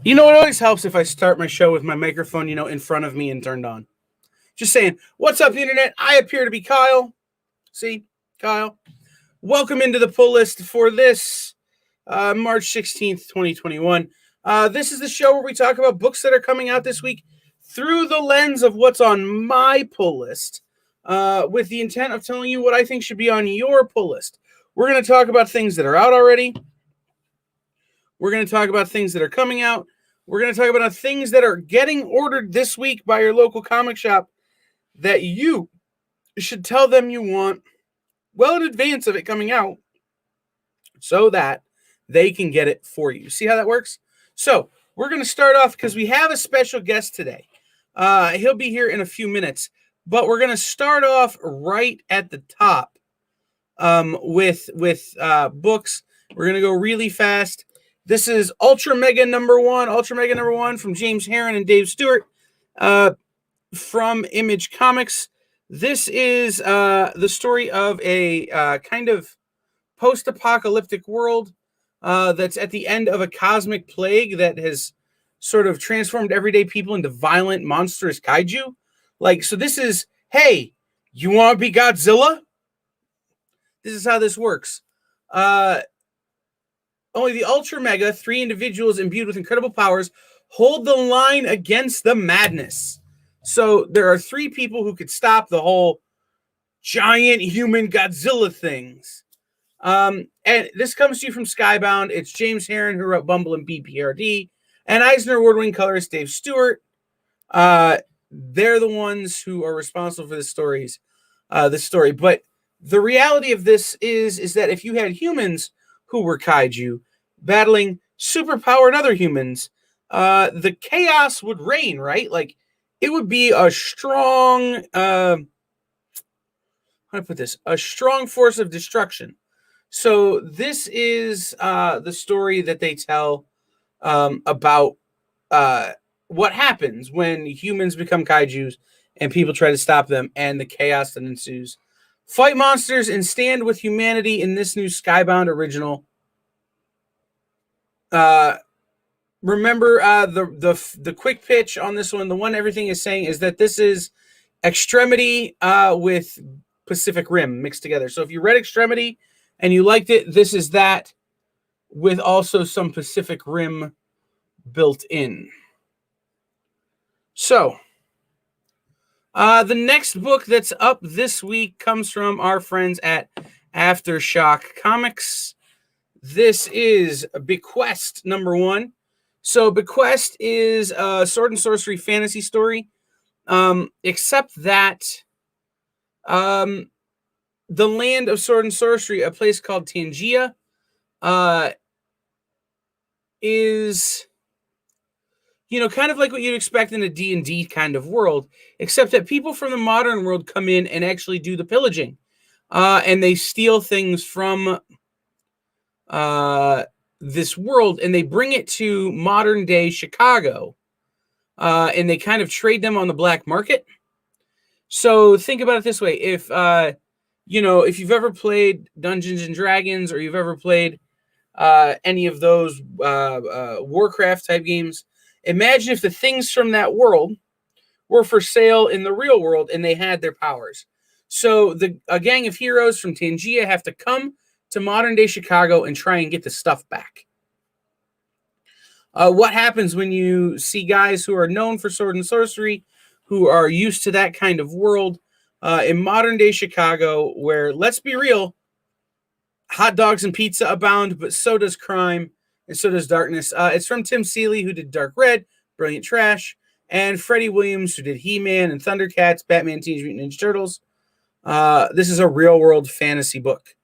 You know, it always helps if I start my show with my microphone, in front of me and turned on. Just saying, what's up, internet? I appear to be Kyle. See, Kyle. Welcome into the pull list for this March 16th, 2021. This is the show where we talk about books that are coming out this week through the lens of what's on my pull list, with the intent of telling you what I think should be on your pull list. We're going to talk about things that are out already. We're going to talk about things that are coming out. We're going to talk about things that are getting ordered this week by your local comic shop that you should tell them you want well in advance of it coming out so that they can get it for you. See how that works? So we're going to start off because we have a special guest today. He'll be here in a few minutes, but we're going to start off right at the top with books. We're going to go really fast. This is Ultra Mega number one from James Herron and Dave Stewart from Image Comics. This is the story of a kind of post-apocalyptic world that's at the end of a cosmic plague that has sort of transformed everyday people into violent, monstrous kaiju. So this is, hey, you want to be Godzilla? This is how this works. Only the Ultra Mega, 3 individuals imbued with incredible powers, hold the line against the madness. So there are 3 people who could stop the whole giant human Godzilla things. And this comes to you from Skybound. It's James Herron, who wrote Bumble and BPRD, and Eisner Award-winning colorist Dave Stewart. They're the ones who are responsible for this story. But the reality of this is that if you had humans who were kaiju battling superpowered other humans, the chaos would reign, right? It would be a strong, how do I put this? A strong force of destruction. So this is the story that they tell about what happens when humans become kaijus and people try to stop them and the chaos that ensues. Fight monsters and stand with humanity in this new Skybound original. Remember the quick pitch on this one. The one everything is saying is that this is Extremity with Pacific Rim mixed together. So if you read Extremity and you liked it, this is that with also some Pacific Rim built in. So the next book that's up this week comes from our friends at Aftershock Comics. This is Bequest number 1. So Bequest is a sword and sorcery fantasy story, except that the land of sword and sorcery, a place called Tangia, is kind of like what you'd expect in a D&D kind of world, except that people from the modern world come in and actually do the pillaging, and they steal things from this world and they bring it to modern day Chicago, and they kind of trade them on the black market. So think about it this way. If you've ever played Dungeons and Dragons, or you've ever played any of those Warcraft type games, imagine if the things from that world were for sale in the real world and they had their powers. So a gang of heroes from Tangia have to come to modern day Chicago and try and get the stuff back. What happens when you see guys who are known for sword and sorcery, who are used to that kind of world, in modern day Chicago, where, let's be real, hot dogs and pizza abound, but so does crime and so does darkness. It's from Tim Seeley, who did Dark Red, Brilliant Trash, and Freddie Williams, who did He-Man and Thundercats, Batman, Teenage Mutant Ninja Turtles. This is a real-world fantasy book.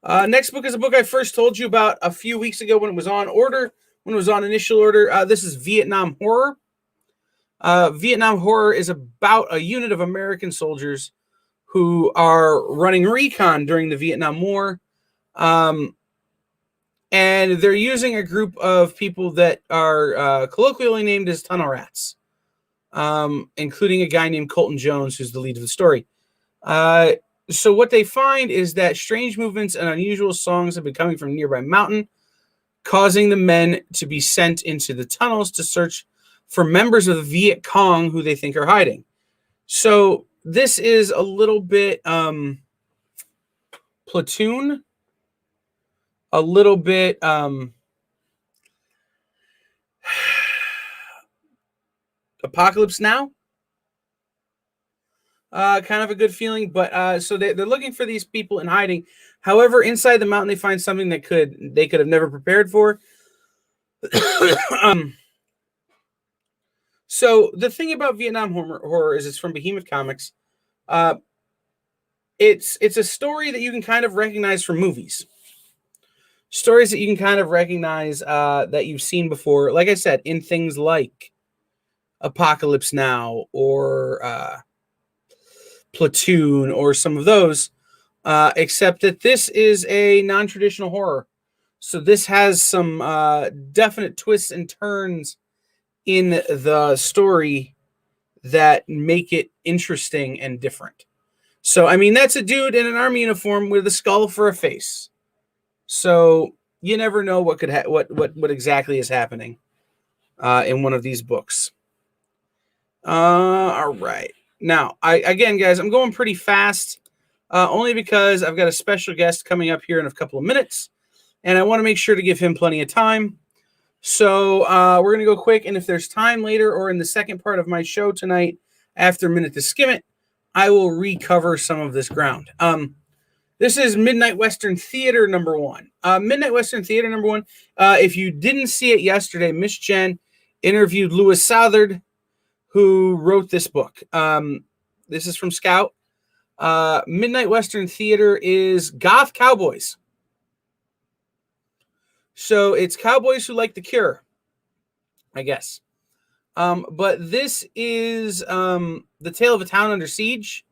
Next book is a book I first told you about a few weeks ago when it was on initial order. This is Vietnam Horror. Vietnam Horror is about a unit of American soldiers who are running recon during the Vietnam War. And they're using a group of people that are colloquially named as tunnel rats, including a guy named Colton Jones, who's the lead of the story. So what they find is that strange movements and unusual songs have been coming from a nearby mountain. causing the men to be sent into the tunnels to search for members of the Viet Cong who they think are hiding. So this is a little bit Platoon, a little bit Apocalypse Now. Kind of a good feeling, but so they're looking for these people in hiding. However, inside the mountain, they find something that they could have never prepared for. So the thing about Vietnam horror is it's from Behemoth Comics. It's a story that you can kind of recognize from movies. Stories that you can kind of recognize that you've seen before. Like I said, in things like Apocalypse Now or Platoon or some of those, except that this is a non-traditional horror. So this has some definite twists and turns in the story that make it interesting and different. So, I mean, that's a dude in an army uniform with a skull for a face. So you never know what could what exactly is happening in one of these books. All right. Now, again, guys, I'm going pretty fast, only because I've got a special guest coming up here in a couple of minutes, and I want to make sure to give him plenty of time. So we're going to go quick, and if there's time later or in the second part of my show tonight, after a minute to skim it, I will recover some of this ground. This is Midnight Western Theater #1. Midnight Western Theater #1. If you didn't see it yesterday, Miss Jen interviewed Lewis Southard, who wrote this book. This is from Scout. Midnight Western Theater is goth cowboys. So it's cowboys who like The Cure, I guess. But this is the tale of a town under siege.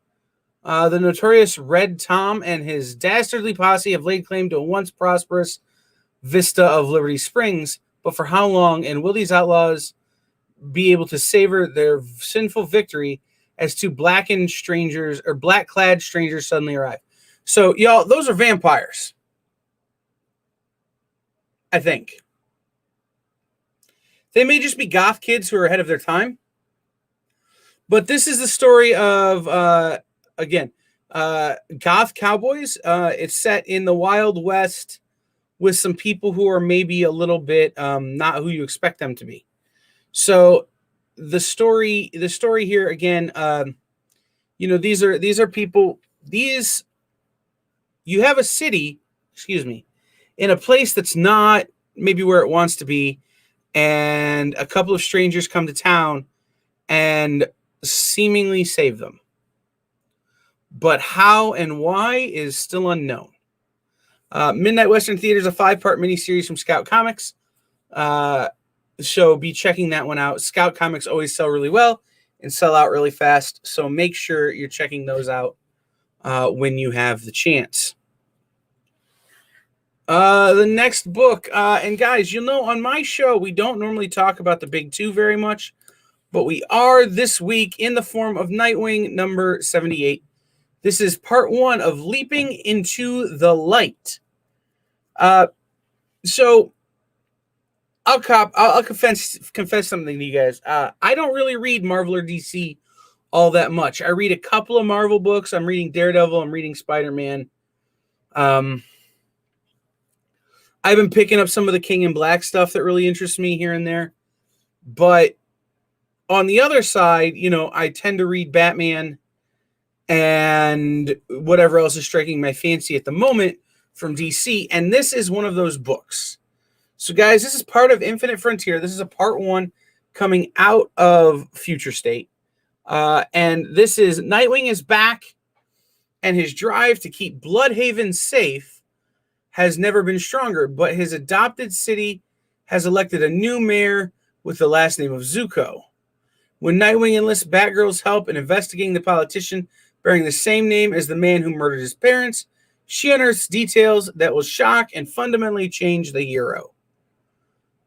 The notorious Red Tom and his dastardly posse have laid claim to a once prosperous vista of Liberty Springs. But for how long? And will these outlaws be able to savor their sinful victory as two black-clad strangers suddenly arrive? So, y'all, those are vampires, I think. They may just be goth kids who are ahead of their time. But this is the story of, goth cowboys. It's set in the Wild West with some people who are maybe a little bit not who you expect them to be. So the story here again, these are people. You have a city, in a place that's not maybe where it wants to be, and a couple of strangers come to town and seemingly save them. But how and why is still unknown. Midnight Western Theater is a 5-part miniseries from Scout Comics. So be checking that one out. Scout Comics always sell really well and sell out really fast. So make sure you're checking those out when you have the chance. The next book, and guys, on my show, we don't normally talk about the big two very much, but we are this week in the form of Nightwing number 78. This is part 1 of Leaping into the Light. So I'll confess something to you guys. I don't really read Marvel or DC all that much. I read a couple of Marvel books. I'm reading Daredevil. I'm reading Spider-Man. I've been picking up some of the King in Black stuff that really interests me here and there. But on the other side, I tend to read Batman and whatever else is striking my fancy at the moment from DC. And this is one of those books. So, guys, this is part of Infinite Frontier. This is a part 1 coming out of Future State. And this is Nightwing is back, and his drive to keep Bloodhaven safe has never been stronger. But his adopted city has elected a new mayor with the last name of Zuko. When Nightwing enlists Batgirl's help in investigating the politician bearing the same name as the man who murdered his parents, she unearths details that will shock and fundamentally change the hero.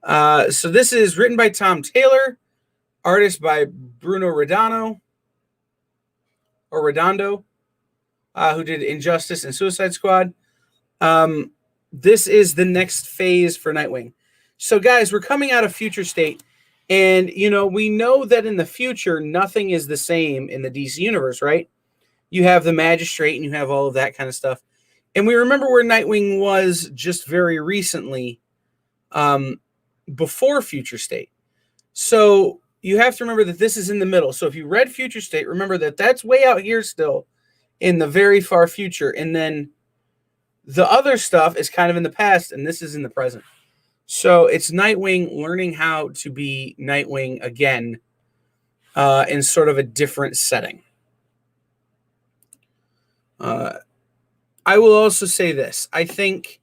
So this is written by Tom Taylor, artist by Bruno Redondo, who did Injustice and Suicide Squad. this is the next phase for Nightwing. So, guys, we're coming out of Future State, and, we know that in the future, nothing is the same in the DC universe, right? You have the Magistrate, and you have all of that kind of stuff. And we remember where Nightwing was just very recently, before Future State. So you have to remember that this is in the middle. So if you read Future State, remember that that's way out here still in the very far future. And then the other stuff is kind of in the past, and this is in the present. So it's Nightwing learning how to be Nightwing again, in sort of a different setting. I will also say this. I think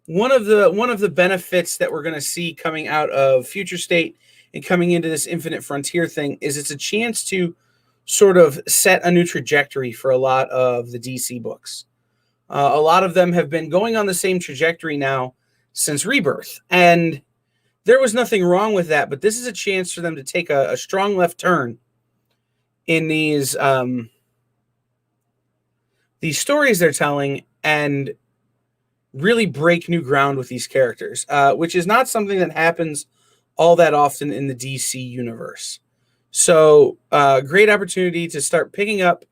one of the benefits that we're going to see coming out of Future State and coming into this Infinite Frontier thing is it's a chance to sort of set a new trajectory for a lot of the DC books. A lot of them have been going on the same trajectory now since Rebirth, and there was nothing wrong with that, but this is a chance for them to take a strong left turn in these stories they're telling and really break new ground with these characters, which is not something that happens all that often in the DC universe. So great opportunity to start picking up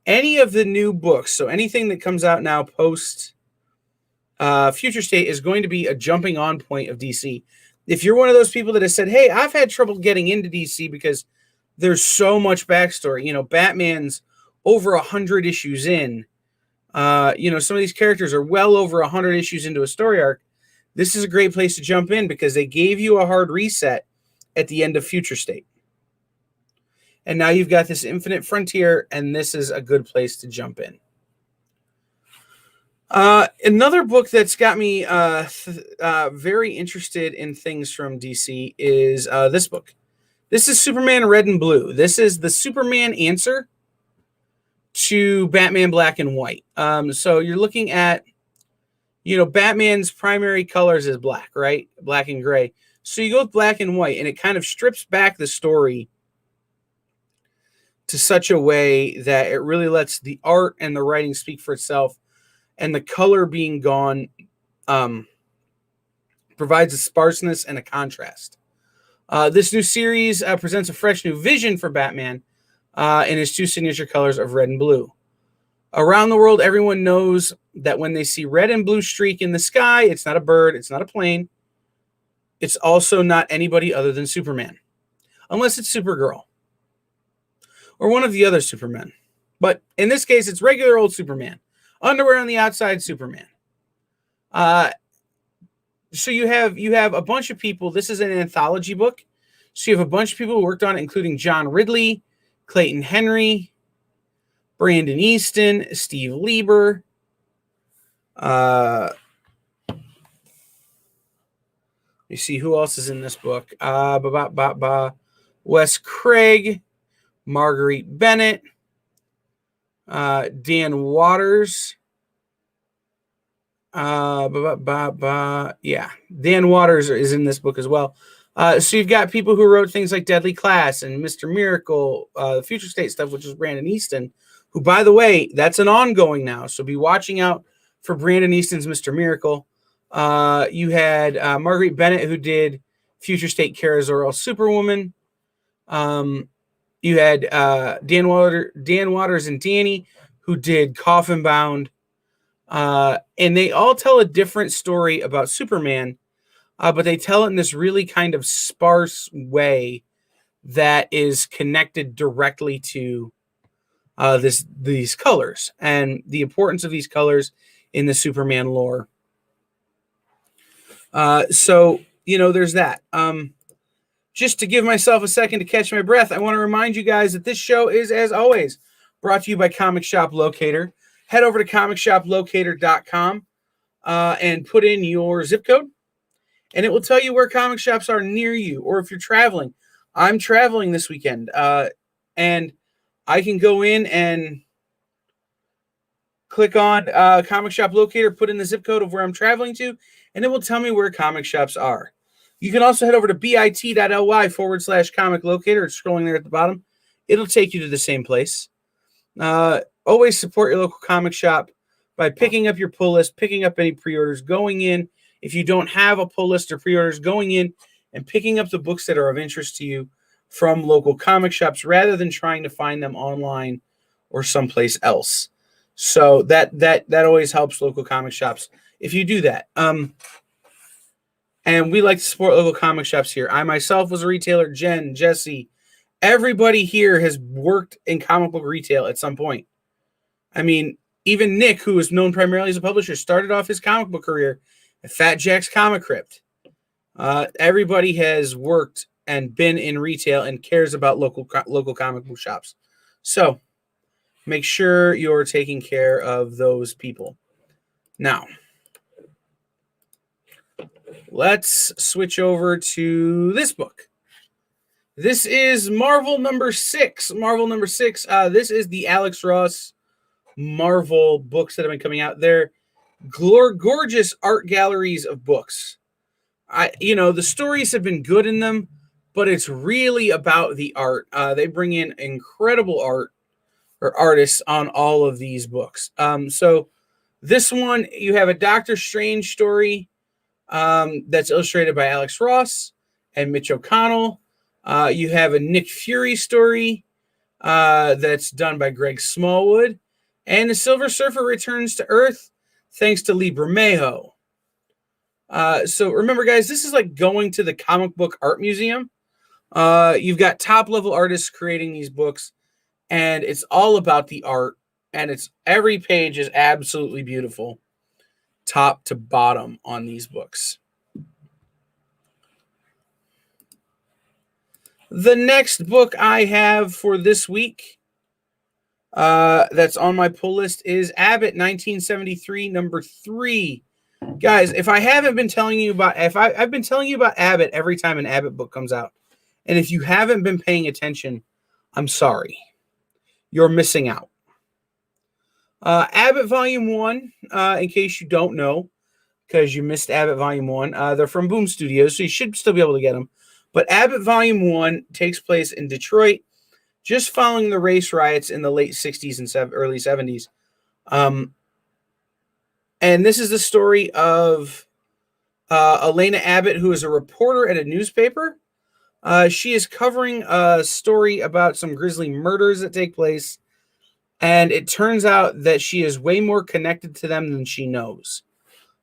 any of the new books. So anything that comes out now post Future State is going to be a jumping on point of DC. If you're one of those people that has said, hey, I've had trouble getting into DC because there's so much backstory. Batman's over 100 issues in. Some of these characters are well over 100 issues into a story arc. This is a great place to jump in because they gave you a hard reset at the end of Future State. And now you've got this Infinite Frontier, and this is a good place to jump in. Another book that's got me very interested in things from DC is this book. This is Superman Red and Blue. This is the Superman answer to Batman Black and White. So you're looking at, Batman's primary colors is black, right? Black and gray. So you go with black and white, and it kind of strips back the story to such a way that it really lets the art and the writing speak for itself, and the color being gone provides a sparseness and a contrast. This new series presents a fresh new vision for Batman in his two signature colors of red and blue. Around the world, everyone knows that when they see red and blue streak in the sky, it's not a bird, it's not a plane. It's also not anybody other than Superman, unless it's Supergirl or one of the other Supermen. But in this case, it's regular old Superman. Underwear on the outside, Superman. So you have a bunch of people. This is an anthology book. So you have a bunch of people who worked on it, including John Ridley, Clayton Henry, Brandon Easton, Steve Lieber. You see who else is in this book. Wes Craig, Marguerite Bennett, Dan Waters. Dan Waters is in this book as well. So you've got people who wrote things like Deadly Class and Mr. Miracle, the Future State stuff, which is Brandon Easton, who, by the way, that's an ongoing now. So be watching out for Brandon Easton's Mr. Miracle. You had Marguerite Bennett, who did Future State Kara Zor-El Superwoman. You had Dan Waters and Danny, who did Coffin Bound. And they all tell a different story about Superman, but they tell it in this really kind of sparse way that is connected directly to these colors and the importance of these colors in the Superman lore. So there's that. Just to give myself a second to catch my breath, I want to remind you guys that this show is, as always, brought to you by Comic Shop Locator. Head over to comicshoplocator.com and put in your zip code, and it will tell you where comic shops are near you. Or if you're traveling, I'm traveling this weekend, and I can go in and click on Comic Shop Locator, put in the zip code of where I'm traveling to, and it will tell me where comic shops are. You can also head over to bit.ly/comic locator. It's scrolling there at the bottom. It'll take you to the same place. Always support your local comic shop. by picking up your pull list, picking up any pre-orders, going in. If you don't have a pull list or pre-orders, going in and picking up the books that are of interest to you from local comic shops rather than trying to find them online or someplace else. So that always helps local comic shops if you do that. And we like to support local comic shops here. I myself was a retailer. Jen, Jesse, everybody here has worked in comic book retail at some point. I mean, even Nick, who is known primarily as a publisher, started off his comic book career at Fat Jack's Comic Crypt. Everybody has worked and been in retail and cares about local comic book shops. So make sure you're taking care of those people. Now, let's switch over to this book. This is Marvel number 6. Marvel number 6. This is the Alex Ross Marvel books that have been coming out. They're gorgeous art galleries of books. The stories have been good in them, but it's really about the art. They bring in incredible art or artists on all of these books. So this one, you have a Doctor Strange story that's illustrated by Alex Ross and Mitch O'Connell. You have a Nick Fury story that's done by Greg Smallwood. And the Silver Surfer returns to Earth thanks to Lee Bermejo. So remember, guys, this is like going to the comic book art museum. You've got top-level artists creating these books, and it's all about the art. And every page is absolutely beautiful, top to bottom on these books. The next book I have for this week that's on my pull list is Abbott 1973 number 3. Guys, if I haven't been telling you about, I've been telling you about Abbott every time an Abbott book comes out. And if you haven't been paying attention, I'm sorry. You're missing out. Abbott Volume 1, in case you don't know, because you missed Abbott Volume 1. They're from Boom Studios, so you should still be able to get them. But Abbott Volume 1 takes place in Detroit, just following the race riots in the late 60s and early 70s. And this is the story of Elena Abbott, who is a reporter at a newspaper. She is covering a story about some grisly murders that take place. And it turns out that she is way more connected to them than she knows.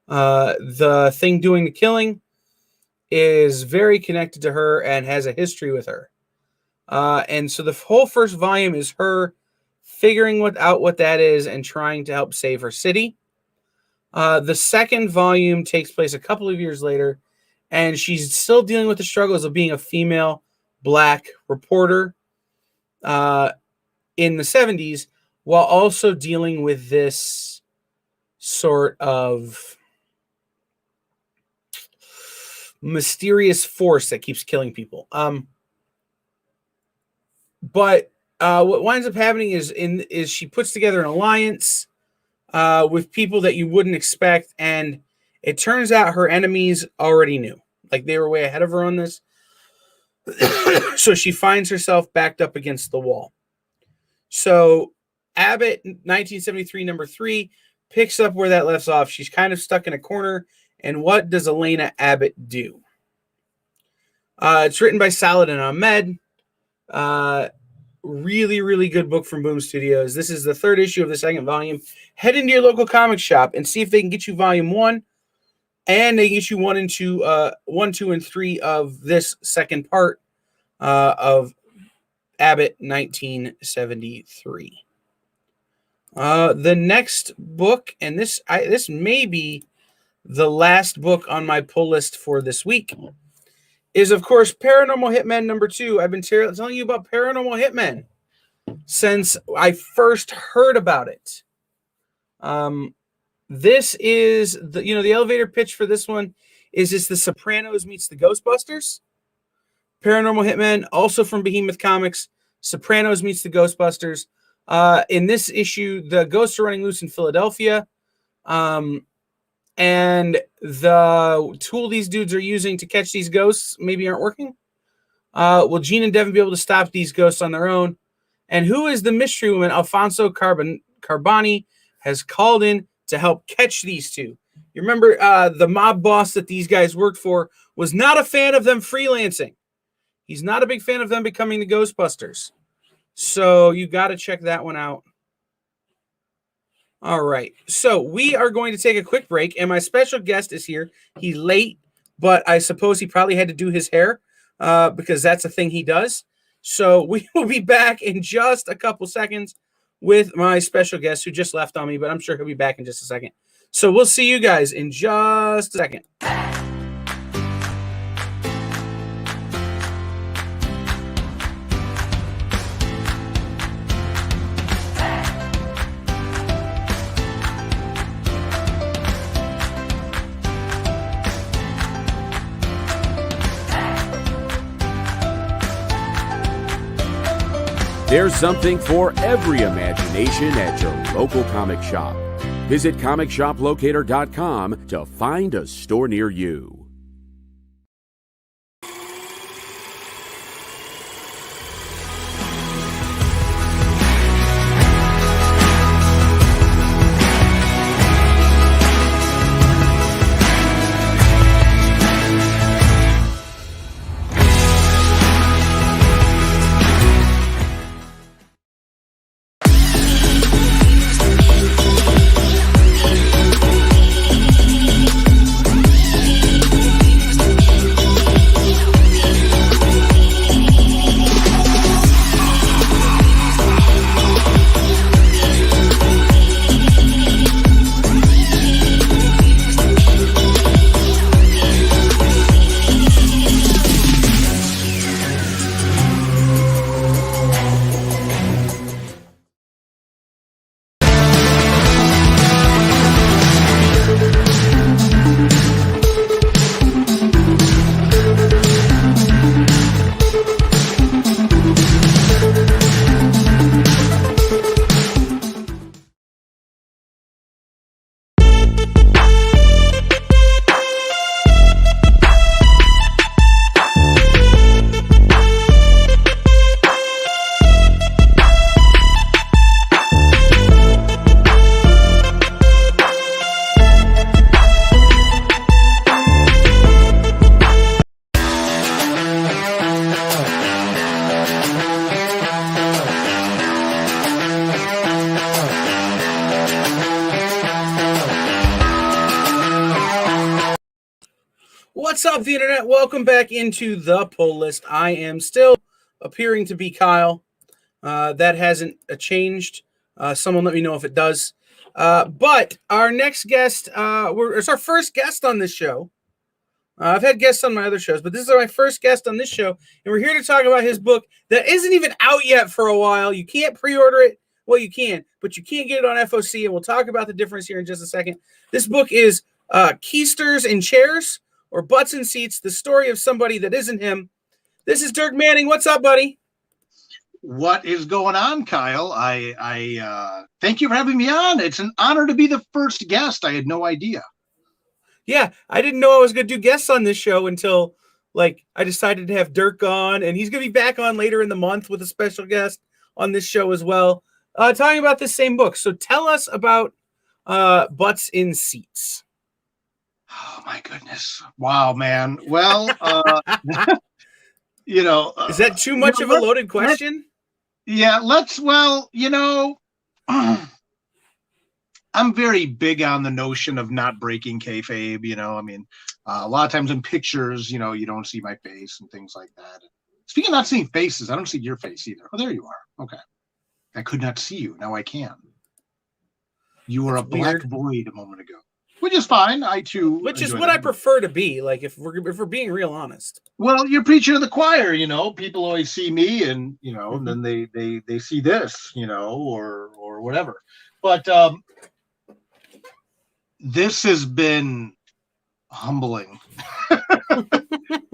The thing doing the killing is very connected to her and has a history with her. And so the whole first volume is her figuring out what that is and trying to help save her city. The second volume takes place a couple of years later, and she's still dealing with the struggles of being a female black reporter in the 70s, while also dealing with this sort of mysterious force that keeps killing people. But what winds up happening is she puts together an alliance with people that you wouldn't expect, and it turns out her enemies already knew. Like, they were way ahead of her on this. So she finds herself backed up against the wall. So Abbott 1973 number 3 picks up where that left off. She's kind of stuck in a corner, and what does Elena Abbott do? It's written by Saladin Ahmed. Really, really good book from Boom Studios. This is the third issue of the second volume. Head into your local comic shop and see if they can get you volume 1, and they get you 1, 2, and 3 of this second part of Abbott 1973. The next book, and this may be the last book on my pull list for this week, is, of course, Paranormal Hitman number 2. I've been telling you about Paranormal Hitman since I first heard about it. This is the elevator pitch for this one is it's The Sopranos meets the Ghostbusters. Paranormal Hitman, also from Behemoth Comics. Sopranos meets the Ghostbusters. In this issue, the ghosts are running loose in Philadelphia. And the tool these dudes are using to catch these ghosts maybe aren't working. Will Gene and Devin be able to stop these ghosts on their own? And who is the mystery woman Alfonso Carboni has called in to help catch these two. You remember the mob boss that these guys worked for was not a fan of them freelancing. He's not a big fan of them becoming the Ghostbusters. So you got to check that one out. All right. So we are going to take a quick break, and my special guest is here. He's late, but I suppose he probably had to do his hair because that's a thing he does. So we will be back in just a couple seconds with my special guest who just left on me, but I'm sure he'll be back in just a second. So we'll see you guys in just a second. There's something for every imagination at your local comic shop. Visit comicshoplocator.com to find a store near you. What's up, the internet? Welcome back into the pull list. I am still appearing to be Kyle. That hasn't changed. Someone let me know if it does. But our next guest, it's our first guest on this show. I've had guests on my other shows, but this is my first guest on this show. And we're here to talk about his book that isn't even out yet for a while. You can't pre-order it. Well, you can, but you can't get it on FOC. And we'll talk about the difference here in just a second. This book is Keisters and Chairs, or Butts and Seats, the story of somebody that isn't him. This is Dirk Manning. What's up, buddy? What is going on, Kyle? I thank you for having me on. It's an honor to be the first guest. I had no idea. Yeah, I didn't know I was going to do guests on this show until, I decided to have Dirk on, and he's going to be back on later in the month with a special guest on this show as well, talking about this same book. So tell us about Butts in Seats. Oh, my goodness. Wow, man. Well, is that too much of a loaded question? I'm very big on the notion of not breaking kayfabe, a lot of times in pictures, you don't see my face and things like that. Speaking of not seeing faces, I don't see your face either. Oh, there you are. Okay. I could not see you. Now I can. You were a black void a moment ago. Which is fine. I too. Which is what I prefer to be. If we're being real honest. Well, you're preaching to the choir. People always see me, and and then they see this, or whatever. But this has been humbling.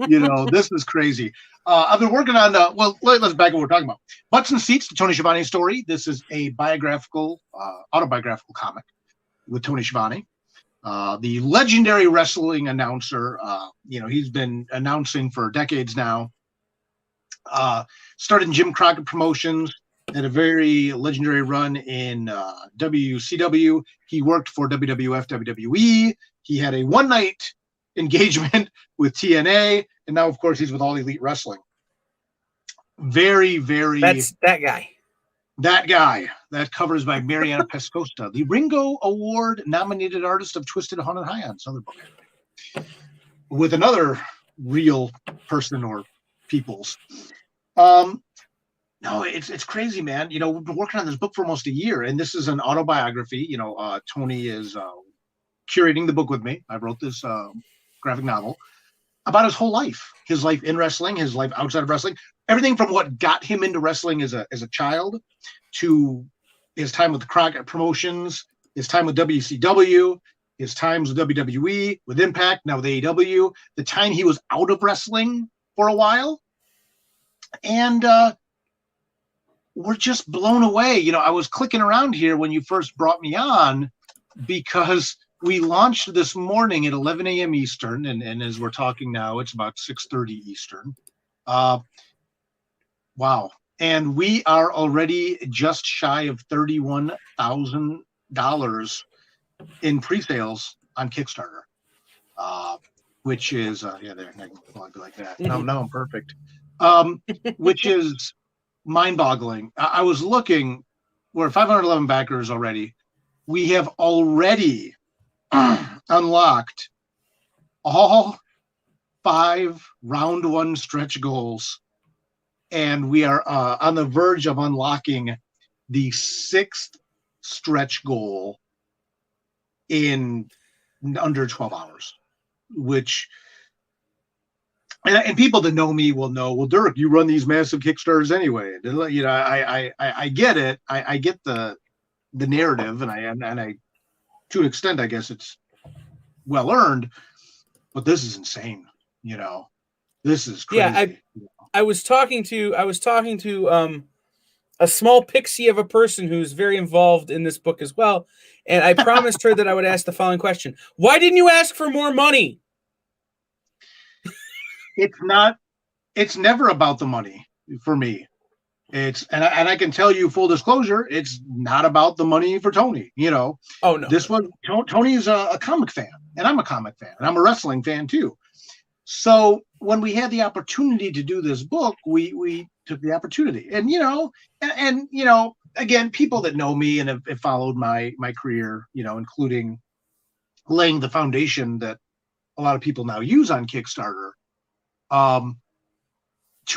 This is crazy. I've been working on. Let's back up what we're talking about. Butts and Seats, the Tony Schiavone story. This is a autobiographical comic with Tony Schiavone. The legendary wrestling announcer, he's been announcing for decades now. Started in Jim Crockett Promotions, had a very legendary run in WCW. He worked for WWF, WWE. He had a one-night engagement with TNA, and now, of course, he's with All Elite Wrestling. Very, very... That's that guy. That guy. That cover is by Mariana Pescosta, the Ringo Award-nominated artist of Twisted, Haunted High on Southern Book. With another real person or peoples. No, it's crazy, man. We've been working on this book for almost a year, and this is an autobiography. Tony is curating the book with me. I wrote this graphic novel about his whole his life in wrestling, his life outside of wrestling, everything from what got him into wrestling as a child to his time with the Crockett Promotions, his time with WCW, his times with WWE, with Impact, now with AEW, the time he was out of wrestling for a while. And we're just blown away. I was clicking around here when you first brought me on because we launched this morning at 11 a.m. Eastern. And as we're talking now, it's about 6:30 Eastern. Wow. And we are already just shy of $31,000 in pre-sales on Kickstarter, which is, there, I'll be like that. Now I'm perfect. Which is mind-boggling. I was looking, we're at 511 backers already. We have already unlocked all 5 round 1 stretch goals, and we are on the verge of unlocking the 6th stretch goal in under 12 hours, which... And people that know me will know, well, Dirk, you run these massive Kickstarters anyway. I get it. I get the narrative, and I to an extent, I guess it's well earned, but this is insane. This is crazy. Yeah, I was talking to a small pixie of a person who's very involved in this book as well, and I promised her that I would ask the following question: why didn't you ask for more money? It's never about the money for me. And I can tell you, full disclosure, it's not about the money for Tony. Oh no, Tony is a comic fan, and I'm a comic fan, and I'm a wrestling fan too. So when we had the opportunity to do this book, we took the opportunity, and again, people that know me and have followed my career, including laying the foundation that a lot of people now use on Kickstarter. To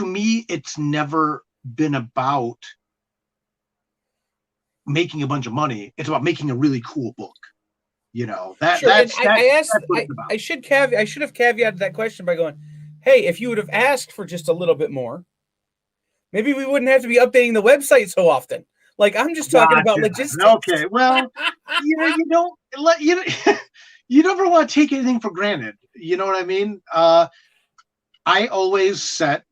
me, it's never been about making a bunch of money. It's about making a really cool book. I should have caveated that question by going, hey, if you would have asked for just a little bit more, maybe we wouldn't have to be updating the website so often. Like, I'm just talking about logistics. Okay, well, you don't you never want to take anything for granted. You know what I mean? I always set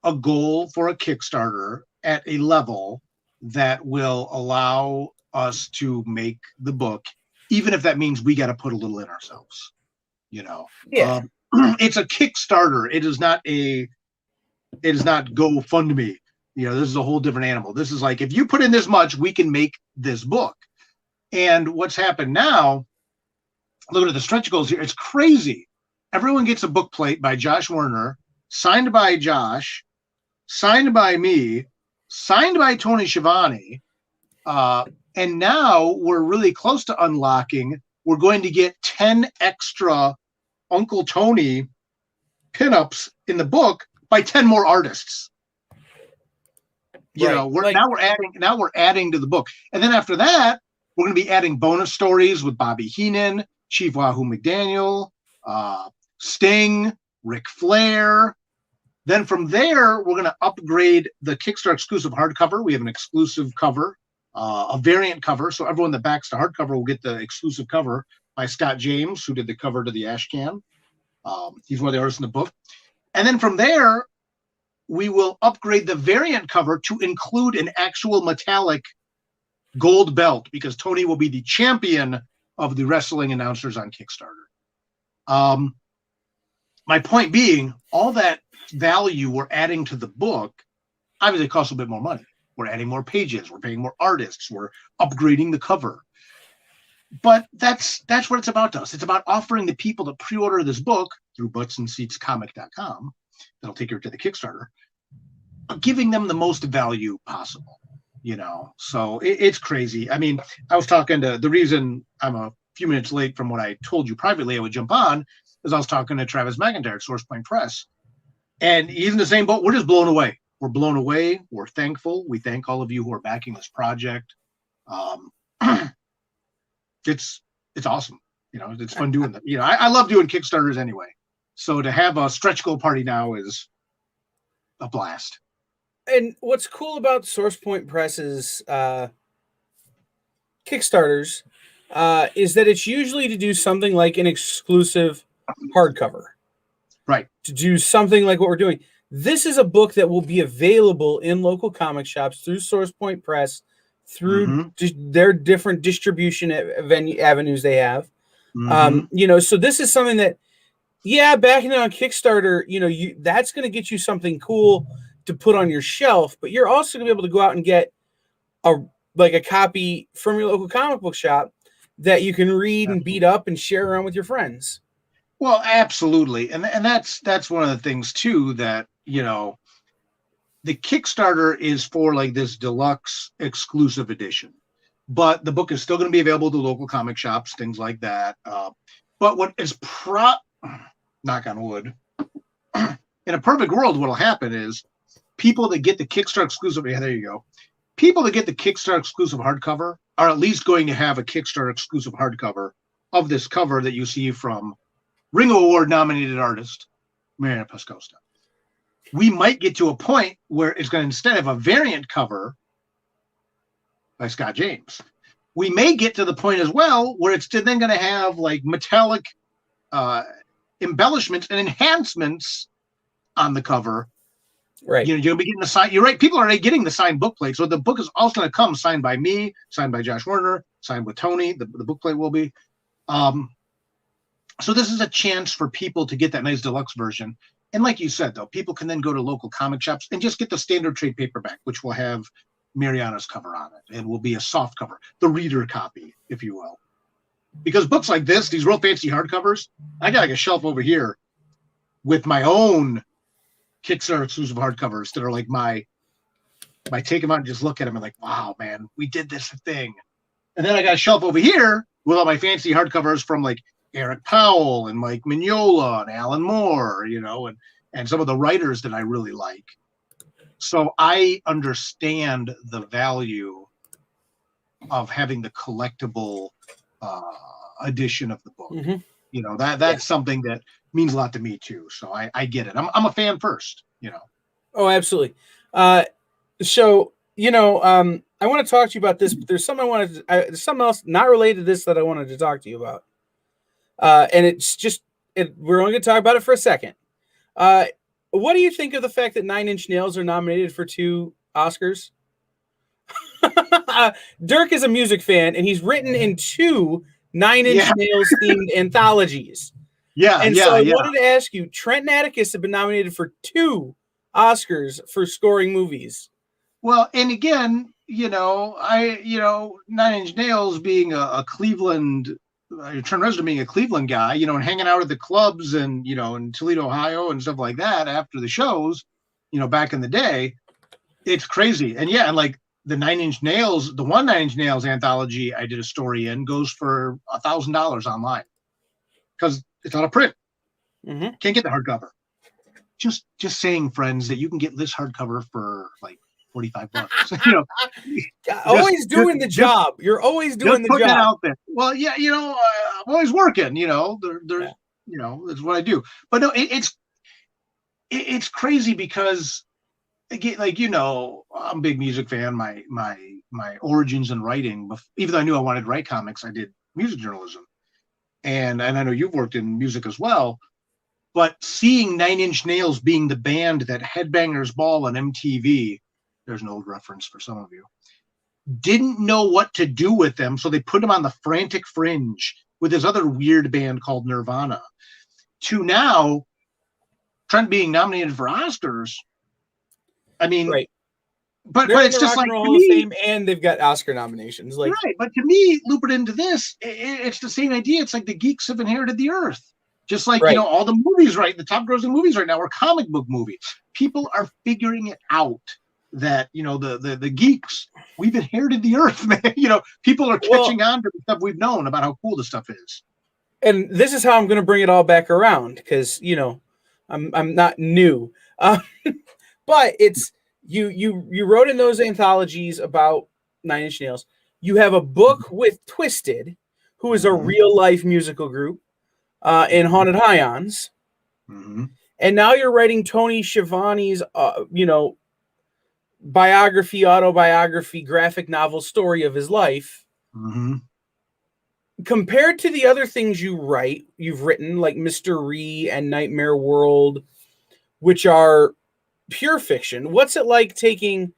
a goal for a Kickstarter at a level that will allow us to make the book, even if that means we got to put a little in ourselves. Yeah. It's a Kickstarter. It is not GoFundMe. This is a whole different animal. This is like, if you put in this much, we can make this book. And what's happened now, looking at the stretch goals here, it's crazy. Everyone gets a book plate by Josh Werner, signed by Josh, signed by me, signed by Tony Schiavone. And now we're really close to unlocking. We're going to get 10 extra Uncle Tony pinups in the book by 10 more artists. Now we're adding to the book. And then after that, we're going to be adding bonus stories with Bobby Heenan, Chief Wahoo McDaniel, Sting, Ric Flair. Then from there, we're going to upgrade the Kickstarter exclusive hardcover. We have an exclusive cover, a variant cover. So everyone that backs the hardcover will get the exclusive cover by Scott James, who did the cover to the Ashcan. He's one of the artists in the book. And then from there, we will upgrade the variant cover to include an actual metallic gold belt, because Tony will be the champion of the wrestling announcers on Kickstarter. My point being, all that value we're adding to the book obviously costs a bit more money. We're adding more pages. We're paying more artists. We're upgrading the cover. But that's what it's about to us. It's about offering the people that pre-order this book through buttsandseatscomic.com, that'll take you to the Kickstarter, giving them the most value possible, you know? So it's crazy. I mean, I was talking to, the reason I'm a few minutes late from what I told you privately I would jump on is I was talking to Travis McIntyre at Source Point Press, and he's in the same boat. We're just blown away. We're blown away. We're thankful. We thank all of you who are backing this project. It's awesome. You know, it's fun doing that. You know, I love doing Kickstarters anyway. So to have a stretch goal party now is a blast. And what's cool about Source Point Press's Kickstarters is that it's usually to do something like an exclusive hardcover. Right. To do something like what we're doing. This is a book that will be available in local comic shops through Source Point Press, through their different distribution avenues they have. You know, so this is something that, yeah, backing it on Kickstarter, you know, that's going to get you something cool to put on your shelf, but you're also going to be able to go out and get a copy from your local comic book shop that you can read and beat up and share around with your friends. Well, absolutely. And that's one of the things too, that, you know, the Kickstarter is for like this deluxe exclusive edition, but the book is still going to be available to local comic shops, things like that. But what is knock on wood, in a perfect world, what'll happen is people that get the Kickstarter exclusive, yeah, there you go. People that get the Kickstarter exclusive hardcover are at least going to have a Kickstarter exclusive hardcover of this cover that you see from Ring Award nominated artist Mariana Pascosta. We might get to a point where it's going to, instead of a variant cover by Scott James, we may get to the point as well where it's then going to have like metallic embellishments and enhancements on the cover. Right. You know, you're going to be getting the sign. You're right. People are already getting the signed book plate. So the book is also going to come signed by me, signed by Josh Werner, signed with Tony. The book plate will be. So this is a chance for people to get that nice deluxe version. And like you said, though, people can then go to local comic shops and just get the standard trade paperback, which will have Mariana's cover on it and will be a soft cover, the reader copy, if you will. Because books like this, these real fancy hardcovers, I got like a shelf over here with my own Kickstarter exclusive hardcovers that are like my take them out and just look at them and like, wow, man, we did this thing. And then I got a shelf over here with all my fancy hardcovers from like Eric Powell and Mike Mignola and Alan Moore, you know, and some of the writers that I really like. So I understand the value of having the collectible edition of the book. You know, that's something that means a lot to me too. So I get it. I'm a fan first, you know. Oh, absolutely. So, you know, I want to talk to you about this, but there's something there's something else not related to this that I wanted to talk to you about. And it's just, we're only going to talk about it for a second. What do you think of the fact that 9 Inch Nails are nominated for 2 Oscars? Dirk is a music fan, and he's written in 2 9 Inch Nails themed anthologies. And so I wanted to ask you, Trent and Atticus have been nominated for 2 Oscars for scoring movies. Well, and again, you know, 9 Inch Nails being a Cleveland, Trent Reznor being a Cleveland guy, you know, and hanging out at the clubs and, you know, in Toledo, Ohio and stuff like that after the shows, you know, back in the day, it's crazy. And yeah, and like the 9 Inch Nails, the one 9 Inch Nails anthology I did a story in goes for $1,000 online because it's on a print. Can't get the hardcover. Just saying, friends, that you can get this hardcover for like $45. You know, always doing the job. You're always doing the job. It out there. Well, yeah, you know, I'm always working. You know, you know, that's what I do. But no, it's crazy because, again, like, you know, I'm a big music fan. My origins in writing, even though I knew I wanted to write comics, I did music journalism, and I know you've worked in music as well. But seeing 9 Inch Nails being the band that Headbangers Ball on MTV, there's an old reference for some of you, didn't know what to do with them, so they put them on the Frantic Fringe with this other weird band called Nirvana, to now Trent being nominated for Oscars. I mean, They're in it's the just Rock like, and Roll to Hall of me, Fame, and they've got Oscar nominations. Like, right. But to me, loop it into this, it's the same idea. It's like the geeks have inherited the earth. Just like, right. all the movies, right? The top grossing movies right now are comic book movies. People are figuring it out that, the geeks, we've inherited the earth, man. People are catching on to the stuff we've known about how cool the stuff is. And this is how I'm going to bring it all back around, because, I'm not new. But it's, you wrote in those anthologies about Nine Inch Nails. You have a book with Twisted, who is a real life musical group, in Haunted Highons. Mm-hmm. And now you're writing Tony Schiavone's, autobiography, graphic novel story of his life. Mm-hmm. Compared to the other things you've written, like Mystery and Nightmare World, which are pure fiction, what's it like taking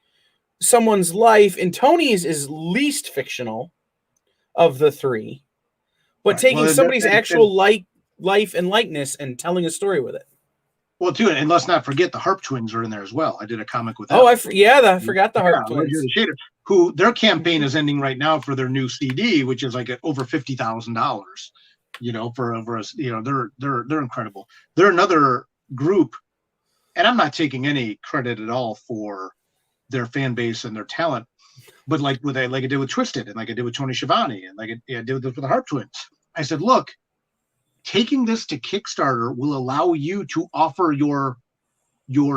someone's life? And Tony's is least fictional of the three, but taking somebody's actual life and likeness and telling a story with it. Well, too, and let's not forget the Harp Twins are in there as well. I did a comic with them. Oh, I forgot the Harp Twins. Who their campaign is ending right now for their new CD, which is like over $50,000. For over us, they're incredible. They're another group, and I'm not taking any credit at all for their fan base and their talent, but like I did with Twisted, and like I did with Tony Schiavone, and like I did with the Harp Twins. I said, look, taking this to Kickstarter will allow you to offer your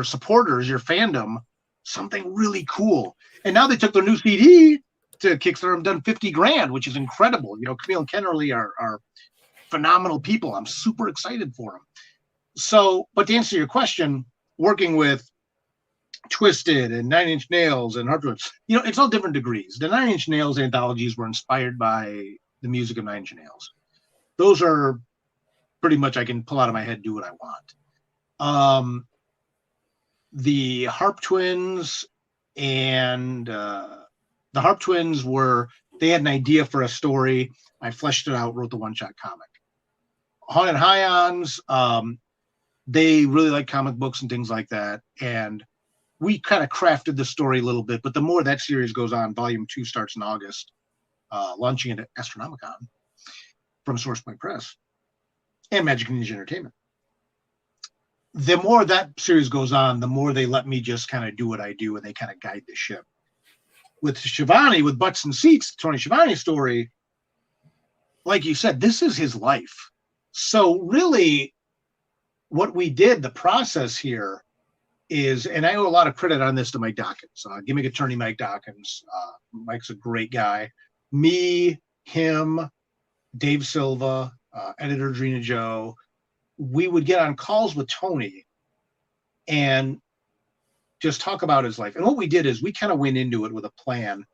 supporters, your fandom, something really cool. And now they took their new CD to Kickstarter and done $50,000, which is incredible. Camille and Kennerly are phenomenal people. I'm super excited for them. So, but to answer your question, working with Twisted and Nine Inch Nails and Harp Twins, it's all different degrees. The Nine Inch Nails anthologies were inspired by the music of Nine Inch Nails. Those are pretty much, I can pull out of my head, do what I want. The Harp Twins and the Harp Twins they had an idea for a story. I fleshed it out, wrote the one-shot comic. Haunted Highons, they really like comic books and things like that. And we kind of crafted the story a little bit, but the more that series goes on, volume 2 starts in August, launching at Astronomicon from Source Point Press and Magic Ninja Entertainment. The more that series goes on, the more they let me just kind of do what I do, and they kind of guide the ship. With Schiavone, with Butts and Seats, Tony Schiavone's story, like you said, this is his life. So really, what we did, the process here is, and I owe a lot of credit on this to Mike Dawkins, gimmick attorney Mike Dawkins. Mike's a great guy. Me, him, Dave Silva, editor Drina Joe, we would get on calls with Tony and just talk about his life. And what we did is we kind of went into it with a plan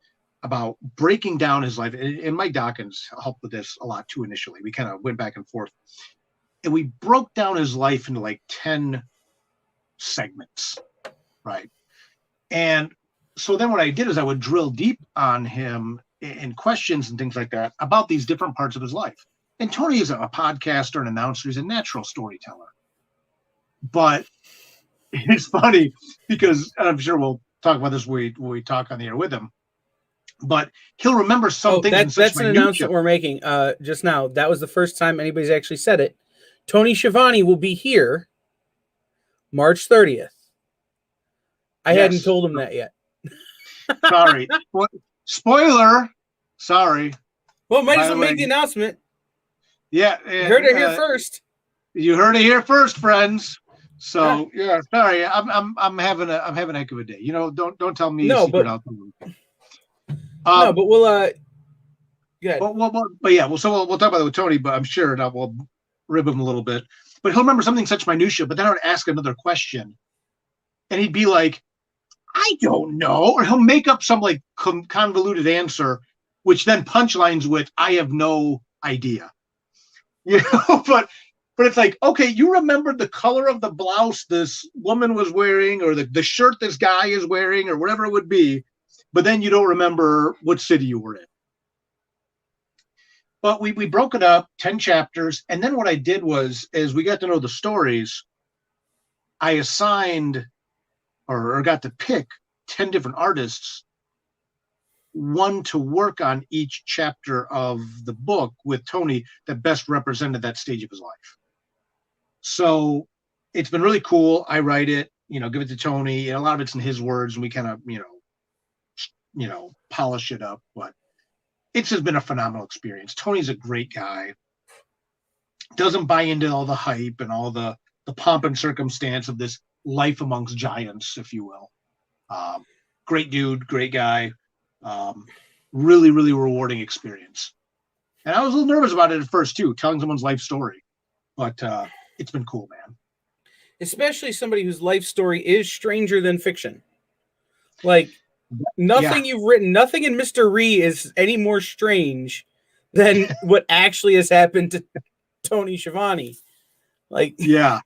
about breaking down his life. And Mike Dawkins helped with this a lot too initially. We kind of went back and forth. And we broke down his life into like 10 segments, right? And so then what I did is I would drill deep on him in questions and things like that about these different parts of his life. And Tony is a podcaster, an announcer. He's a natural storyteller. But it's funny because, and I'm sure we'll talk about this when we talk on the air with him, but he'll remember some things. That's an announcement we're making just now. That was the first time anybody's actually said it. Tony Schiavone will be here March 30th. I hadn't told him that yet. Sorry. Spoiler. Sorry. Well, might as well make the announcement. Yeah. You heard it here first. You heard it here first, friends. So yeah, sorry. I'm having a heck of a day. Don't tell me. No, but out no, but we'll yeah. But yeah, so we'll talk about it with Tony. But I'm sure we'll rib him a little bit. But he'll remember something such minutia. But then I would ask another question, and he'd be like, "I don't know," or he'll make up some like convoluted answer, which then punchlines with, "I have no idea." But it's like, okay, you remembered the color of the blouse this woman was wearing, or the shirt this guy is wearing, or whatever it would be, but then you don't remember what city you were in. But we broke it up, 10 chapters, and then what I did was, as we got to know the stories, I assigned or got to pick 10 different artists, one to work on each chapter of the book with Tony that best represented that stage of his life. So it's been really cool. I write it, give it to Tony, and a lot of it's in his words, and we kind of, polish it up. But it's just been a phenomenal experience. Tony's a great guy. Doesn't buy into all the hype and all the pomp and circumstance of this life amongst giants, if you will. Great dude, great guy. Really, really rewarding experience. And I was a little nervous about it at first too, telling someone's life story. But it's been cool, man. Especially somebody whose life story is stranger than fiction. Like nothing you've written, nothing in Mr. Ree is any more strange than what actually has happened to Tony Schiavone. Like, yeah.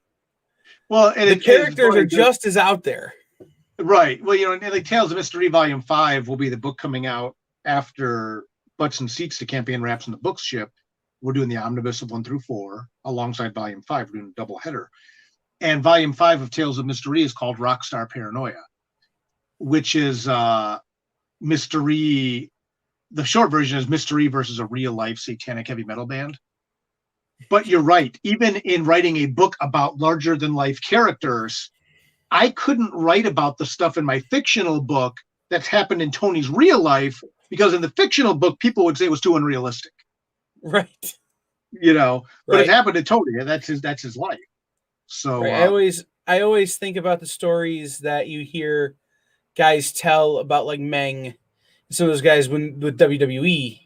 Well, and the characters are just as out there. Right. Well, and like Tales of Mr. Ree Volume 5 will be the book coming out after Butts and Seats to Campaign Wraps and the Books ship. We're doing the omnibus of 1 through 4 alongside Volume 5. We're doing a double header. And Volume 5 of Tales of Mr. Ree is called Rockstar Paranoia, which is Mr. Ree. The short version is Mr. Ree versus a real life satanic heavy metal band. But you're right. Even in writing a book about larger than life characters, I couldn't write about the stuff in my fictional book that's happened in Tony's real life, because in the fictional book, people would say it was too unrealistic. Right. But it happened to Tony, and that's his life. So I always think about the stories that you hear guys tell about, like Meng, some of those guys with WWE,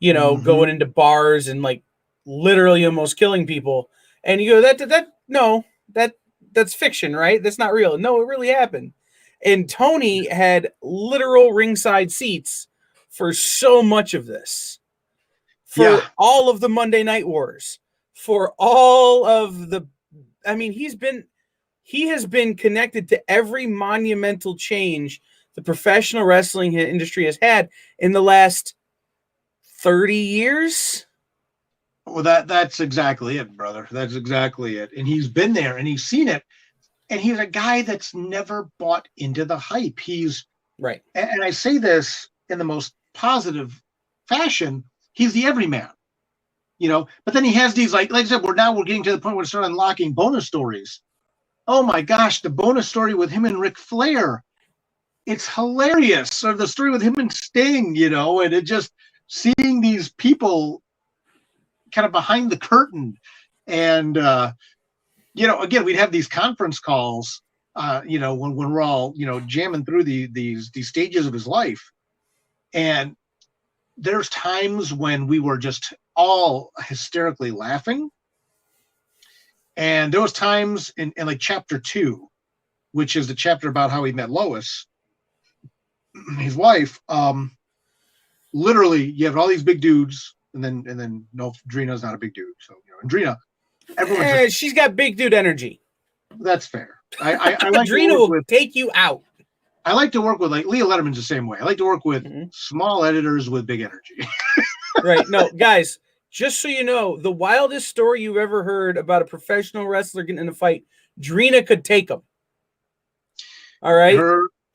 going into bars and like literally almost killing people, and you go that's fiction, right? That's not real. No, it really happened. And Tony had literal ringside seats for so much of this, for all of the Monday Night Wars, for all of the, he has been connected to every monumental change the professional wrestling industry has had in the last 30 years. Well, that's exactly it, brother. That's exactly it. And he's been there and he's seen it. And he's a guy that's never bought into the hype. He's right. And I say this in the most positive fashion. He's the everyman, but then he has these, like I said, we're getting to the point where we start unlocking bonus stories. Oh my gosh, the bonus story with him and Ric Flair. It's hilarious. Or the story with him and Sting, and it just seeing these people kind of behind the curtain. And, again, we'd have these conference calls, when we're all, jamming through these stages of his life. And there's times when we were just all hysterically laughing. And there was times in like chapter 2, which is the chapter about how he met Lois, his wife. Literally, you have all these big dudes, and then no, Drina's not a big dude. So and Drina, everyone. She's got big dude energy. That's fair. I like Drina will take you out. I like to work with, like, Leah Letterman's the same way. I like to work with small editors with big energy. Right. No, guys, just so you know, the wildest story you've ever heard about a professional wrestler getting in a fight, Drina could take him. All right.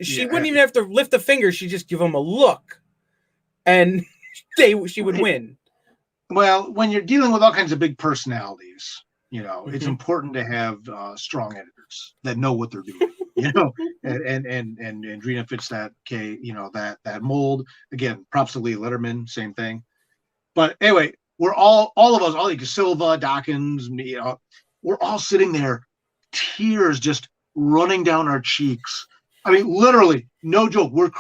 She wouldn't even have to lift a finger. She'd just give him a look, and she would win. Well, when you're dealing with all kinds of big personalities, it's important to have strong editors that know what they're doing. And Drina fits that that mold. Again, props to Leah Letterman, same thing. But anyway, we're all of us, all like Silva, Dawkins, we're all sitting there, tears just running down our cheeks. I mean, literally, no joke, we're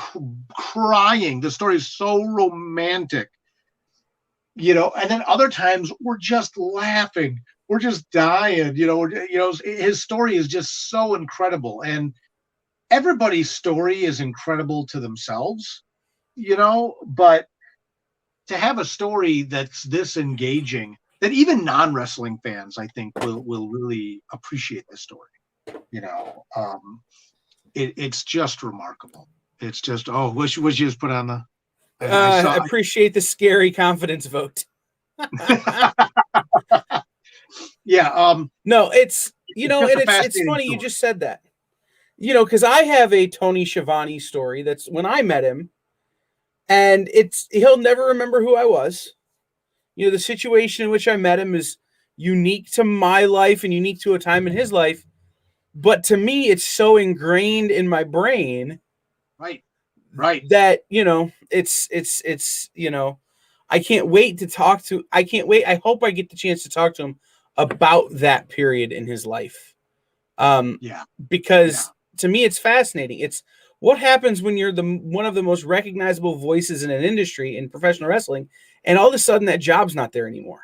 crying. The story is so romantic, and then other times we're just laughing. We're just dying, his story is just so incredible. And everybody's story is incredible to themselves, but to have a story that's this engaging, that even non-wrestling fans, I think, will really appreciate this story. It's just remarkable. It's just, what you just put on the... I appreciate the scary confidence vote. Yeah. No, it's it's funny you just said that, because I have a Tony Schiavone story. That's when I met him, and he'll never remember who I was. The situation in which I met him is unique to my life and unique to a time in his life. But to me, it's so ingrained in my brain. Right. That, it's I can't wait to talk to, I can't wait. I hope I get the chance to talk to him about that period in his life. Because to me, it's fascinating. It's what happens when you're one of the most recognizable voices in an industry in professional wrestling, and all of a sudden that job's not there anymore.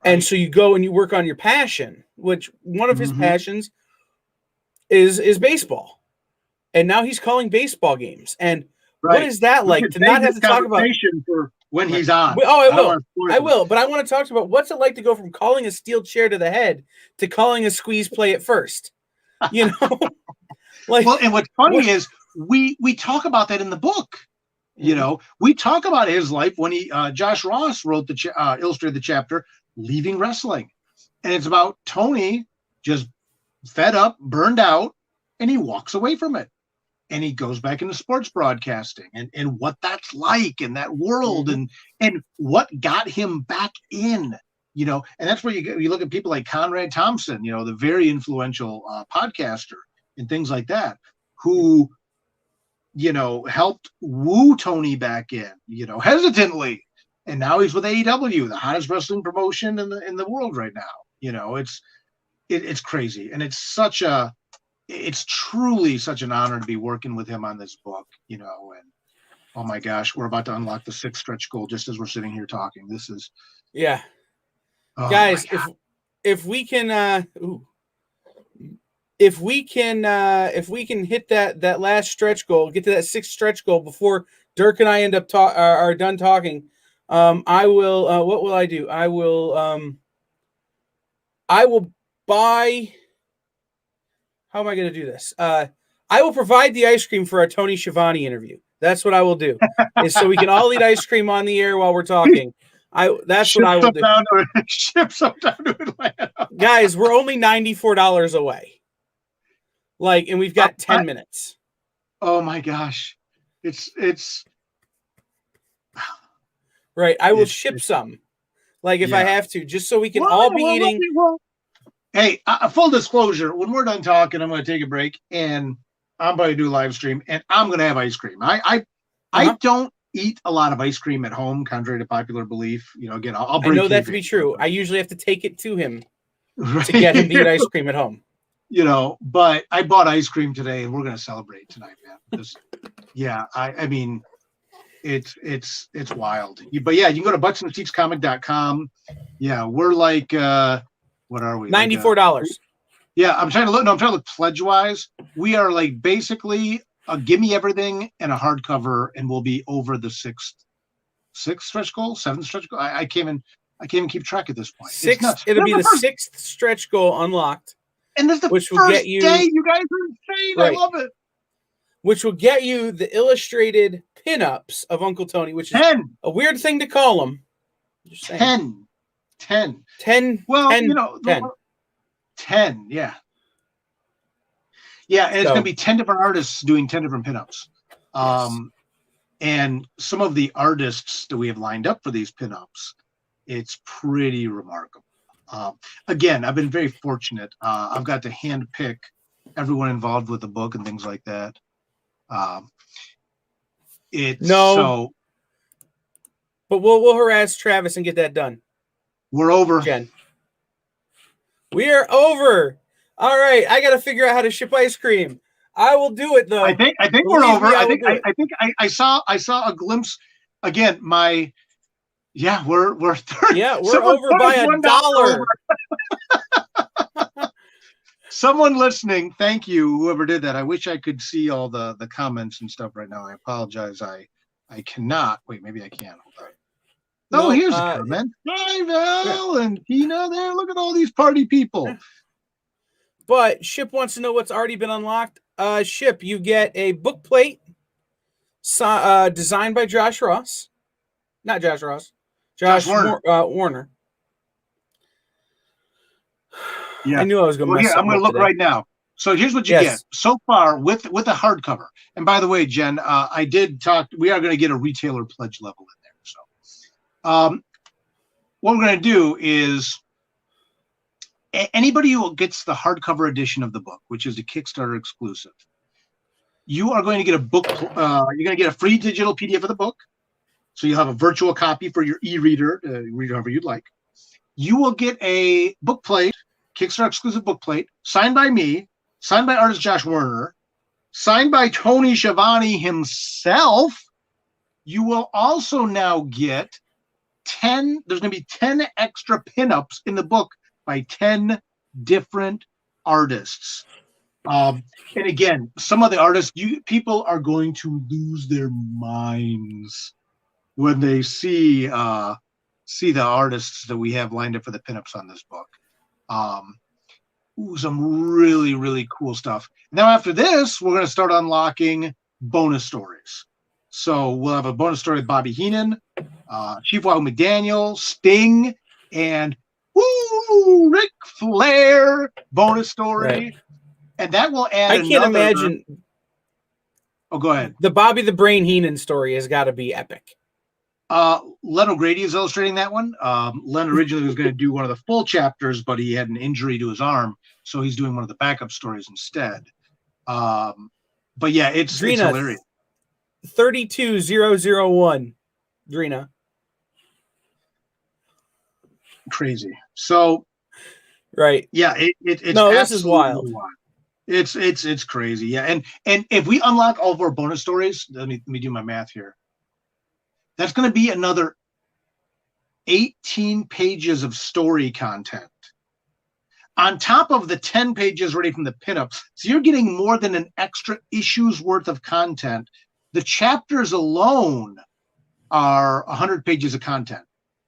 Right. And so you go and you work on your passion, which one of his passions is baseball. And now he's calling baseball games. And what is that like to not have to talk about for when he's on? Oh, I will. But I want to talk about what's it like to go from calling a steel chair to the head to calling a squeeze play at first. Well, and what's funny is we talk about that in the book. We talk about his life when Josh Ross wrote illustrated the chapter Leaving Wrestling, and it's about Tony just fed up, burned out, and he walks away from it. And he goes back into sports broadcasting and what that's like in that world and what got him back in, and that's where you look at people like Conrad Thompson, the very influential podcaster and things like that, who, helped woo Tony back in, hesitantly. And now he's with AEW, the hottest wrestling promotion in the world right now. It's crazy. And it's truly such an honor to be working with him on this book, and oh my gosh, we're about to unlock the 6th stretch goal just as we're sitting here talking. This is guys, if we can hit that last stretch goal, get to that 6th stretch goal before Dirk and I end up are done talking, I will what will I do? I will buy. How am I going to do this? I will provide the ice cream for our Tony Schiavone interview. That's what I will do. Is so we can all eat ice cream on the air while we're talking. That's what I will do. Ship some down to Atlanta. Guys, we're only $94 away. And we've got 10 minutes. Oh my gosh. It's right. I will ship some. If I have to, just so we can all be eating. Hey, full disclosure, when we're done talking, I'm going to take a break and I'm going to do a live stream and I'm going to have ice cream. I don't eat a lot of ice cream at home, contrary to popular belief. Again, I'll break. I know that to be true. I usually have to take it to him to get him to eat ice cream at home. But I bought ice cream today and we're going to celebrate tonight, man. Because, I mean, it's wild. But yeah, you can go to buttsandseatscomic.com. Yeah, we're like, what are we? $94. I'm trying to look. No, I'm trying to look pledge wise. We are basically a gimme everything and a hardcover, and we'll be over the 6th stretch goal, 7th stretch goal. I can't even keep track at this point. 6th. It'll be the 6th stretch goal unlocked, and this is the which first will get you. Day. You guys are insane. Right. I love it. Which will get you the illustrated pinups of Uncle Tony, which is 10. A weird thing to call them. Just 10. 10. Well, 10, 10. Yeah. Yeah, and it's going to be 10 different artists doing 10 different pinups. And some of the artists that we have lined up for these pinups, it's pretty remarkable. Again, I've been very fortunate. I've got to hand pick everyone involved with the book and things like that. But we'll harass Travis and get that done. We're over. Jen. We are over. All right, I got to figure out how to ship ice cream. I will do it though. I think we're over. I think I saw a glimpse. Again, we're 30. Yeah, we're over by $1. Someone listening, thank you, whoever did that. I wish I could see all the comments and stuff right now. I apologize. I cannot. Wait, maybe I can. Hold on. No, here's a comment. Hi, Val and Tina there. Look at all these party people. But Ship wants to know what's already been unlocked. Ship, you get a book plate designed by Josh Ross. Not Josh Ross. Josh Warner. Yeah. I knew I was going to mess up. I'm going to look today. right now. So here's what you get so far with a hardcover. And by the way, Jen, I did talk. We are going to get a retailer pledge level in there. So what we're going to do is anybody who gets the hardcover edition of the book, which is a Kickstarter exclusive, you are going to get a book. You're going to get a free digital PDF of the book. So you'll have a virtual copy for your e-reader, read however you'd like. You will get a book plate, Kickstarter exclusive book plate, signed by me, signed by artist Josh Werner, signed by Tony Schiavone himself. You will also now get 10, there's going to be 10 extra pinups in the book by 10 different artists. And again, some of the artists, people are going to lose their minds when they see the artists that we have lined up for the pinups on this book. Some really, really cool stuff. Now, after this, we're going to start unlocking bonus stories. So we'll have a bonus story with Bobby Heenan, Chief Wahoo McDaniel, Sting, and Ric Flair bonus story. Right. And that will add I can't imagine. Oh, go ahead. The Bobby the Brain Heenan story has got to be epic. Len O'Grady is illustrating that one. Len originally was going to do one of the full chapters, but he had an injury to his arm, so he's doing one of the backup stories instead. But yeah, it's hilarious. 32001, Drina. Crazy. So, right. Yeah, it's no, this is wild. It's crazy. Yeah, and if we unlock all of our bonus stories, let me do my math here. That's going to be another 18 pages of story content on top of the 10 pages ready from the pinups. So you're getting more than an extra issue's worth of content. The chapters alone are 100 pages of content.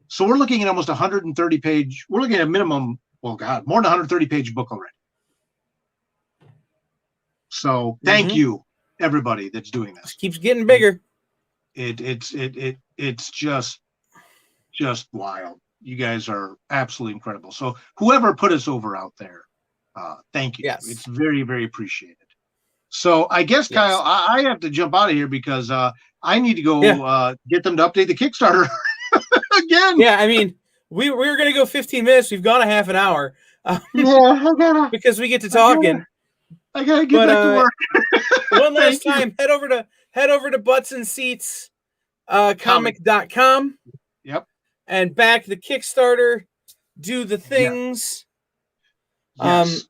So we're looking at almost 130 page. We're looking at a minimum, well, God, more than 130 page book already. So thank you, everybody that's doing this. It keeps getting bigger. It's just wild. You guys are absolutely incredible. So whoever put us over out there, thank you. Yes. It's very, very appreciated. So I guess, Kyle, I have to jump out of here because I need to go get them to update the Kickstarter again. Yeah, I mean, we were going to go 15 minutes. We've gone a half an hour because we get to talking. I gotta get back to work. One last time, head over to Butts and Seats comic.com. Yep. And back the Kickstarter, do the things. Yes,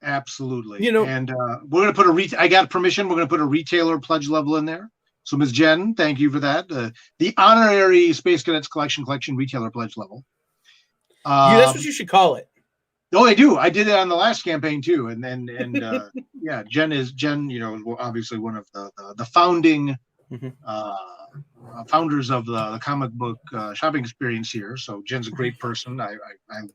absolutely. You know, and we're gonna put I got permission. We're gonna put a retailer pledge level in there. So Ms. Jen, thank you for that. The honorary Space Cadets collection retailer pledge level. That's what you should call it. Oh, I do. I did it on the last campaign too, and yeah, Jen, obviously one of the founding founders of the comic book shopping experience here. So Jen's a great person. I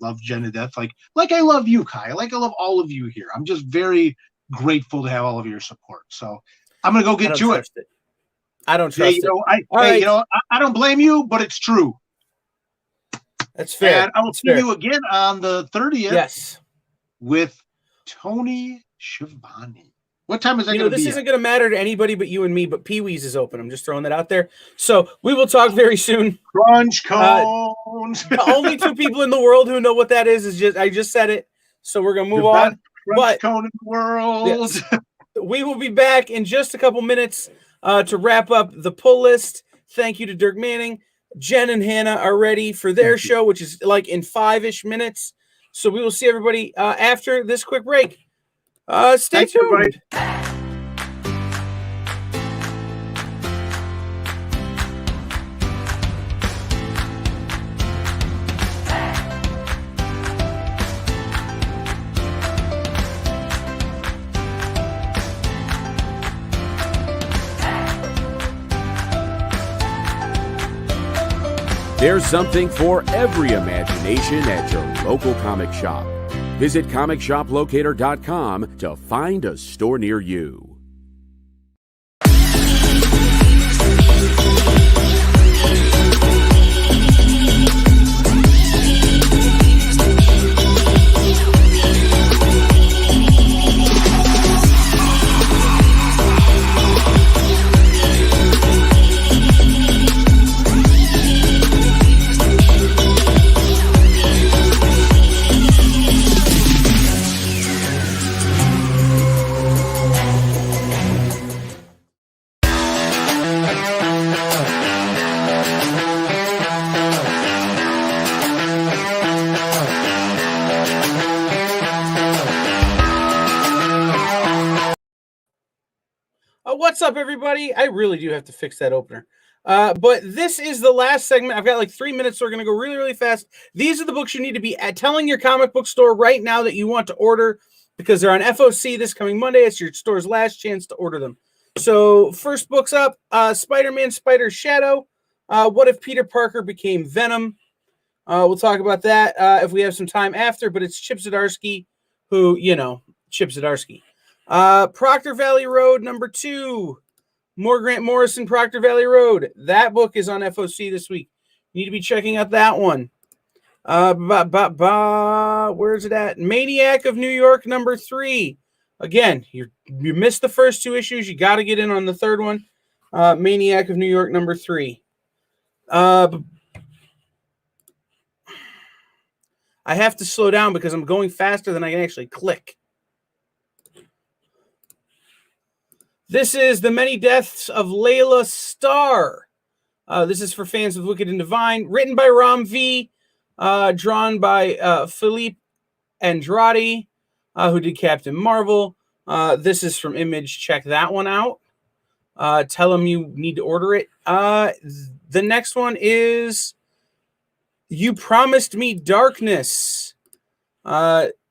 love Jen to death, like I love you, Kyle. Like I love all of you here. I'm just very grateful to have all of your support. So I'm gonna go get to it. I don't trust it. I don't blame you, but it's true. That's fair. And I will see you again on the 30th. Yes. With Tony Schiavone. What time is that going to be? This isn't going to matter to anybody but you and me, but Pee-wee's is open. I'm just throwing that out there. So we will talk very soon. Crunch cones. The only two people in the world who know what that is I just said it. So we're going to move on. Crunch cone in the world. Yes, we will be back in just a couple minutes to wrap up the pull list. Thank you to Dirk Manning. Jen and Hannah are ready for their show, which is like in 5-ish minutes. So we will see everybody after this quick break. Stay tuned. There's something for every imagination at your local comic shop. Visit comicshoplocator.com to find a store near you. What's up, everybody? I really do have to fix that opener. But this is the last segment. I've got like 3 minutes, so we're going to go really, really fast. These are the books you need to be telling your comic book store right now that you want to order because they're on FOC this coming Monday. It's your store's last chance to order them. So first book's up, Spider-Man Spider Shadow. What if Peter Parker became Venom? We'll talk about that if we have some time after, but it's Chip Zdarsky who, Chip Zdarsky. Proctor Valley Road, number 2. More Grant Morrison, Proctor Valley Road. That book is on FOC this week. You need to be checking out that one. Where's it at? Maniac of New York, number 3. Again, you missed the first 2 issues. You got to get in on the third one. Maniac of New York, number 3. I have to slow down because I'm going faster than I can actually click. This is The Many Deaths of Layla Starr. This is for fans of Wicked and Divine. Written by Ram V. Drawn by Philippe Andrade, who did Captain Marvel. This is from Image. Check that one out. Tell them you need to order it. The next one is You Promised Me Darkness.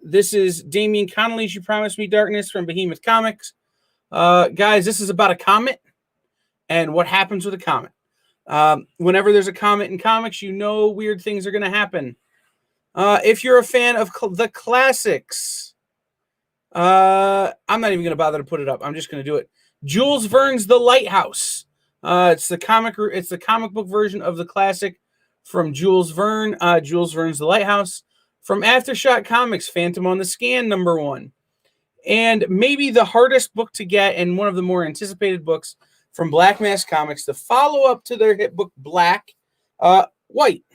This is Damian Connolly's You Promised Me Darkness from Behemoth Comics. Guys, this is about a comet and what happens with a comet. Whenever there's a comet in comics, weird things are going to happen. If you're a fan of the classics, I'm not even going to bother to put it up. I'm just going to do it. Jules Verne's The Lighthouse. It's the comic book version of the classic from Jules Verne. Jules Verne's The Lighthouse. From Aftershock Comics, Phantom on the Scan, number 1. And maybe the hardest book to get and one of the more anticipated books from Black Mask Comics, the follow-up to their hit book, Black, White.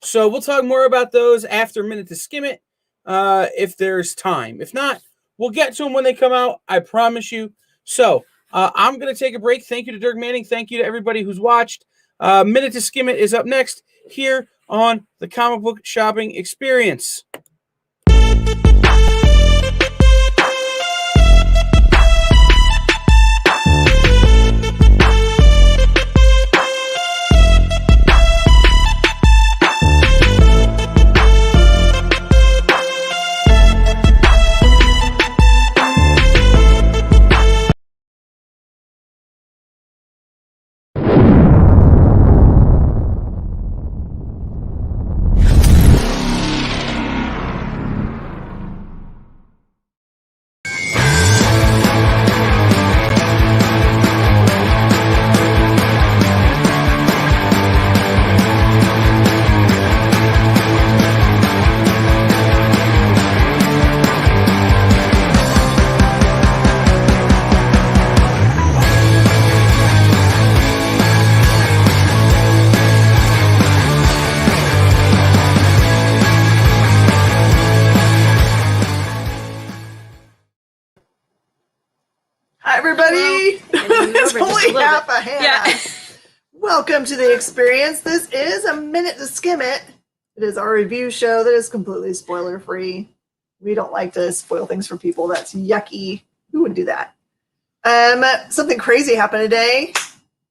So we'll talk more about those after a minute to skim it, if there's time. If not, we'll get to them when they come out, I promise you. So I'm going to take a break. Thank you to Dirk Manning. Thank you to everybody who's watched. Minute to Skim It is up next here on the Comic Book Shopping Experience. It's only half a hand. Yeah. Welcome to the experience. This is a minute to skim it. It is our review show that is completely spoiler free. We don't like to spoil things for people. That's yucky. Who would do that? Something crazy happened today.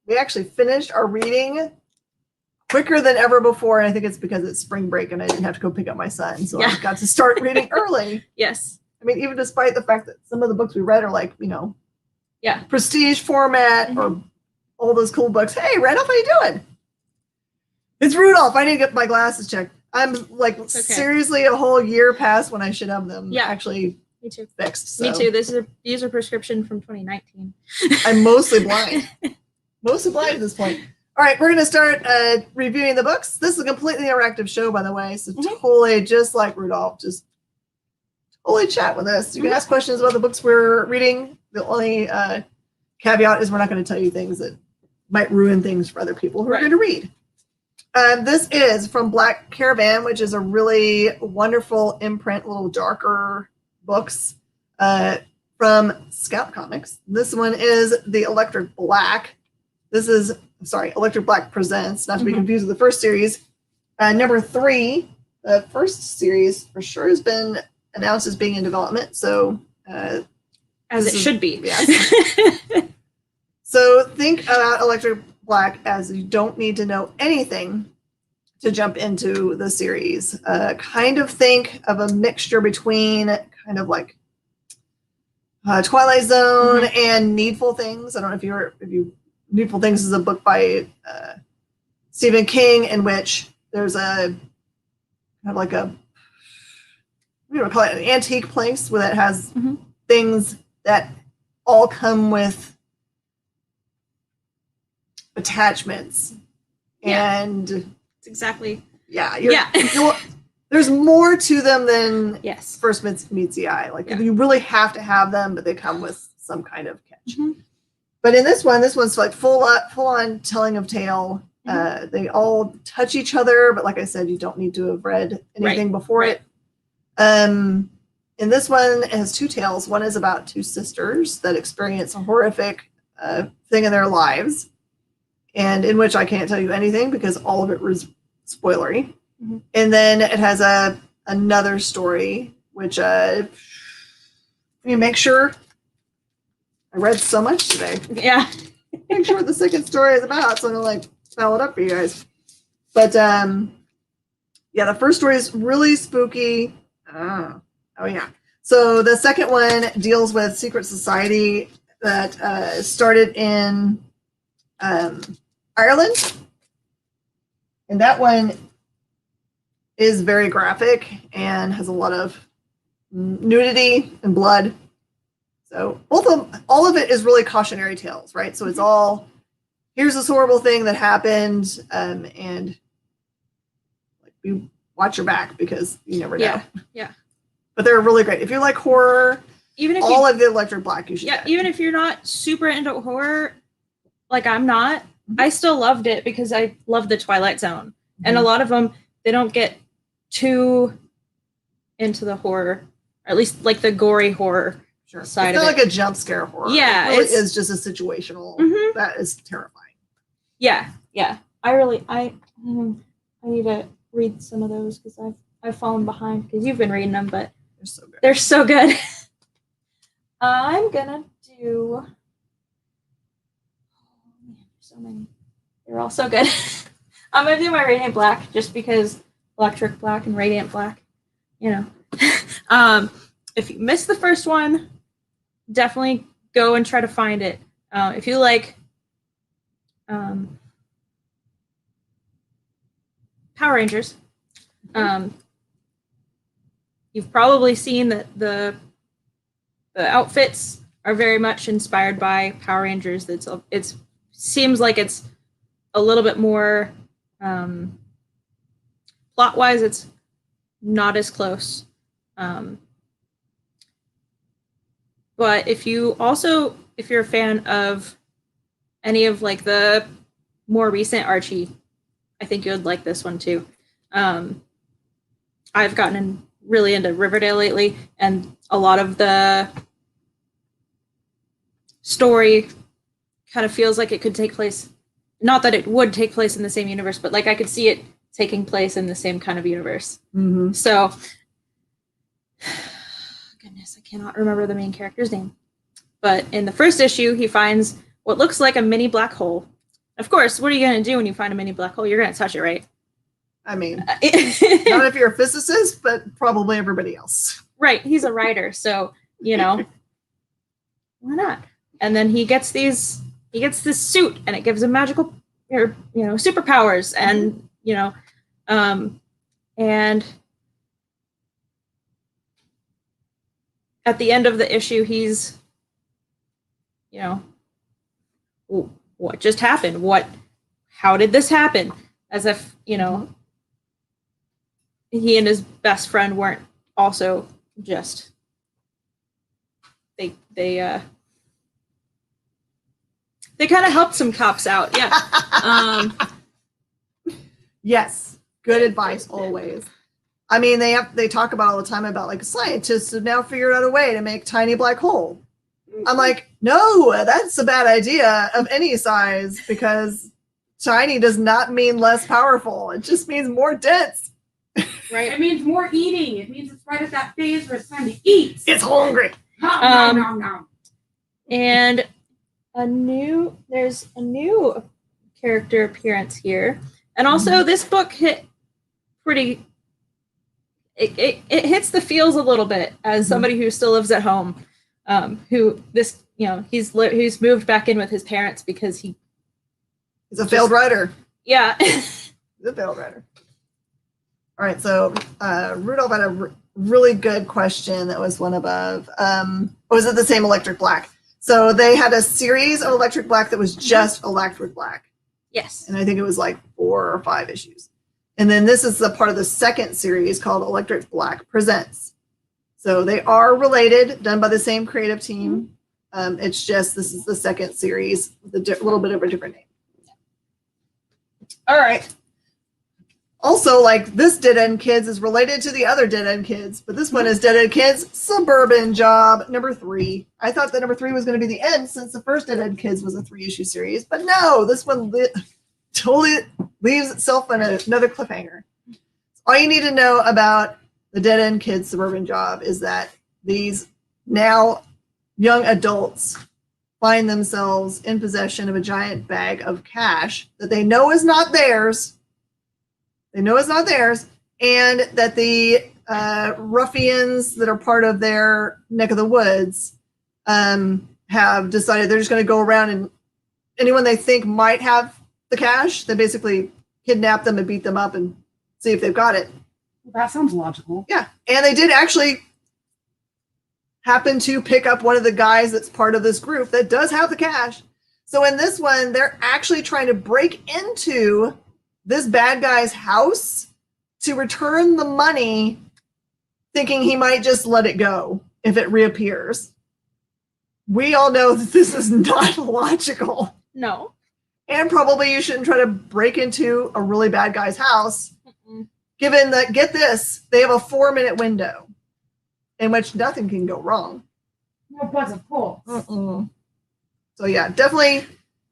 We actually finished our reading quicker than ever before. And I think it's because it's spring break and I didn't have to go pick up my son. So I got to start reading early. Yes. I mean, even despite the fact that some of the books we read are like, prestige format or all those cool books. Hey, Randolph, how you doing? It's Rudolph. I need to get my glasses checked. I'm like seriously a whole year past when I should have them actually Me too. fixed. So. Me too. These are prescription from 2019. I'm mostly blind. Mostly blind at this point. All right, we're going to start reviewing the books. This is a completely interactive show, by the way. So totally just like Rudolph, just totally chat with us. You can ask questions about the books we're reading. The only caveat is we're not going to tell you things that might ruin things for other people who are going to read. This is from Black Caravan, which is a really wonderful imprint, a little darker books from Scout Comics. This one is the Electric Black. This is, Electric Black Presents, not to be confused with the first series. Number 3, the first series for sure has been announced as being in development. So, as it should be. Yes. So think about Electric Black as you don't need to know anything to jump into the series. Kind of think of a mixture between kind of like Twilight Zone and Needful Things. I don't know if you Needful Things is a book by Stephen King in which there's a kind of like a call it an antique place where it has things that all come with attachments and It's exactly. There's more to them than Yes. first meets the eye. Like you really have to have them, but they come with some kind of catch. But in this one's like full on telling of tale. They all touch each other, but like I said, you don't need to have read anything before it. In this one, it has two tales. One is about two sisters that experience a horrific thing in their lives, and in which I can't tell you anything because all of it was spoilery. And then it has another story, which let me make sure. I read so much today. Yeah. Make sure what the second story is about, so I'm gonna like spell it up for you guys. But the first story is really spooky. Oh yeah. So the second one deals with secret society that started in Ireland, and that one is very graphic and has a lot of nudity and blood. So all of it is really cautionary tales, right? So it's all, here's this horrible thing that happened, and like you watch your back because you never know. Yeah. But they're really great. If you like horror, Even if all of the Electric Black you should get. even if you're not super into horror, like I'm not, I still loved it because I love the Twilight Zone. And a lot of them, they don't get too into the horror, or at least like the gory horror side it's of not it. like a jump scare horror. Yeah, it really it's is just a situational that is terrifying. Yeah. I need to read some of those because I've fallen behind because you've been reading them, but They're so good. they're so good. I'm gonna do. Oh man, so many. They're all so good. I'm gonna do my Radiant Black just because Electric Black and Radiant Black, you know. If you missed the first one, definitely go and try to find it. If you like Power Rangers, you've probably seen that the outfits are very much inspired by Power Rangers. It's seems like it's a little bit more plot-wise. It's not as close. But if you're a fan of any of like the more recent Archie, I think you would like this one too. I've gotten really into Riverdale lately, and a lot of the story kind of feels like it could take place, not that it would take place in the same universe, but like I could see it taking place in the same kind of universe. So, goodness, I cannot remember the main character's name. But in the first issue, he finds what looks like a mini black hole. Of course, what are you going to do when you find a mini black hole? You're going to touch it, right? I mean, not if you're a physicist, but probably everybody else. Right. He's a writer, so, you know, why not? And then he gets this suit, and it gives him magical, superpowers, and, and at the end of the issue, he's, what just happened? How did this happen? As if, he and his best friend weren't also just, they kind of helped some cops out. Yeah. Yes. Good advice always. I mean, they talk about all the time about like scientists have now figured out a way to make tiny black hole. I'm like, no, that's a bad idea of any size because tiny does not mean less powerful. It just means more dense. Right. It means more eating. It means it's right at that phase where it's time to eat. It's hungry. Nom, nom, nom, nom. And there's a new character appearance here, and also this book hit pretty. It hits the feels a little bit as somebody who still lives at home, he's moved back in with his parents because he's a failed writer. Yeah. He's a failed writer. All right, so Rudolph had a really good question that was one above. Was it the same Electric Black? So they had a series of Electric Black that was just Electric Black. Yes. And I think it was like 4 or 5 issues. And then this is the part of the second series called Electric Black Presents. So they are related, done by the same creative team. It's just this is the second series with a little bit of a different name. All right. Also, like this Dead End Kids is related to the other Dead End Kids, but this one is Dead End Kids Suburban Job number 3. I thought that number 3 was going to be the end since the first Dead End Kids was a 3-issue series, but no, this one totally leaves itself on another cliffhanger. All you need to know about the Dead End Kids Suburban Job is that these now young adults find themselves in possession of a giant bag of cash that they know is not theirs. And that the ruffians that are part of their neck of the woods have decided they're just going to go around and anyone they think might have the cash, they basically kidnap them and beat them up and see if they've got it. That sounds logical. Yeah, and they did actually happen to pick up one of the guys that's part of this group that does have the cash. So in this one, they're actually trying to break into this bad guy's house to return the money, thinking he might just let it go if it reappears. We all know that this is not logical. No. And probably you shouldn't try to break into a really bad guy's house, given that, get this, they have a 4-minute window in which nothing can go wrong. No buzz of pulse. So yeah, definitely,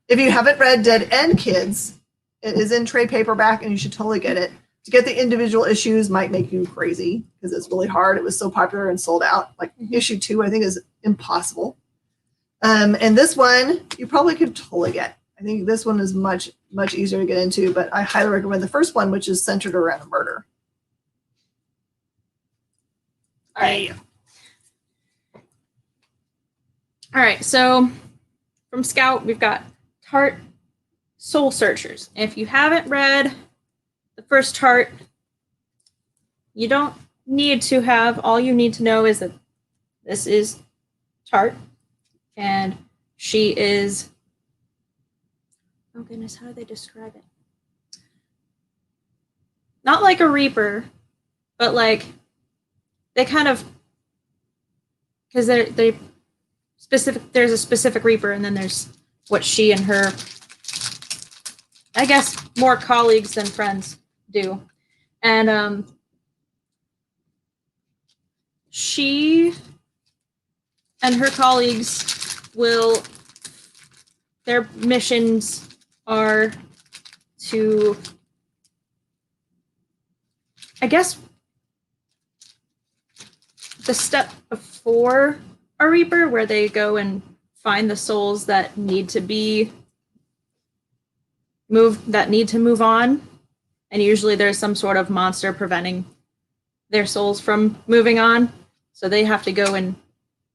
if you haven't read Dead End Kids, it is in trade paperback and you should totally get it. To get the individual issues might make you crazy because it's really hard. It was so popular and sold out. Like issue 2, I think, is impossible. And this one, you probably could totally get. I think this one is much, much easier to get into, but I highly recommend the first one, which is centered around a murder. All right. All right, so from Scout, we've got Tart Soul Searchers. If you haven't read the first Tart, you don't need to have. All you need to know is that this is Tart, and she is, oh goodness, how do they describe it? Not like a Reaper, but like they kind of, because they specific. There's a specific Reaper, and then there's what she and her, I guess, more colleagues than friends do, and she and her colleagues will. Their missions are to, I guess, the step before a Reaper, where they go and find the souls that need to move on, and usually there's some sort of monster preventing their souls from moving on, so they have to go and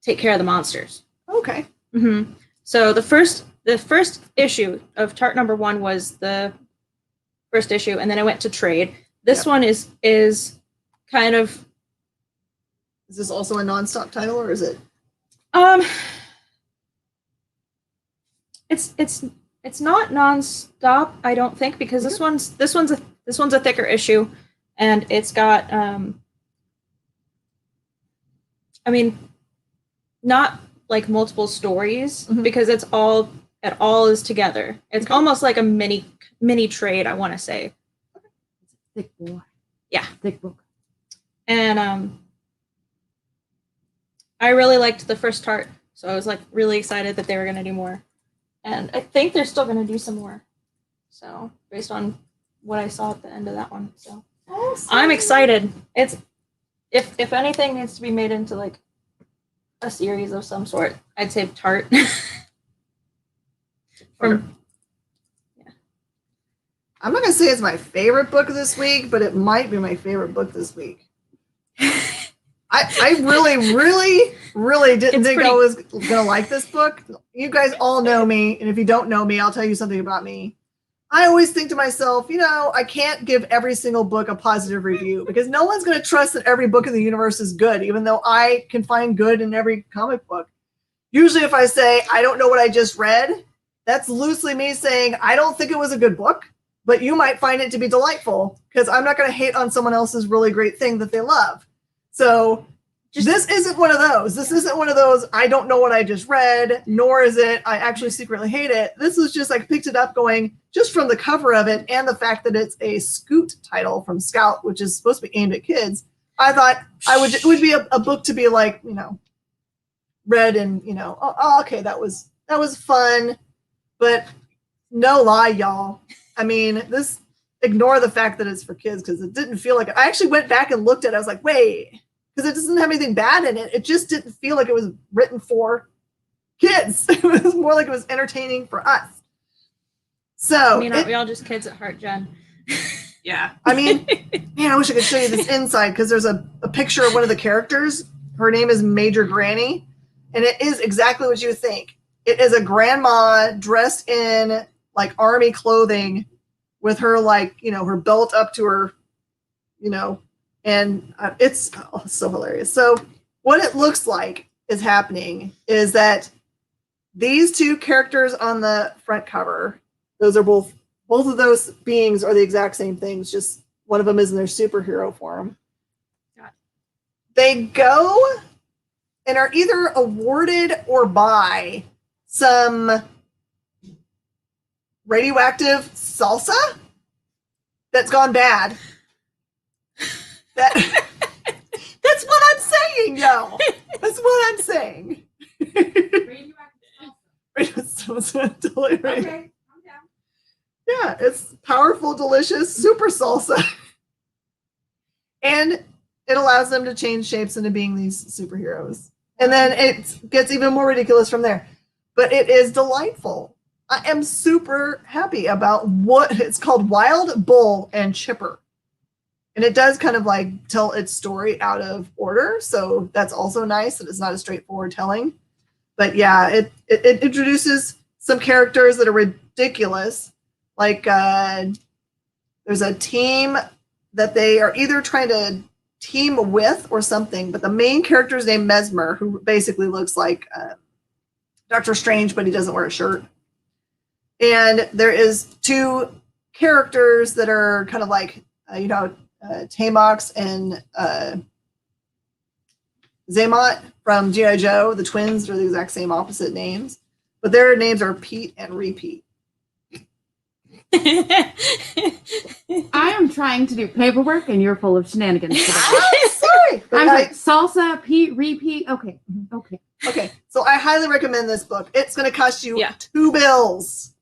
take care of the monsters. Okay. So the first issue of Tart number 1 was the first issue, and then I went to trade. This one is kind of. Is this also a non-stop title, or is it? It's not non-stop, I don't think, because this one's a thicker issue, and it's got I mean, not like multiple stories, because it all is together. It's almost like a mini trade, I want to say. Thick boy. Yeah. Thick book. And I really liked the first Tart, so I was like really excited that they were going to do more. And I think they're still going to do some more. So, based on what I saw at the end of that one. So, Awesome. I'm excited. It's if anything needs to be made into like a series of some sort, I'd say Tart. From I'm not gonna say it's my favorite book this week, but it might be my favorite book this week. I really didn't think I was gonna like this book. You guys all know me, and if you don't know me, I'll tell you something about me. I always think to myself, I can't give every single book a positive review because no one's going to trust that every book in the universe is good, even though I can find good in every comic book. Usually if I say, I don't know what I just read, that's loosely me saying, I don't think it was a good book, but you might find it to be delightful because I'm not going to hate on someone else's really great thing that they love. So this isn't one of those. This isn't one of those, I don't know what I just read, nor is it, I actually secretly hate it. This was just, I picked it up going, just from the cover of it and the fact that it's a Scoot title from Scout, which is supposed to be aimed at kids. I thought it would be a book to be like, read and, oh, okay, that was fun. But no lie, y'all. I mean, ignore the fact that it's for kids because it didn't feel like it. I actually went back and looked at it. I was like, wait. Because it doesn't have anything bad in it. It just didn't feel like it was written for kids. It was more like it was entertaining for us. So, aren't we all just kids at heart, Jen? Yeah. I mean, man, I wish I could show you this inside because there's a picture of one of the characters. Her name is Major Granny, and it is exactly what you think. It is a grandma dressed in like army clothing with her her belt up to her, and it's so hilarious. So what it looks like is happening is that these two characters on the front cover, those are both of those beings are the exact same things, just one of them is in their superhero form. God. They go and are either awarded or buy some radioactive salsa that's gone bad. That's what I'm saying, yo. That's what I'm saying. Totally right. Okay, calm down. Yeah, it's powerful, delicious, super salsa. And it allows them to change shapes into being these superheroes. And then it gets even more ridiculous from there. But it is delightful. I am super happy about what it's called, Wild Bull and Chipper. And it does kind of like tell its story out of order. So that's also nice that it's not a straightforward telling. But yeah, it introduces some characters that are ridiculous. Like there's a team that they are either trying to team with or something. But the main character is named Mesmer, who basically looks like Doctor Strange, but he doesn't wear a shirt. And there is two characters that are kind of like, Tamox and Zaymot from G.I. Joe. The twins are the exact same opposite names, but their names are Pete and Repeat. I am trying to do paperwork and you're full of shenanigans today. I'm sorry. I'm like, salsa, Pete, repeat. Okay. Okay. So I highly recommend this book. It's going to cost you $2.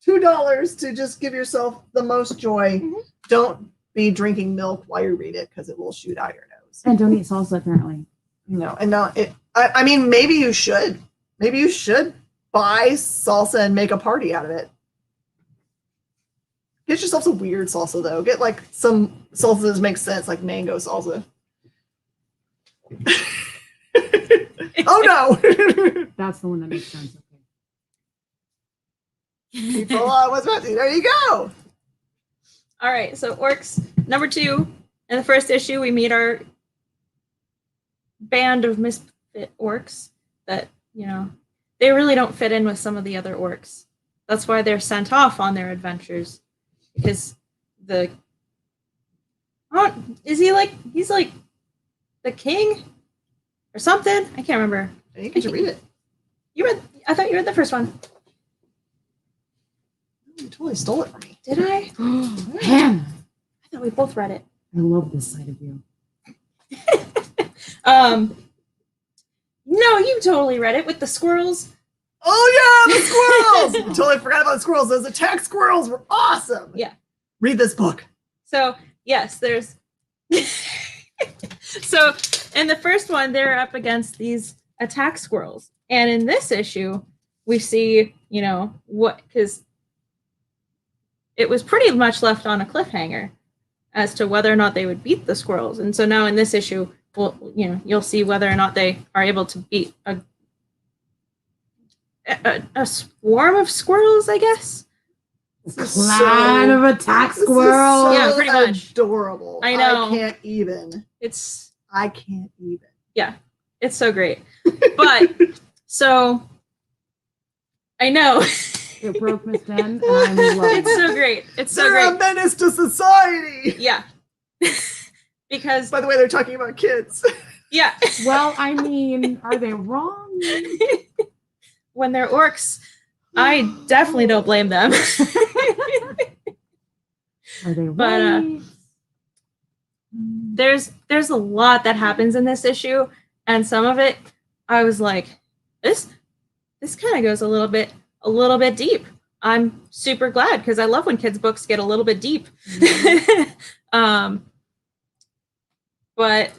$2 to just give yourself the most joy. Mm-hmm. Don't be drinking milk while you read it because it will shoot out your nose. And don't eat salsa, apparently. I mean, maybe you should. Maybe you should buy salsa and make a party out of it. Get yourself some weird salsa, though. Get like some salsa that makes sense, like mango salsa. Oh, no. That's the one that makes sense. People was ready. There you go. All right, so orcs number 2. In the first issue, we meet our band of misfit orcs that they really don't fit in with some of the other orcs. That's why they're sent off on their adventures, because he's like the king or something. I can't remember. You can read it. I thought you read the first one. You totally stole it from me. Did I? Hannah. I thought we both read it. I love this side of you. No, you totally read it with the squirrels. Oh yeah, the squirrels! Totally forgot about the squirrels. Those attack squirrels were awesome. Yeah. Read this book. So yes, there's so in the first one, they're up against these attack squirrels. And in this issue, we see, because it was pretty much left on a cliffhanger as to whether or not they would beat the squirrels. And so now in this issue, you'll see whether or not they are able to beat a swarm of squirrels, I guess. Clan of attack squirrels. Yeah, pretty much. Adorable. I know. I can't even. Yeah, it's so great. But so I know. It broke Miss Jen, and I'm loving it. It's so great. It's so They're great. a menace to society. Yeah. Because by the way, they're talking about kids. Yeah. Well, I mean, are they wrong? When they're orcs, I definitely don't blame them. Are they But right? there's a lot that happens in this issue, and some of it I was like, this kind of goes a little bit deep. I'm super glad because I love when kids' books get a little bit deep. Mm-hmm. But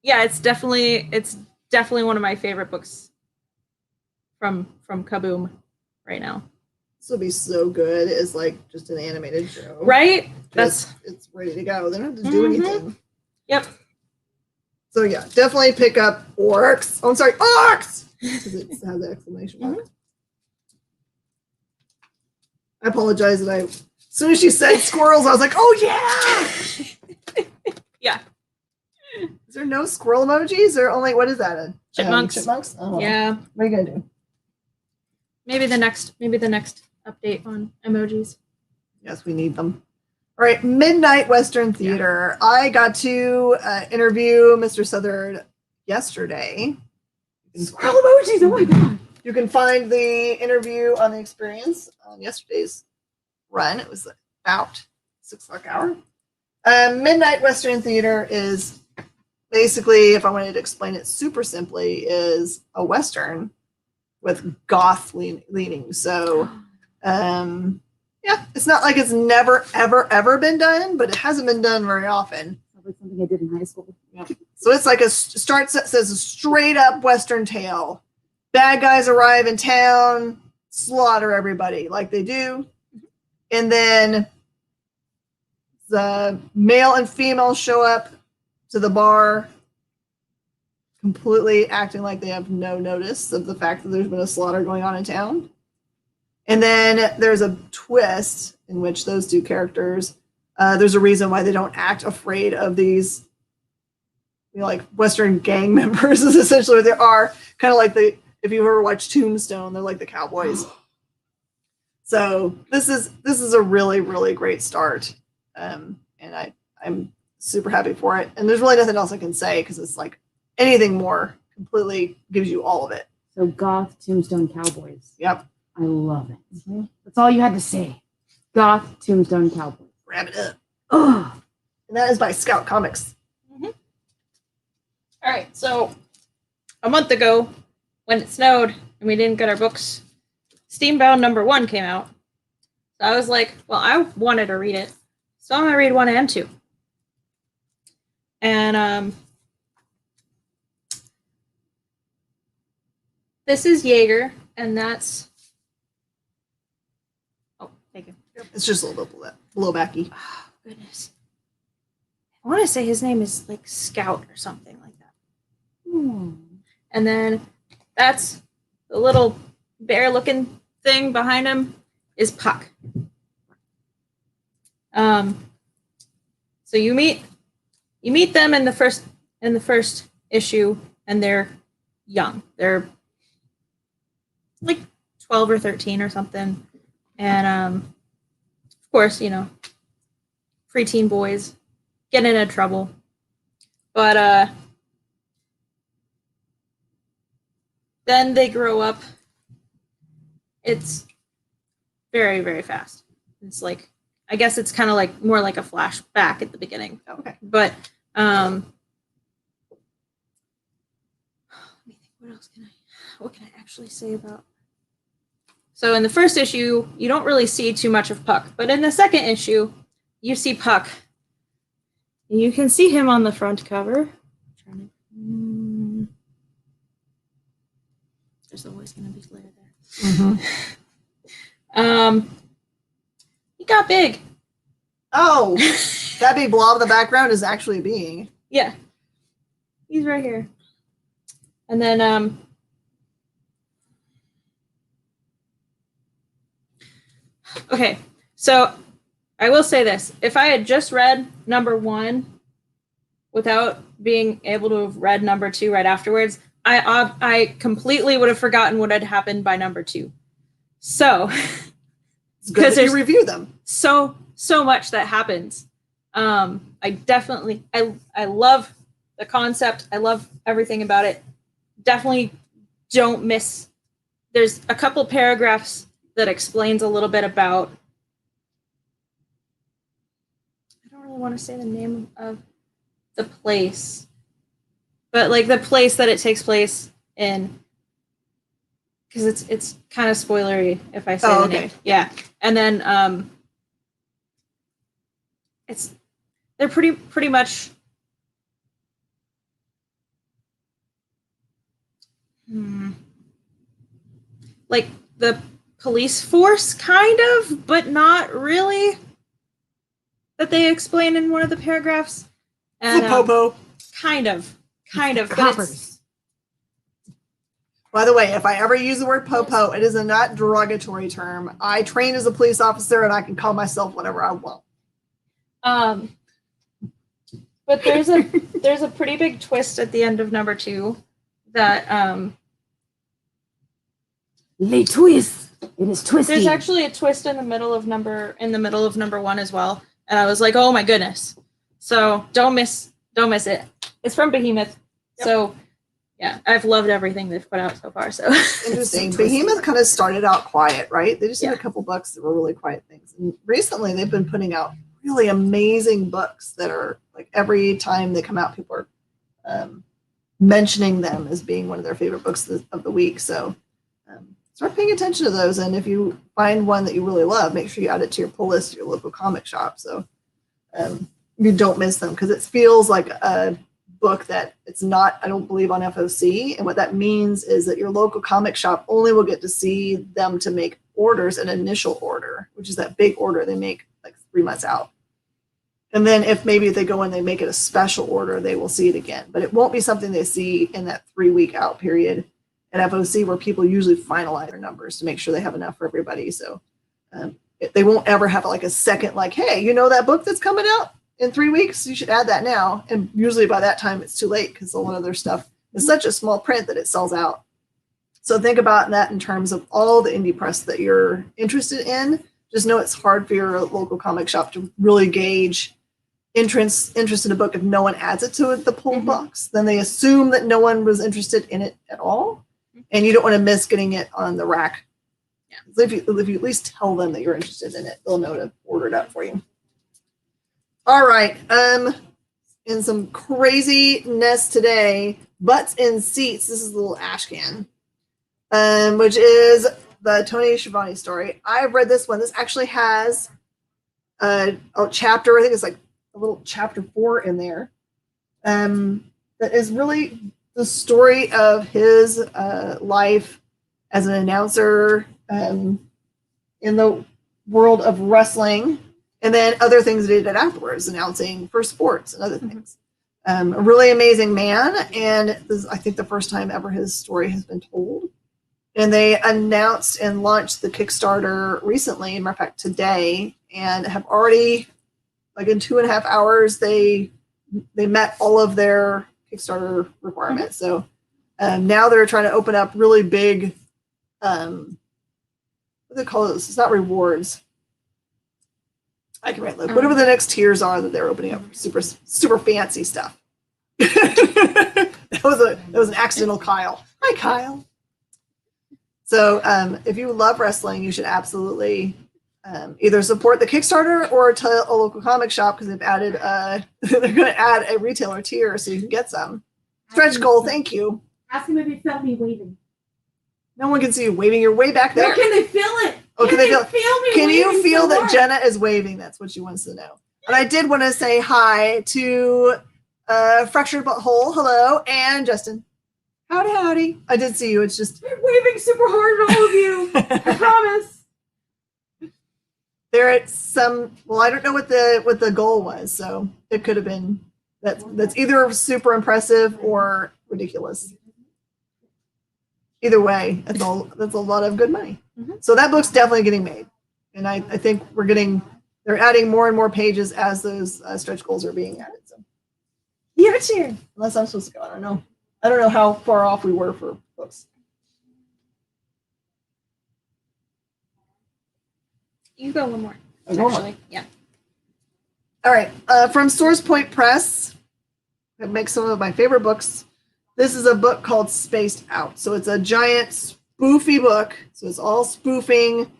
yeah, it's definitely one of my favorite books from Kaboom right now. This will be so good as like just an animated show, right? It's ready to go. They don't have to do anything. Yep. So yeah, definitely pick up orcs. Oh, I'm sorry, orcs. Because it has the exclamation mark. Mm-hmm. I apologize that as soon as she said squirrels, I was like, oh yeah. Yeah. Is there no squirrel emojis or only what is that? Chipmunks. Chipmunks? Oh, yeah. What are you gonna do? Maybe the next update on emojis. Yes, we need them. All right, Midnight Western Theater. Yeah. I got to interview Mr. Southard yesterday. Squirrel emojis, oh my god. You can find the interview on the experience on yesterday's run. It was about 6 o'clock hour. Midnight Western Theater is basically, if I wanted to explain it super simply, is a Western with goth leaning. So, yeah, it's not like it's never, ever, ever been done, but it hasn't been done very often. Probably something I did in high school. Yeah. So it's like says a straight up Western tale. Bad guys arrive in town, slaughter everybody like they do. And then the male and female show up to the bar, completely acting like they have no notice of the fact that there's been a slaughter going on in town. And then there's a twist in which those two characters, there's a reason why they don't act afraid of these, like Western gang members is essentially what they are. Kind of like if you ever watched Tombstone, they're like the cowboys. So this is a really, really great start. And I'm super happy for it. And there's really nothing else I can say because it's like anything more completely gives you all of it. So goth Tombstone Cowboys. Yep. I love it. Mm-hmm. That's all you had to say. Goth Tombstone Cowboys. Wrap it up. Oh. And that is by Scout Comics. Mm-hmm. All right. So a month ago when it snowed and we didn't get our books, Steambound #1 came out. So I was like, well, I wanted to read it. So I'm going to read 1 and 2. And this is Jaeger, and that's... Oh, thank you. It's just a little bit below backy. Oh, goodness. I want to say his name is like Scout or something like that. And then that's the little bear-looking thing behind him is Puck. So you meet them in the first issue, and they're young. They're like 12 or 13 or something, and of course, preteen boys get into trouble, but then they grow up. It's very, very fast. It's like, I guess it's kind of like more like a flashback at the beginning. Okay. But let me think, what can I actually say about? So in the first issue, you don't really see too much of Puck, but in the second issue, you see Puck. You can see him on the front cover. there's always going to be glare there. Mm-hmm. He got big. Oh, that big blob in the background is actually a being. Yeah. He's right here. And then, okay, so I will say this. If I had just read number 1 without being able to have read number 2 right afterwards, I completely would have forgotten what had happened by number 2. So, it's good that you review them. So much that happens. I love the concept. I love everything about it. Definitely don't miss. There's a couple paragraphs that explains a little bit about. I don't really want to say the name of the place, but like the place that it takes place in, because it's kind of spoilery if I say the name. Yeah, and then they're pretty much. Like the police force, kind of, but not really. That they explain in one of the paragraphs. And, Popo. Kind of. Coppers. By the way, if I ever use the word popo, it is a not derogatory term. I train as a police officer, and I can call myself whatever I want. But there's a pretty big twist at the end of number 2 that Le twist. It is twisty. there's actually a twist in the middle of number 1 as well, and I was like, oh my goodness. So don't miss it. It's from Behemoth. Yep. So yeah, I've loved everything they've put out so far. So interesting. Behemoth kind of started out quiet, right? They just had a couple books that were really quiet things, and recently they've been putting out really amazing books that are like every time they come out, people are mentioning them as being one of their favorite books of the week. So start paying attention to those, and if you find one that you really love, make sure you add it to your pull list at your local comic shop, so you don't miss them, because it feels like a book that it's not, I don't believe, on FOC, and what that means is that your local comic shop only will get to see them to make orders, an initial order, which is that big order they make like 3 months out. And then if they go in, they make it a special order, they will see it again, but it won't be something they see in that 3-week out period at FOC, where people usually finalize their numbers to make sure they have enough for everybody. So they won't ever have like a second, like, hey, you know that book that's coming out in 3 weeks? You should add that now. And usually by that time it's too late, because a lot of their stuff is such a small print that it sells out. So think about that in terms of all the indie press that you're interested in. Just know it's hard for your local comic shop to really gauge interest in a book if no one adds it to the pull box. Then they assume that no one was interested in it at all. And you don't want to miss getting it on the rack. Yeah. If you at least tell them that you're interested in it, they'll know to order it up for you. All right. In some craziness today, Butts in Seats. This is a little ash can, which is the Tony Schiavone story. I've read this one. This actually has a chapter. I think it's like a little chapter 4 in there. That is really the story of his life as an announcer in the world of wrestling, and then other things that he did afterwards, announcing for sports and other things. A really amazing man, and this is, I think, the first time ever his story has been told. And they announced and launched the Kickstarter recently, as a matter of fact, today, and have already, like in 2.5 hours, they met all of their Kickstarter requirements. So now they're trying to open up really big, what do they call this? It's not rewards. I can write, like, whatever the next tiers are that they're opening up, super fancy stuff. that was an accidental Kyle. Hi, Kyle. So if you love wrestling, you should absolutely either support the Kickstarter or tell a local comic shop, because they've added they're going to add a retailer tier so you can get some. Stretch goal, thank you. Ask him if he felt me waving. No one can see you waving. You're way back there. Where can they feel it? Oh, can they feel me? Can you feel so that hard? Jenna is waving? That's what she wants to know. And I did want to say hi to Fractured Butthole, hello, and Justin. Howdy, howdy. I did see you. It's just I'm waving super hard at all of you. I promise. they're at some. Well, I don't know what the goal was, so it could have been that's either super impressive or ridiculous. Either way, that's a lot of good money. Mhm. So that book's definitely getting made, and I think they're adding more and more pages as those stretch goals are being added. So your turn. Unless I'm supposed to go, I don't know. I don't know how far off we were for books. You go one more. One more. Actually, yeah. All right, from Source Point Press, that makes some of my favorite books. This is a book called Spaced Out. So it's a giant spoofy book. So it's all spoofing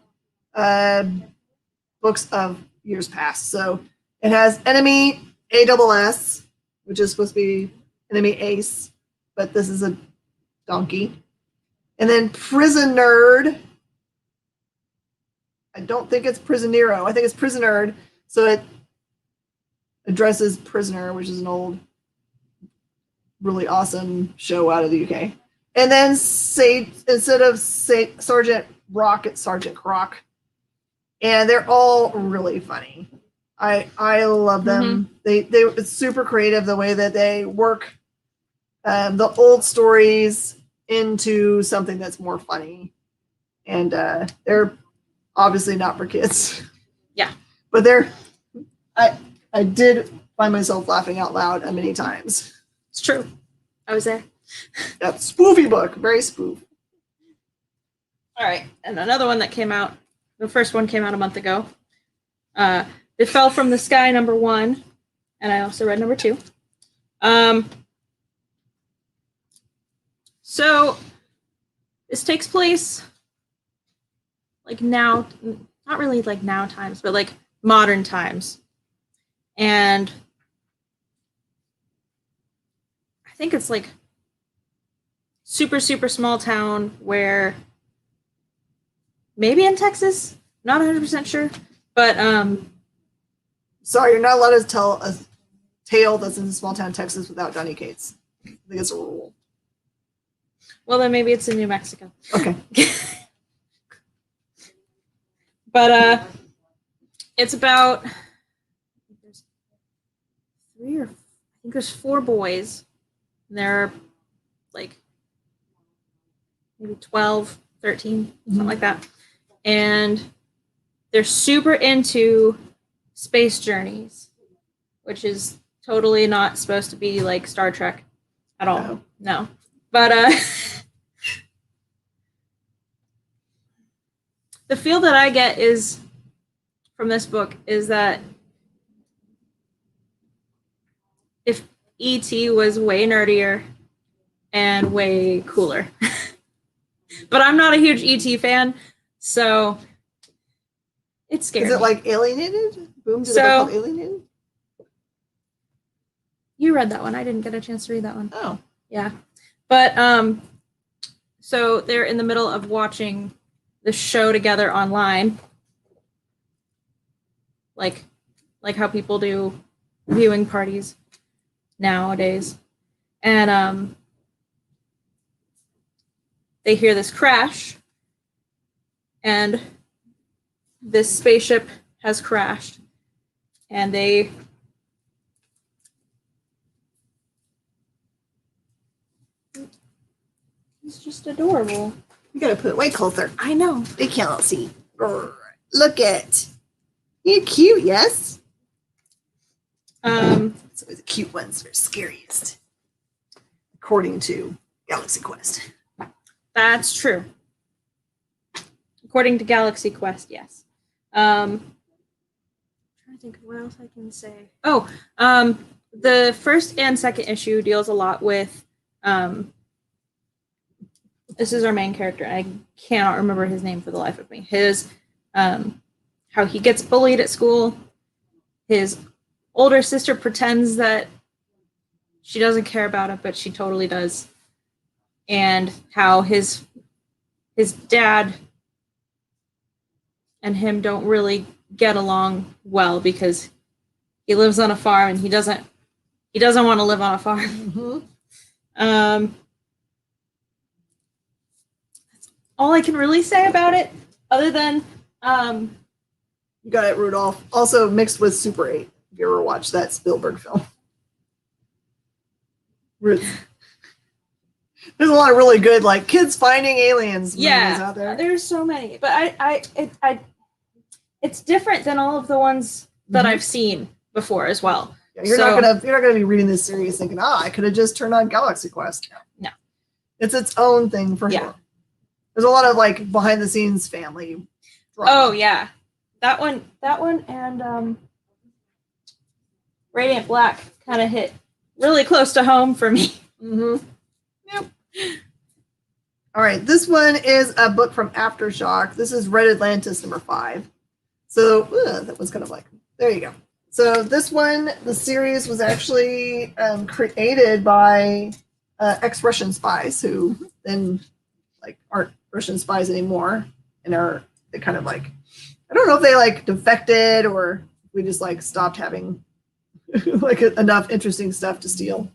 books of years past. So it has Enemy ASS, which is supposed to be Enemy Ace, but this is a donkey. And then Prison Nerd. I don't think it's Prisonero. I think it's Prison Nerd. So it addresses Prisoner, which is an old, really awesome show out of the UK. And then instead of Sergeant Rock, it's Sergeant Croc. And they're all really funny. I love them. It's super creative the way that they work the old stories into something that's more funny. And they're obviously not for kids. Yeah. But I did find myself laughing out loud many times. It's true. I was there. Yep, spoofy book, very spoof. All right, and another one that came out. The first one came out a month ago. It Fell from the Sky, #1, and I also read #2. So this takes place like now, not really like now times, but like modern times, and I think it's like super small town where maybe in Texas, not 100% sure, but Sorry, you're not allowed to tell a tale that's in small town Texas without Johnny Cates. I think it's a rule. well then maybe it's in New Mexico. Okay. But it's about there's there's 4 boys. And they're like maybe 12, 13, something like that. And they're super into space journeys, which is totally not supposed to be like Star Trek at all. No. But the feel that I get is from this book is that if E.T. was way nerdier and way cooler. But I'm not a huge E.T. fan, so it's scary. Is it like Alienated? Boom, did So- it called Alienated? You read that one. I didn't get a chance to read that one. Oh. Yeah. But so they're in the middle of watching the show together online. Like how people do viewing parties nowadays. And they hear this crash, and this spaceship has crashed, and they it's just adorable. You gotta put it way closer. I know. They cannot see. Look at. You're cute, yes? So the cute ones are scariest. According to Galaxy Quest. That's true. According to Galaxy Quest, yes. I'm trying to think of what else I can say. Oh, the first and second issue deals a lot with this is our main character, and I cannot remember his name for the life of me. His how he gets bullied at school. His older sister pretends that she doesn't care about it, but she totally does. And how his dad and him don't really get along well because he lives on a farm and he doesn't want to live on a farm. Mm-hmm. all I can really say about it, other than You got it, Rudolph. Also mixed with Super 8. If you ever watched that Spielberg film. There's a lot of really good, like, kids finding aliens movies out there. there's so many, but it's different than all of the ones that I've seen before as well. Yeah, you're not gonna be reading this series thinking, I could have just turned on Galaxy Quest. No. It's its own thing for sure. There's a lot of like behind the scenes family drama. Oh yeah. That one and Radiant Black kind of hit really close to home for me. Yep. All right, this one is a book from Aftershock. This is Red Atlantis number 5. So that was kind of like, there you go. So this one, the series was actually created by ex-Russian spies who then like aren't Russian spies anymore and they kind of like, I don't know if they like defected or we just like stopped having like enough interesting stuff to steal.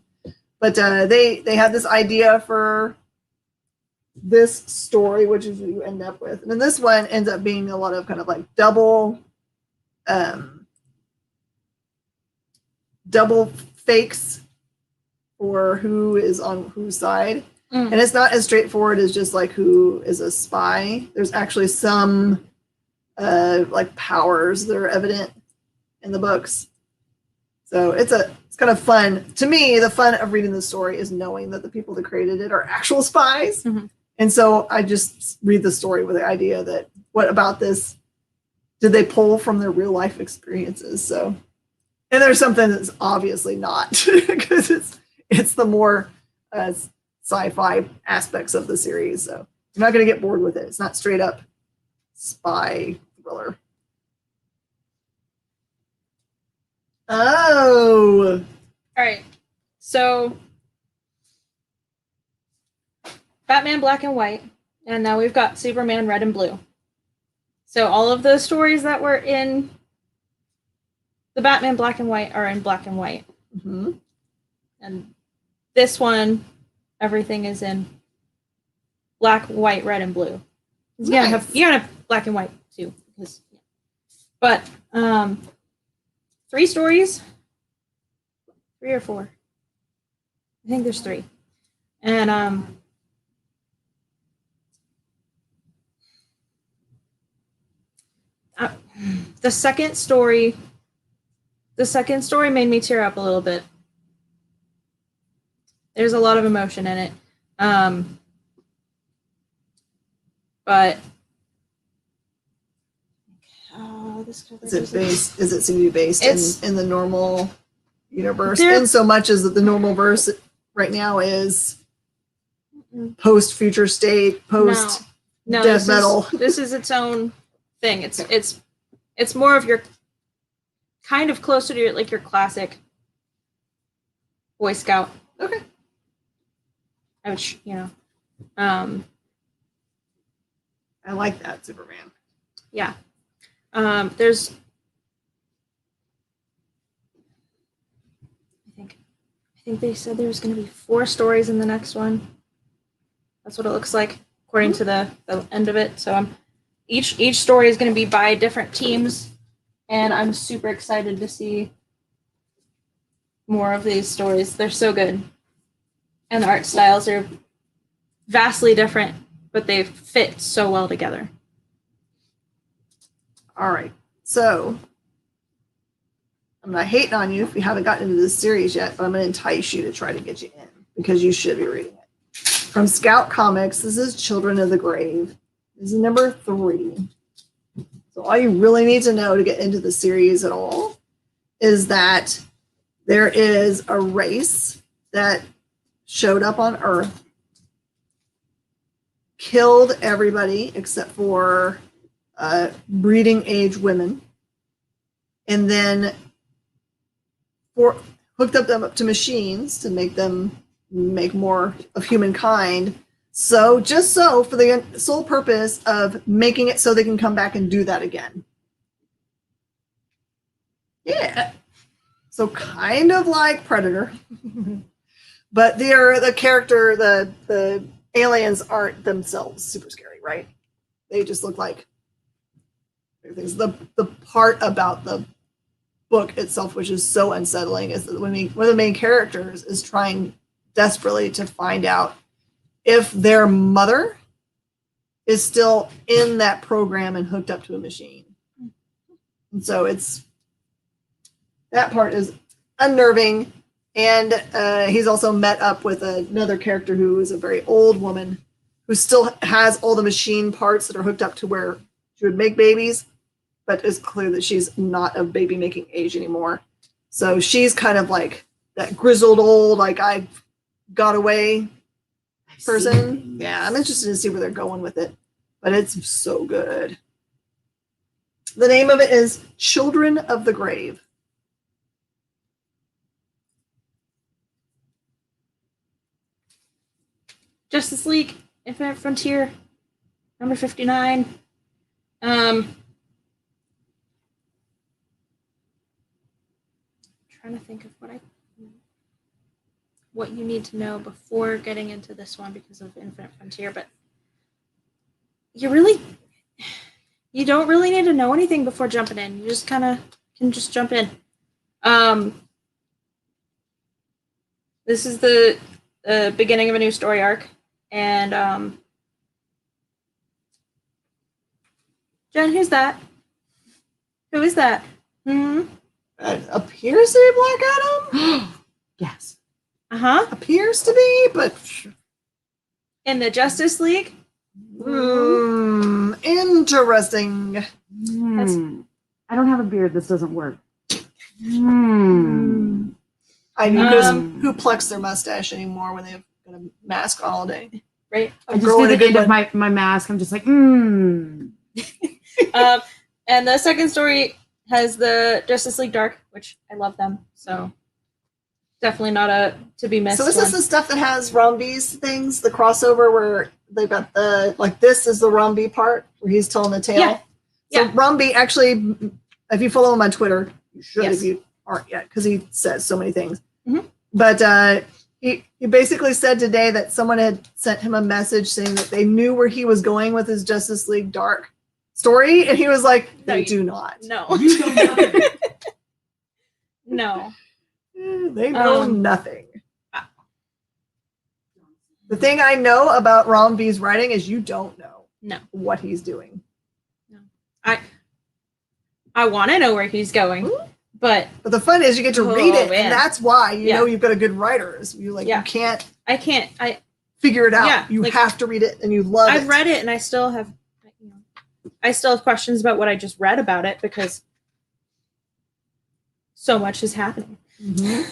But they had this idea for this story, which is what you end up with. And then this one ends up being a lot of kind of like double fakes for who is on whose side. And it's not as straightforward as just like who is a spy. There's actually some like powers that are evident in the books. So it's kind of fun. To me, the fun of reading the story is knowing that the people that created it are actual spies. And so I just read the story with the idea that what about this did they pull from their real life experiences? So, and there's something that's obviously not because it's the more sci-fi aspects of the series. So you're not going to get bored with it. It's not straight up spy thriller. Oh. All right. So Batman Black and White, and now we've got Superman Red and Blue. So all of the stories that were in the Batman Black and White are in black and white. And this one, everything is in black, white, red, and blue. You gotta have black and white too. But 3 stories, 3 or 4. I think there's 3. And the second story made me tear up a little bit. There's a lot of emotion in it. But is it seem to be based in the normal universe in so much as that the normal verse right now is post future state, post death metal? This is its own thing. It's more of your kind of closer to your classic Boy Scout. Okay. Which, I like that, Superman. Yeah. There's I think they said there was going to be 4 stories in the next one. That's what it looks like according to the end of it. So each story is going to be by different teams, and I'm super excited to see more of these stories. They're so good. And the art styles are vastly different, but they fit so well together. All right. So I'm not hating on you if you haven't gotten into this series yet, but I'm going to entice you to try to get you in because you should be reading it. From Scout Comics, this is Children of the Grave. This is number 3. So all you really need to know to get into the series at all is that there is a race that showed up on Earth, killed everybody except for breeding age women, and then hooked them up to machines to make them make more of humankind. So just so for the sole purpose of making it so they can come back and do that again. Yeah. So kind of like Predator. But the aliens aren't themselves super scary. right. They just look like things. The part about the book itself, which is so unsettling, is that one of the main characters is trying desperately to find out if their mother is still in that program and hooked up to a machine. And so that part is unnerving. And he's also met up with another character who is a very old woman who still has all the machine parts that are hooked up to where she would make babies, but it's clear that she's not of baby making age anymore. So she's kind of like that grizzled old, like I got away person. Yeah, I'm interested to see where they're going with it, but it's so good. The name of it is Children of the Grave. Justice League Infinite Frontier, number 59. Trying to think of what you need to know before getting into this one because of Infinite Frontier, but you don't really need to know anything before jumping in. You just kind of can just jump in. This is the beginning of a new story arc, and Jen, who's that? Who is that? Appears to be Black Adam. Yes. Appears to be, but In the Justice League. Interesting. I don't have a beard. This doesn't work. I mean, who plucks their mustache anymore when they've got a mask all day? Right. I just do the end of my mask. I'm just like, And the second story has the Justice League Dark, which I love them. So definitely not a to be missed. So is this the stuff that has Rumby's things, the crossover where they've got this is the Rumby part where he's telling the tale? Yeah. So Yeah. Rumby actually, if you follow him on Twitter, you should Yes. if you aren't yet, because he says so many things. Mhm. But he basically said today that someone had sent him a message saying that they knew where he was going with his Justice League Dark story, and he was like, No, they you- do not. No. You don't know. No. They know nothing. Ah. The thing I know about Ron B's writing is you don't know No. what he's doing. I want to know where he's going, but But the fun is you get to read it, man. and that's why you Yeah. know you've got a good writer. Is you Yeah. you can't I can't. figure it out. Yeah, you like, have to read it, and you love it. I've read it, and I still have questions about what I just read about it because so much is happening. Mhm.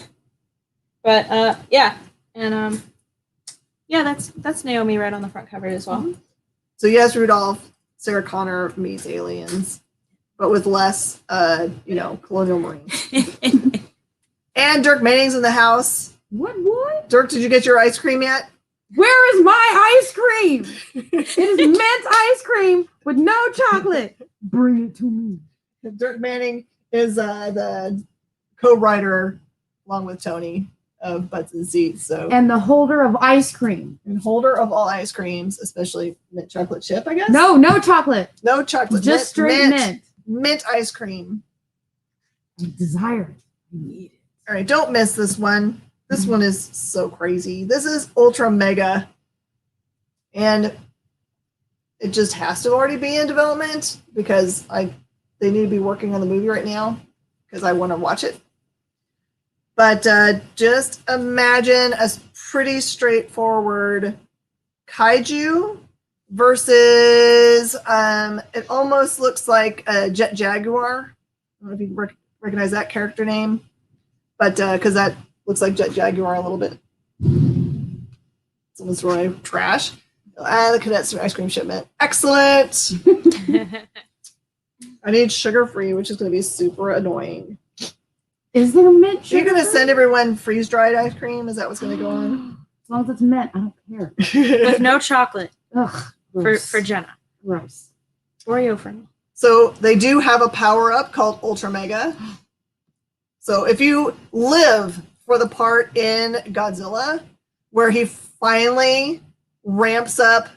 But yeah, and yeah, that's Naomi right on the front cover as well. So yes, Rudolph, Sarah Connor meets aliens, but with less, colonial marines. And Dirk Manning's in the house. What? Dirk, did you get your ice cream yet? Where is my ice cream? It is mint ice cream with no chocolate. Bring it to me. Dirk Manning is the co-writer, along with Tony, of Butts and Seats. So And the holder of ice cream. and holder of all ice creams, especially mint chocolate chip, I guess. No chocolate. No chocolate. Just straight mint. Mint ice cream. I desire it. I need it. All right, don't miss this one. This one is so crazy. This is Ultra Mega. And it just has to already be in development because they need to be working on the movie right now because I want to watch it. But just imagine a pretty straightforward kaiju versus it almost looks like a Jet Jaguar. I don't know if you can recognize that character name, but because that looks like Jet Jaguar a little bit. Someone's throwing trash. The cadets ice cream shipment. Excellent. I need sugar-free, which is going to be super annoying. Is there mint sugar? You're going to send everyone freeze-dried ice cream? Is that what's going to go on? As long as it's mint, I don't care. With no chocolate Ugh. for Gross. Jenna. Gross. Oreo for me. So they do have a power-up called Ultra Mega. So if you live for the part in Godzilla where he finally ramps up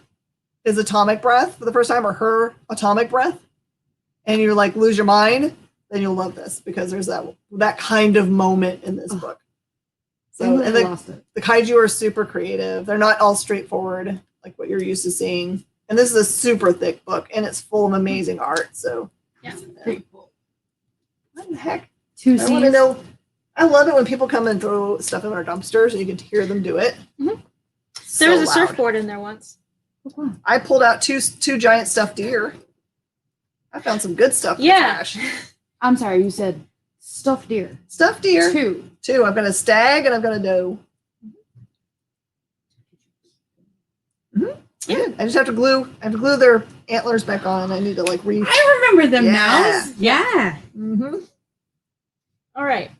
his atomic breath for the first time, or her atomic breath, and you like lose your mind, then you'll love this, because there's that kind of moment in this book. So, and the kaiju are super creative. They're not all straightforward like what you're used to seeing. And this is a super thick book, and it's full of amazing art. So, Yeah. What the heck? Two I want to C's. know. I love it when people come and throw stuff in our dumpsters, and you can hear them do it. Mhm. So There was a loud. surfboard in there once. I pulled out two giant stuffed deer. I found some good stuff. In Yeah. the trash. I'm sorry, you said stuffed deer. Stuffed deer. Two. I've got a stag and I've got a doe. Yeah. I just have to glue. I have to glue their antlers back on. I need to like I remember them Yeah. now. Yeah. Mm-hmm. All right.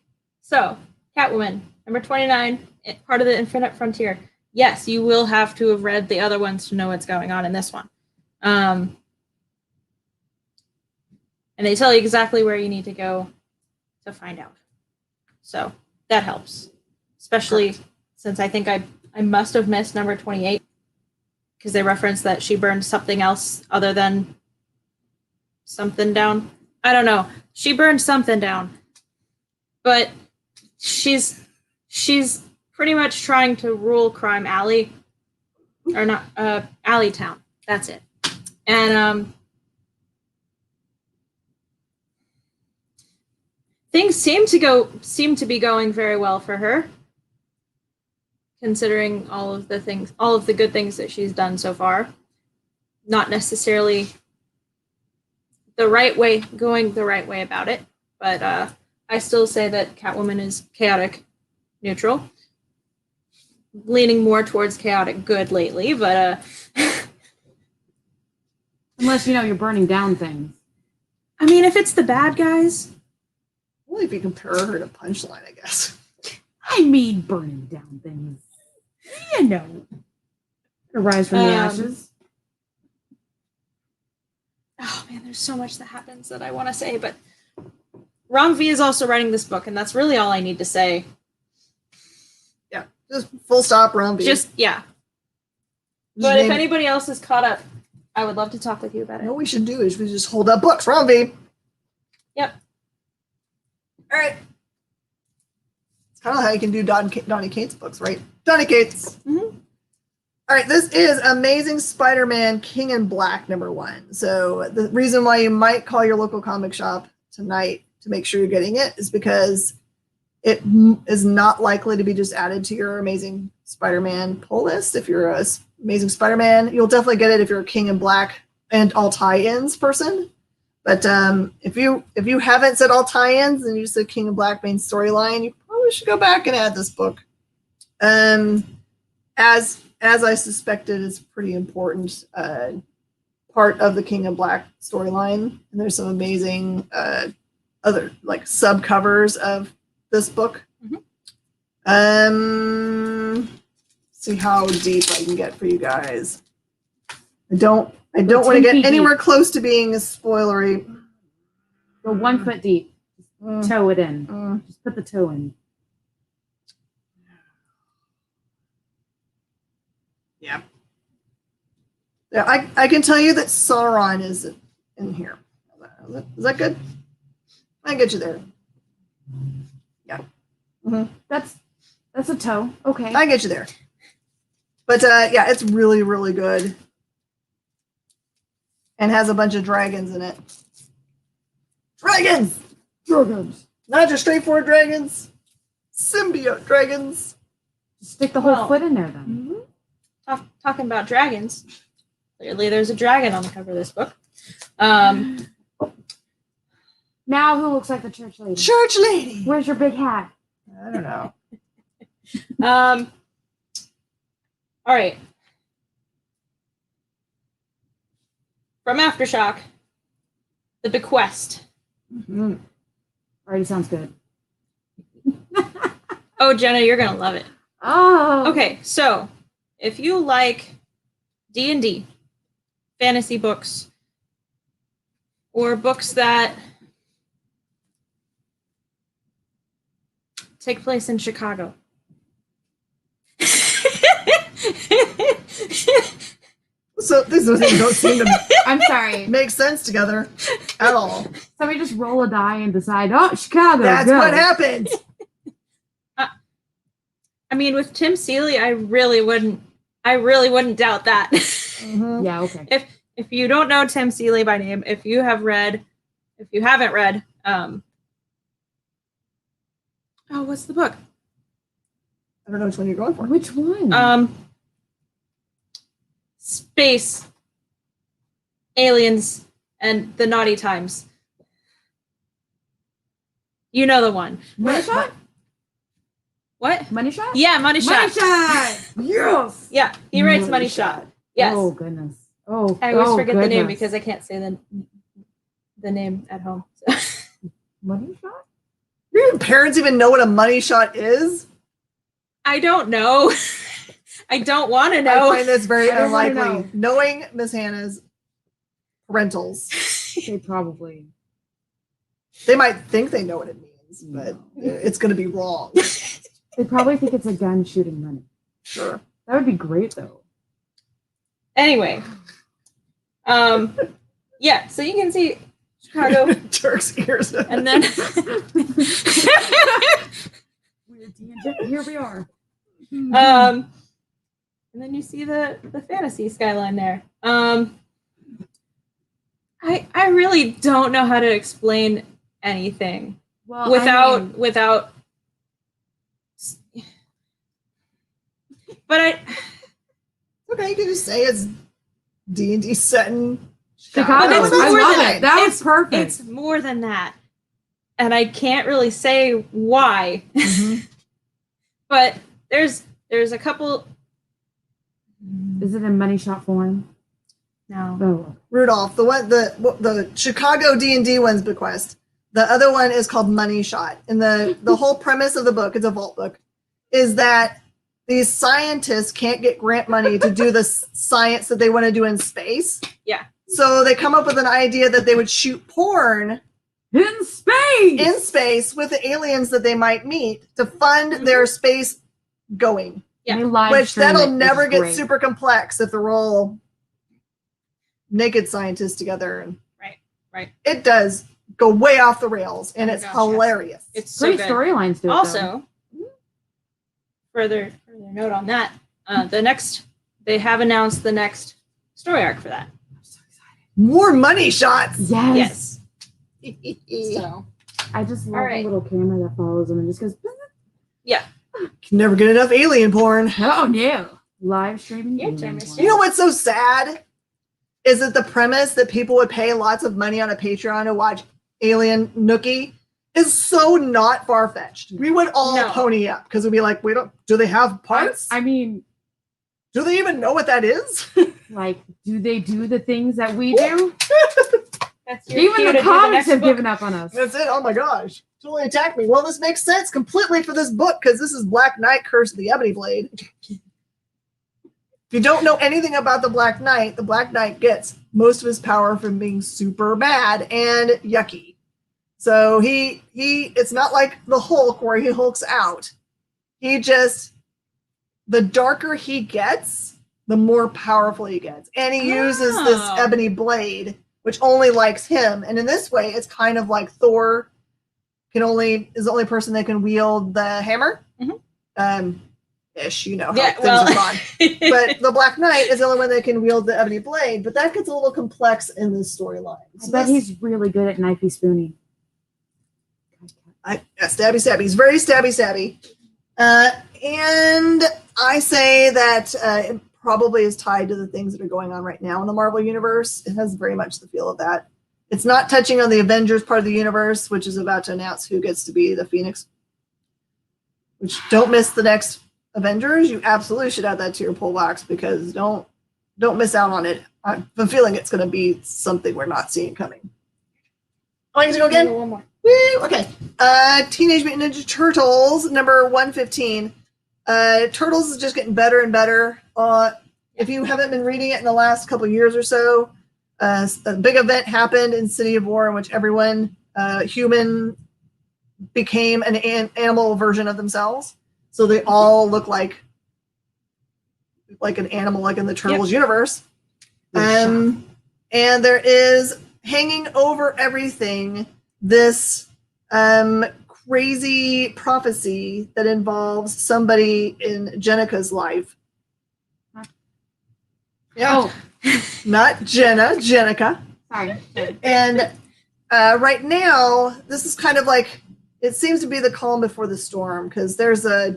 So, Catwoman, number 29, part of the Infinite Frontier. Yes, you will have to have read the other ones to know what's going on in this one. And they tell you exactly where you need to go to find out. So, that helps. Especially since I think I must have missed number 28, because they reference that she burned something else other than something down. I don't know. She burned something down. But she's pretty much trying to rule Crime Alley, or not Alley Town. That's it. And things seem to be going very well for her, considering all of the good things that she's done so far. Not necessarily going the right way about it, but I still say that Catwoman is chaotic neutral, leaning more towards chaotic good lately, but Unless you're burning down things. I mean, if it's the bad guys, Only if you compare her to Punchline, I guess. I mean burning down things. Arise from the ashes. oh man, there's so much that happens that I want to say, but Ram V is also writing this book, and that's really all I need to say. Yeah, just full stop, Rumby. Just, yeah. But if anybody else is caught up, I would love to talk with you about it. What we should do is we just hold up books, Rumby. Yep. All right. It's kind of how you can do Donny Cates books, right? Donny Cates. Mm-hmm. All right, this is Amazing Spider-Man King in Black #1. So the reason why you might call your local comic shop tonight to make sure you're getting it is because it is not likely to be just added to your Amazing Spider-Man pull list. If you're a Amazing Spider-Man, you'll definitely get it if you're a King in Black and all tie-ins person. But if you haven't said all tie-ins and you said King in Black main storyline, you probably should go back and add this book. As I suspected, it's a pretty important part of the King in Black storyline, and there's some amazing other like subcovers of this book. Mm-hmm. See how deep I can get for you guys. I don't want to get anywhere close to being a spoilery. Go 1 foot deep. Toe it in. Just put the toe in. Yeah. Yeah, I can tell you that Sauron is in here. Is that good? I can get you there. Yeah. Mm-hmm. That's a toe. Okay. I can get you there. But yeah, it's really, really good. And has a bunch of dragons in it. Dragons! Dragons. Not just straightforward dragons. Symbiote dragons. Just stick the whole foot in there then. Mm-hmm. Talking about dragons, clearly there's a dragon on the cover of this book. Now who looks like the church lady? Church lady! Where's your big hat? I don't know. All right. From Aftershock, The Bequest. Mm-hmm. Already sounds good. Oh, Jenna, you're gonna love it. Oh. Okay, so if you like D&D, fantasy books, or books that take place in Chicago, So these things don't seem to I'm sorry. make sense together at all. Somebody just roll a die and decide, oh, Chicago. That's go. what happens. I mean, with Tim Seeley, I really wouldn't doubt that. Mhm. Yeah, okay. If you don't know Tim Seeley by name, if you haven't read, what's the book? I don't know which one you're going for. Which one? Space, Aliens, and the Naughty Times. You know the one. Money Shot? What? Money Shot? Yeah, Money Shot. Money Shot! Yes! Yeah, he writes Money Shot. Yes. Oh, goodness. Oh, I always forget the name goodness. because I can't say the name at home. Money Shot? Do your parents even know what a money shot is? I don't know. I don't want to I know. find this very I don't wanna unlikely. know. Knowing Miss Hannah's parentals, They probably. they might think they know what it means, but it's going to be wrong. They probably think it's a gun shooting money. Sure. That would be great, though. Anyway, yeah. So you can see Chicago, Turk's ears. and then Weird tangent. Here we are. and then you see the fantasy skyline there. I really don't know how to explain anything Well, without. But Okay, you can just say it's D&D set in Chicago. But it's I more love than- it. That was it's- perfect. it's more than that, and I can't really say why. Mhm. But there's a couple. Is it in money shot form? No. Oh. Rudolph, the Chicago D&D one's Bequest. The other one is called Money Shot. And the whole premise of the book, it's a vault book, is that these scientists can't get grant money to do the science that they want to do in space. Yeah. So they come up with an idea that they would shoot porn In space! in space with the aliens that they might meet to fund their space going. Yeah. They live Which stream that'll it, which never is get great. super complex if they're all naked scientists together. And Right. it does go way off the rails, and Oh my it's gosh, yes. hilarious. It's so Great good. storylines to it. though. Also, further note on that, they have announced the next story arc for that. More money shots. Yes. Yes. So I just love All right. the little camera that follows them and just goes, Can never get enough alien porn. oh no. Live streaming. Your alien turn, porn. Mr. You know what's so sad? Is that the premise that people would pay lots of money on a Patreon to watch Alien Nookie is so not far-fetched. We would all No. pony up because we'd be like, do they have parts? I mean, Do they even know what that is? like, do they do the things that we do? that's your Even cue the to do comics next have book. given up on us. That's it. Oh my gosh. Totally attacked me. Well, this makes sense completely for this book because this is Black Knight Curse of the Ebony Blade. If you don't know anything about the Black Knight gets most of his power from being super bad and yucky. So he it's not like the Hulk where he hulks out. He just, the darker he gets, the more powerful he gets. And he uses this Oh. ebony blade, which only likes him. And in this way, it's kind of like Thor is the only person that can wield the hammer. Mhm. Ish, you know how Yeah, things well, have gone. But the Black Knight is the only one that can wield the ebony blade, but that gets a little complex in this storyline. I bet he's really good at knifey spoony. Stabby stabby. He's very stabby stabby. And I say that it probably is tied to the things that are going on right now in the Marvel Universe. It has very much the feel of that. It's not touching on the Avengers part of the universe, which is about to announce who gets to be the Phoenix. Which, don't miss the next Avengers. You absolutely should add that to your pull box because don't miss out on it. I have a feeling it's going to be something we're not seeing coming. Oh, I get to go again? One more. Woo, okay. Teenage Mutant Ninja Turtles, number 115. Turtles is just getting better and better. If you haven't been reading it in the last couple of years or so, a big event happened in City of War in which everyone, human, became an animal version of themselves. So they all look like an animal, like in the Turtles universe. And there is hanging over everything this crazy prophecy that involves somebody in Jenica's life. Yeah. Oh, Not Jenna, Jenica. sorry. And right now, this is kind of like, it seems to be the calm before the storm, because there's a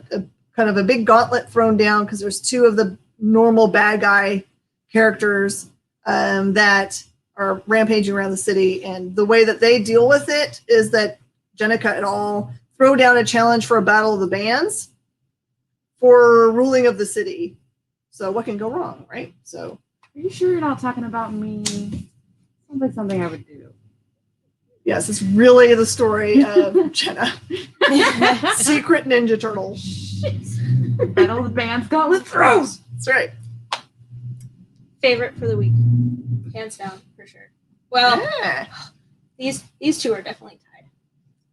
kind of a big gauntlet thrown down, because there's two of the normal bad guy characters that are rampaging around the city. And the way that they deal with it is that Jenica and all throw down a challenge for a battle of the bands for ruling of the city. So what can go wrong, right? So Are you sure you're not talking about me? Sounds like something I would do. yes, it's really the story of Jenna. Secret Ninja Turtle. Battle of the Bands Gauntlet throws. That's right. Favorite for the week, hands down for sure. Well, Yeah. these two are definitely tied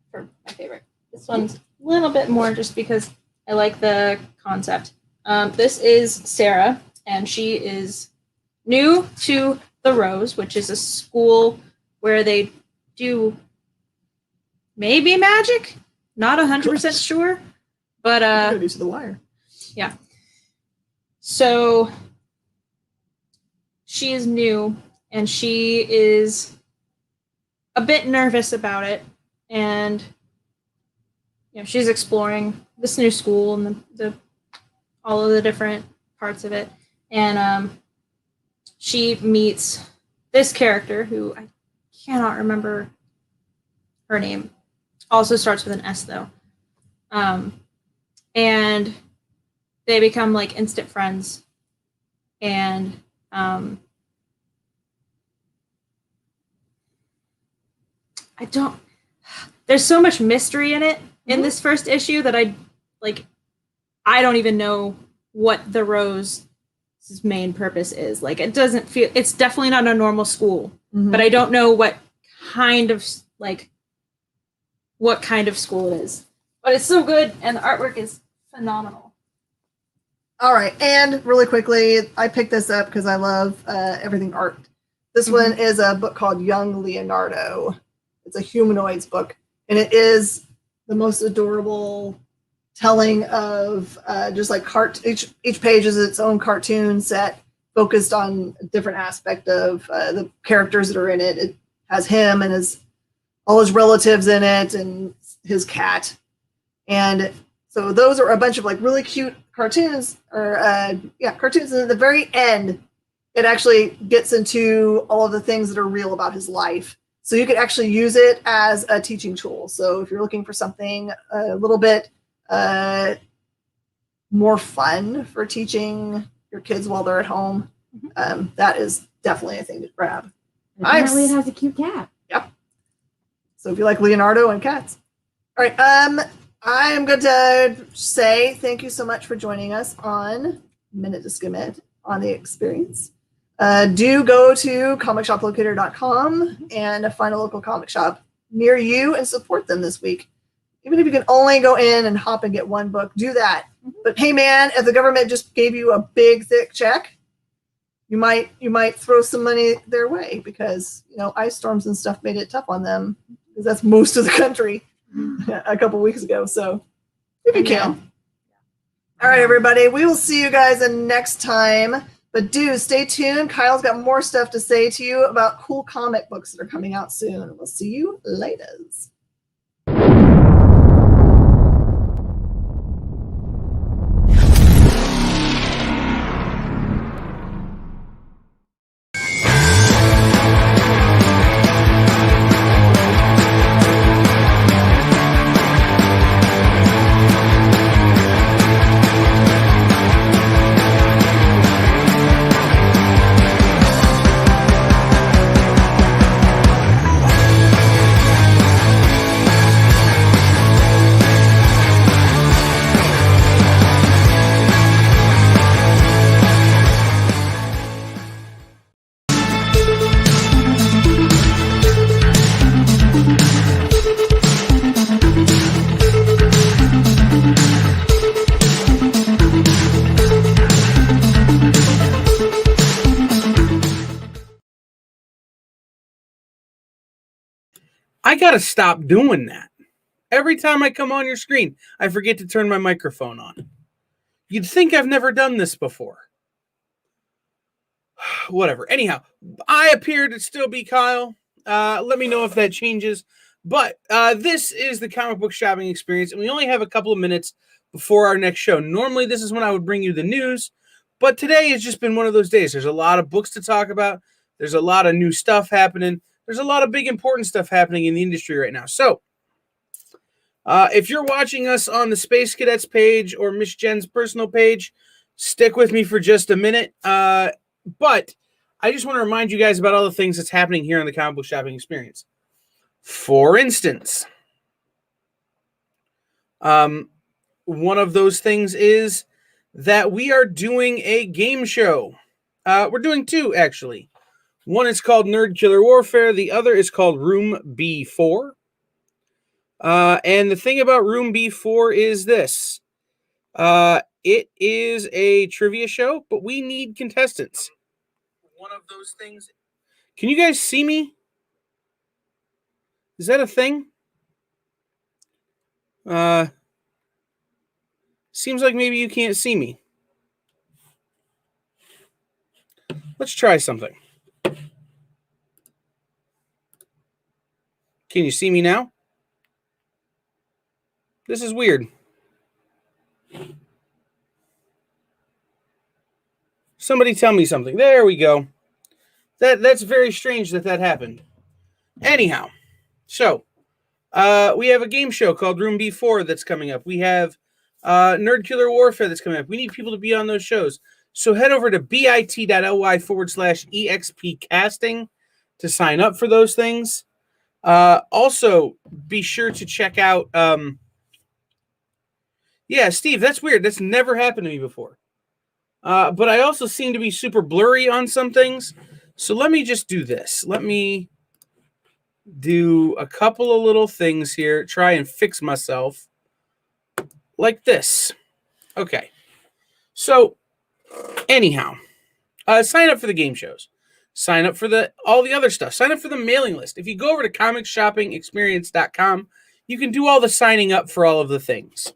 for my favorite. This one's a little bit more just because I like the concept. This is Sarah, and she is new to the Rose, which is a school where they do maybe magic. Not 100% sure, but Go to the wire. so she is new, and she is a bit nervous about it, and she's exploring this new school and the all of the different parts of it, and she meets this character who I cannot remember her name. Also starts with an S though, and they become like instant friends, and there's so much mystery in it in this first issue that I don't even know what the Rose's main purpose is. Like, it doesn't feel, it's definitely not a normal school, but I don't know what kind of school it is. But it's so good, and the artwork is phenomenal. All right, and really quickly, I picked this up because I love everything art. This one is a book called Young Leonardo. It's a humanoids book, and it is the most adorable telling of just like each page is its own cartoon set focused on a different aspect of the characters that are in it. It has him and all his relatives in it, and his cat. And so those are a bunch of like really cute cartoons, cartoons. And at the very end, it actually gets into all of the things that are real about his life. So you could actually use it as a teaching tool. So if you're looking for something a little bit more fun for teaching your kids while they're at home, that is definitely a thing to grab. Apparently it has a cute cat. Yep. So if you like Leonardo and cats. All right. I am going to say thank you so much for joining us on Minute to Skim It on the experience. Do go to comicshoplocator.com and find a local comic shop near you and support them this week. Even if you can only go in and hop and get one book, do that. But hey, man, if the government just gave you a big, thick check, you might throw some money their way, because ice storms and stuff made it tough on them, because that's most of the country a couple weeks ago. So if you can. All right, everybody, we will see you guys next time. But do stay tuned. Kyle's got more stuff to say to you about cool comic books that are coming out soon. We'll see you later. I got to stop doing that. Every time I come on your screen, I forget to turn my microphone on. You'd think I've never done this before. Whatever. Anyhow, I appear to still be Kyle. Let me know if that changes. But this is the comic book shopping experience, and we only have a couple of minutes before our next show. Normally, this is when I would bring you the news, but today has just been one of those days. There's a lot of books to talk about. There's a lot of new stuff happening. There's a lot of big, important stuff happening in the industry right now. So, if you're watching us on the Space Cadets page or Miss Jen's personal page, stick with me for just a minute. But I just want to remind you guys about all the things that's happening here on the comic book shopping experience. For instance, one of those things is that we are doing a game show. We're doing two, actually. One is called Nerd Killer Warfare. The other is called Room B4. And the thing about Room B4 is this. It is a trivia show, but we need contestants. One of those things. Can you guys see me? Is that a thing? Seems like maybe you can't see me. Let's try something. Can you see me now? This is weird. Somebody tell me something. There we go. That's very strange that happened. Anyhow, so we have a game show called Room B4 that's coming up. We have Nerd Killer Warfare that's coming up. We need people to be on those shows. So head over to bit.ly/EXP casting to sign up for those things. Also, be sure to check out... yeah, Steve, that's weird. That's never happened to me before. But I also seem to be super blurry on some things. So let me just do this. Let me do a couple of little things here. Try and fix myself like this. Okay. So anyhow, sign up for the game shows. Sign up for all the other stuff. Sign up for the mailing list. If you go over to comicshoppingexperience.com, you can do all the signing up for all of the things.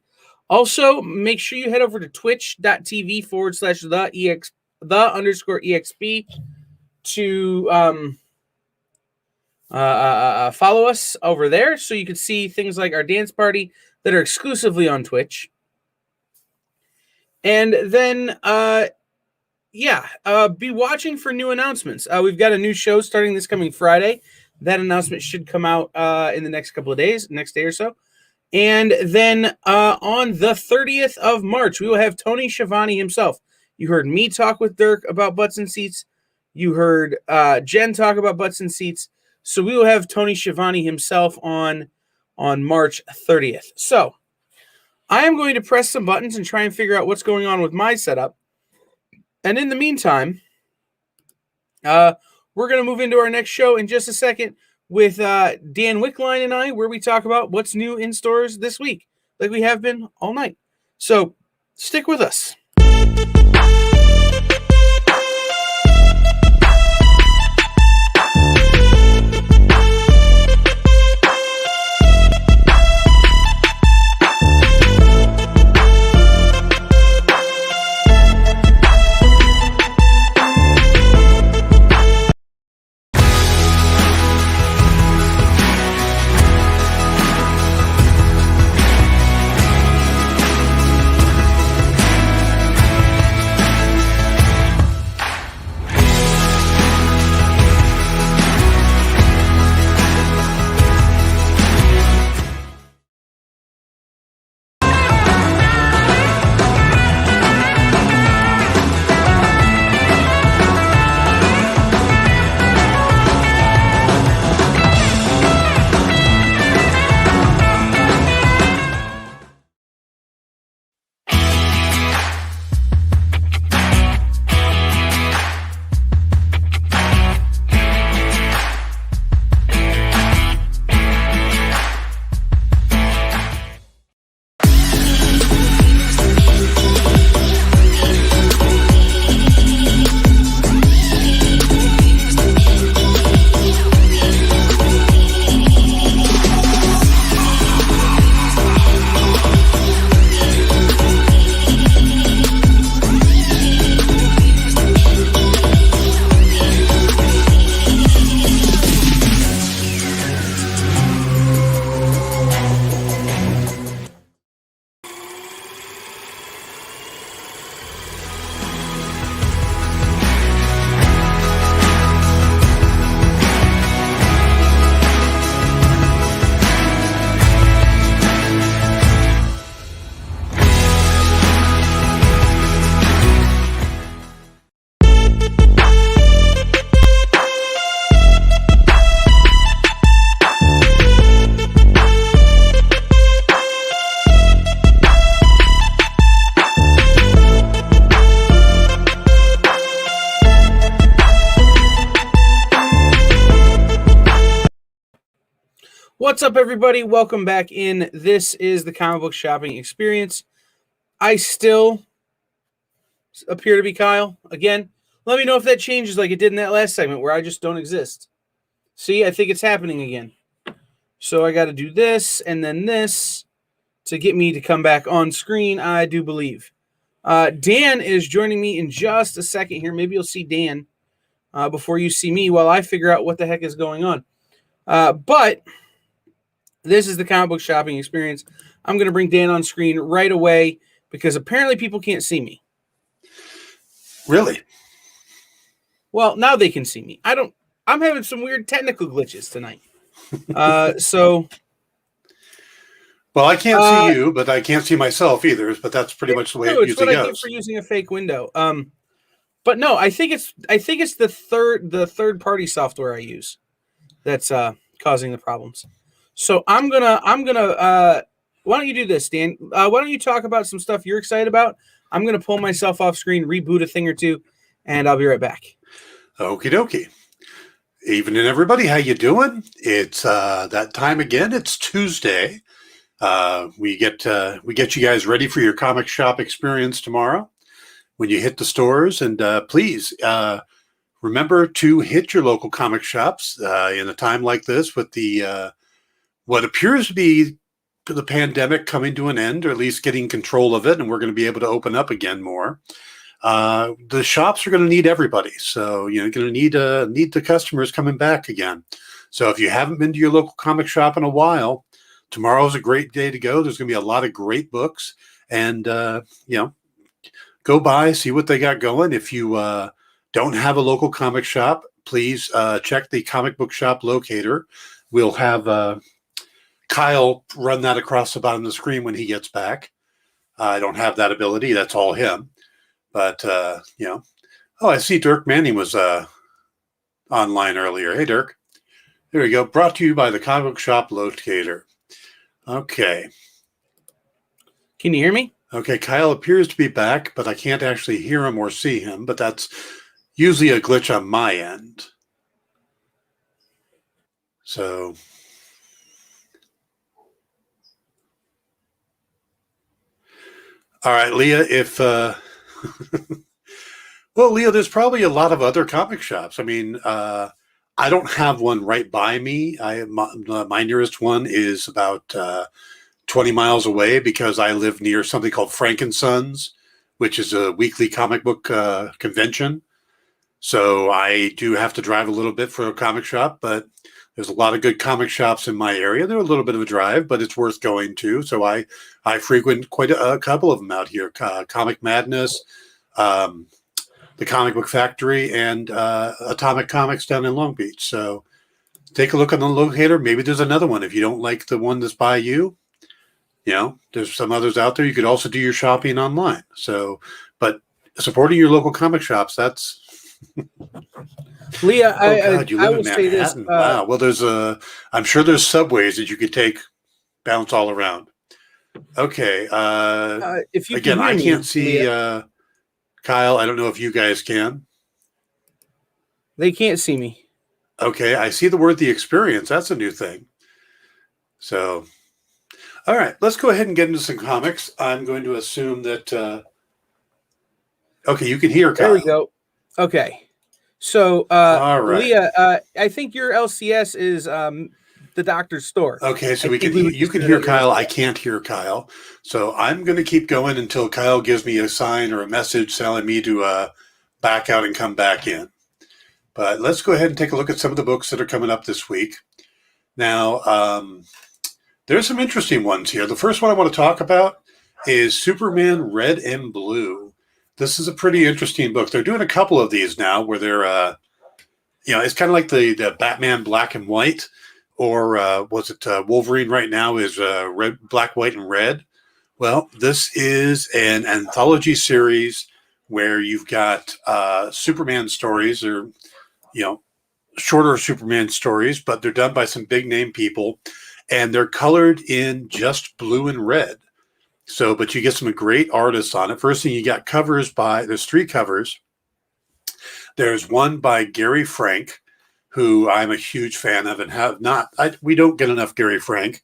Also, make sure you head over to twitch.tv/the_exp to follow us over there so you can see things like our dance party that are exclusively on Twitch. And then, be watching for new announcements. We've got a new show starting this coming Friday. That announcement should come out in the next couple of days, next day or so. And then on the 30th of March, we will have Tony Schiavone himself. You heard me talk with Dirk about Butts and Seats. You heard Jen talk about Butts and Seats. So we will have Tony Schiavone himself on March 30th. So I am going to press some buttons and try and figure out what's going on with my setup. And in the meantime, we're going to move into our next show in just a second with Dan Wickline and I, where we talk about what's new in stores this week, like we have been all night. So stick with us. What's up, everybody? Welcome back in. This is the comic book shopping experience. I still appear to be Kyle. Again, let me know if that changes like it did in that last segment where I just don't exist. See, I think it's happening again. So I got to do this and then this to get me to come back on screen, I do believe. Dan is joining me in just a second here. Maybe you'll see Dan before you see me while I figure out what the heck is going on. But this is the comic book shopping experience. I'm going to bring Dan on screen right away because apparently people can't see me. Really? Well, now they can see me. I'm having some weird technical glitches tonight. Well, I can't see you, but I can't see myself either. But that's pretty much the way it usually what I get goes. for using a fake window. But no, I think it's the third party software I use that's causing the problems. So I'm gonna why don't you do this, Dan? Why don't you talk about some stuff you're excited about? I'm gonna pull myself off screen, reboot a thing or two, and I'll be right back. Okie dokie. Evening, everybody. How you doing? It's that time again. It's Tuesday. We get you guys ready for your comic shop experience tomorrow when you hit the stores. And please remember to hit your local comic shops in a time like this with the what appears to be the pandemic coming to an end, or at least getting control of it, and we're going to be able to open up again more. The shops are going to need everybody, so you're going to need the customers coming back again. So if you haven't been to your local comic shop in a while, tomorrow's a great day to go. There's going to be a lot of great books, and go by, see what they got going. If you don't have a local comic shop, please check the comic book shop locator. We'll have Kyle run that across the bottom of the screen when he gets back. I don't have that ability. That's all him. But, I see Dirk Manning was online earlier. Hey, Dirk. There we go. Brought to you by the comic book shop locator. Okay. Can you hear me? Okay, Kyle appears to be back, but I can't actually hear him or see him, but that's usually a glitch on my end. So... All right, Leah, well, Leah, there's probably a lot of other comic shops. I mean, I don't have one right by me. My nearest one is about 20 miles away because I live near something called Frankensons, which is a weekly comic book convention. So I do have to drive a little bit for a comic shop, but there's a lot of good comic shops in my area. They're a little bit of a drive, but it's worth going to. So I frequent quite a couple of them out here. Comic Madness, the Comic Book Factory, and Atomic Comics down in Long Beach. So take a look on the locator. Maybe there's another one. If you don't like the one that's by you, there's some others out there. You could also do your shopping online. So, but supporting your local comic shops, that's... Leah, you I live will in say this. Manhattan. Wow. Well, I'm sure there's subways that you could take, bounce all around. Okay. If you again, I can't see Leah, Kyle. I don't know if you guys can. they can't see me. Okay. I see the word "the experience." That's a new thing. So, all right. Let's go ahead and get into some comics. I'm going to assume that. Okay, you can hear Kyle. There we go. Okay. So, all right. Leah, I think your LCS is the doctor's store. Okay, so you can hear Kyle. I can't hear Kyle. So I'm going to keep going until Kyle gives me a sign or a message telling me to back out and come back in. But let's go ahead and take a look at some of the books that are coming up this week. Now, there's some interesting ones here. The first one I want to talk about is Superman Red and Blue. This is a pretty interesting book. They're doing a couple of these now where they're, it's kind of like the Batman Black and White, or Wolverine right now is red, black, white, and red. Well, this is an anthology series where you've got Superman stories, or shorter Superman stories, but they're done by some big name people, and they're colored in just blue and red. So, but you get some great artists on it. First thing, you got there's 3 covers. There's one by Gary Frank, who I'm a huge fan of and have not. We don't get enough Gary Frank.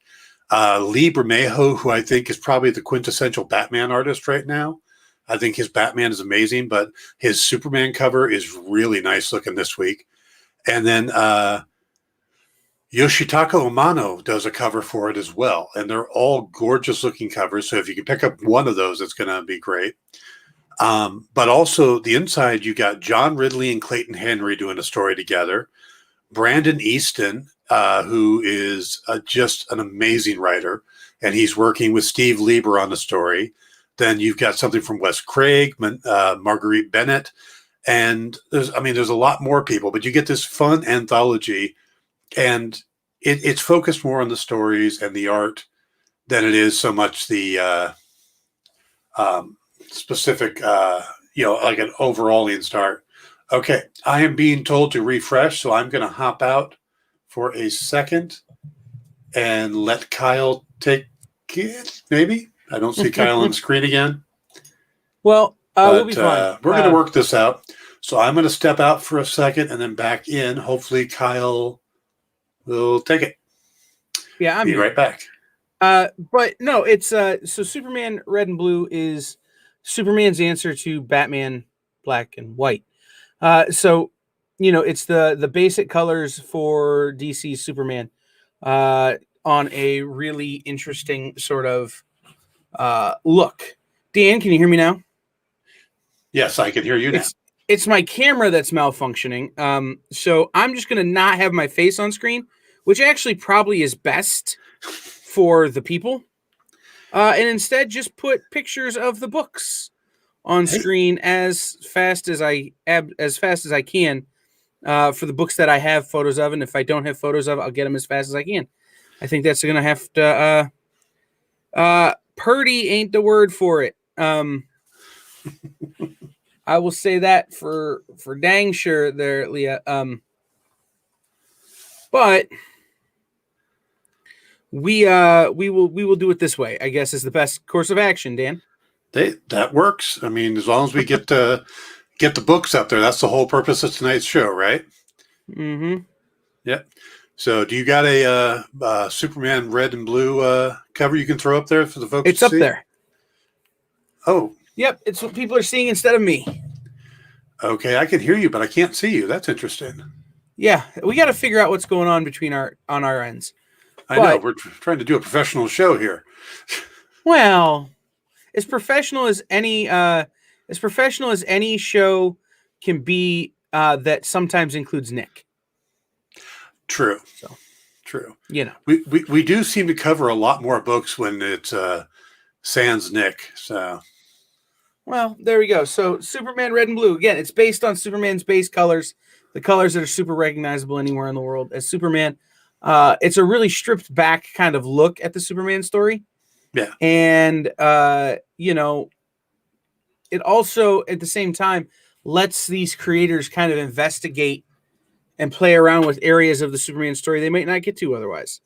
Lee Bermejo, who I think is probably the quintessential Batman artist right now. I think his Batman is amazing, but his Superman cover is really nice looking this week. And then Yoshitaka Umano does a cover for it as well. And they're all gorgeous looking covers. So if you can pick up one of those, it's going to be great. But also the inside, you got John Ridley and Clayton Henry doing a story together. Brandon Easton, who is just an amazing writer, and he's working with Steve Lieber on the story. Then you've got something from Wes Craig, Marguerite Bennett, and there's a lot more people, but you get this fun anthology, and it's focused more on the stories and the art than it is so much the specific, like an overall start. Okay, I am being told to refresh, so I'm going to hop out for a second and let Kyle take it, maybe? I don't see Kyle on the screen again. Well, we'll be fine. We're going to work this out. So I'm going to step out for a second and then back in. Hopefully Kyle will take it. Yeah, Be right back. But no, it's so Superman Red and Blue is Superman's answer to Batman Black and White. So it's the basic colors for DC Superman on a really interesting sort of look. Dan, can you hear me now? Yes, I can hear you now. It's my camera that's malfunctioning. So I'm just going to not have my face on screen, which actually probably is best for the people. And instead just put pictures of the books on screen as fast as I can for the books that I have photos of. And if I don't have photos of, I'll get them as fast as I can. I think that's going to have to, purdy ain't the word for it. I will say that for dang sure there, Leah. But we will do it this way, I guess, is the best course of action, Dan. That works. I mean, as long as we get the books up there, that's the whole purpose of tonight's show, right? Mm-hmm. Yep. So do you got a Superman Red and Blue cover you can throw up there for the folks It's to up see? there. Oh. Yep, it's what people are seeing instead of me. Okay, I can hear you, but I can't see you. That's interesting. Yeah, we got to figure out what's going on between on our ends. I know we're trying to do a professional show here. Well, as professional as any show can be, that sometimes includes Nick. True. So, true. We do seem to cover a lot more books when it's sans Nick. So. Well, there we go. So Superman Red and Blue, again, it's based on Superman's base colors, the colors that are super recognizable anywhere in the world as Superman. It's a really stripped back kind of look at the Superman story. Yeah. And, it also at the same time lets these creators kind of investigate and play around with areas of the Superman story they might not get to otherwise.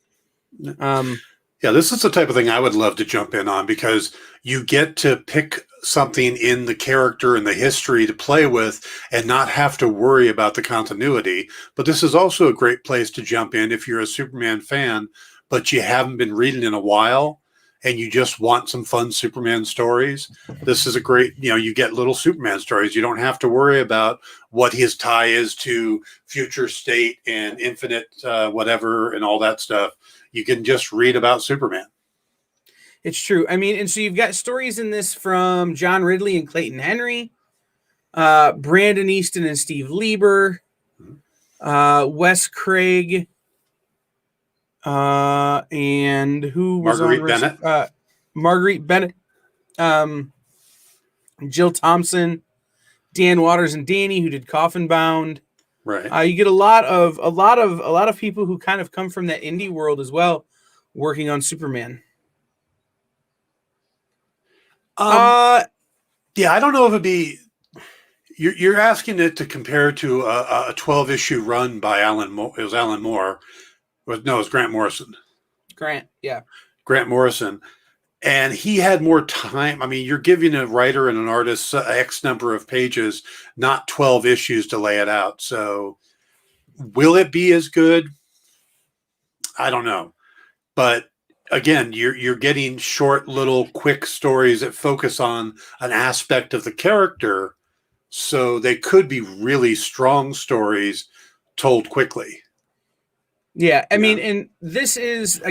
Yeah, this is the type of thing I would love to jump in on because you get to pick something in the character and the history to play with and not have to worry about the continuity. But this is also a great place to jump in if you're a Superman fan, but you haven't been reading in a while and you just want some fun Superman stories. This is a great, you get little Superman stories. You don't have to worry about what his tie is to Future State and Infinite whatever and all that stuff. You can just read about Superman. It's true. I mean, and so you've got stories in this from John Ridley and Clayton Henry, Brandon Easton and Steve Lieber, Wes Craig, and who was Marguerite Bennett, Jill Thompson, Dan Waters and Danny, who did Coffin Bound. Right. You get a lot of people who kind of come from that indie world as well, working on Superman. Yeah, I don't know if it'd be. You're asking it to compare to a 12-issue run by Alan Moore. It was Alan Moore. It was Grant Morrison. Grant Morrison. And he had more time. I mean, you're giving a writer and an artist X number of pages, not 12 issues to lay it out. So Will it be as good? I don't know. But again, you're getting short, little, quick stories that focus on an aspect of the character, so they could be really strong stories told quickly. Yeah, I mean, and this is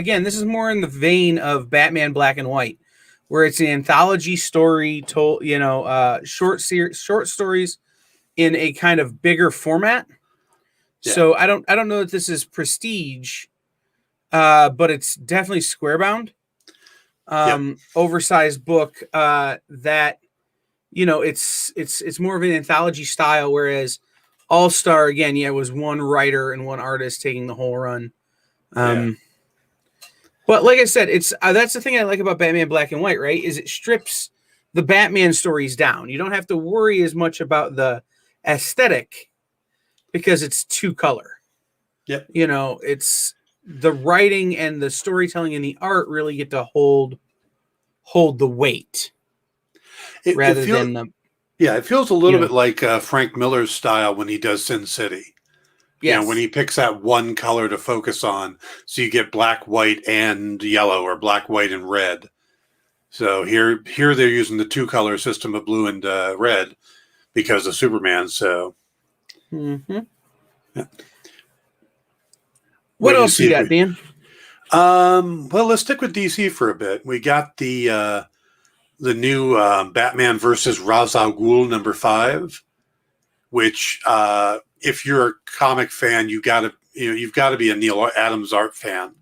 more in the vein of Batman Black and White, where it's an anthology story told, short stories in a kind of bigger format. Yeah. So I don't know that this is prestige, but it's definitely square bound. Oversized book that it's more of an anthology style, whereas All Star again, was one writer and one artist taking the whole run. But like I said, it's that's the thing I like about Batman Black and White, right? Is it strips the Batman stories down. You don't have to worry as much about the aesthetic because it's two color. Yep. It's the writing and the storytelling and the art really get to hold the weight rather than the. Yeah, it feels a little bit like Frank Miller's style when he does Sin City. Yes. When he picks that one color to focus on, so you get black, white, and yellow, or black, white, and red. So here they're using the two color system of blue and red because of Superman. So, yeah. What else you got, Dan? Well, let's stick with DC for a bit. We got the new Batman versus Ra's al Ghul #5, which if you're a comic fan, you've got to be a Neil Adams art fan.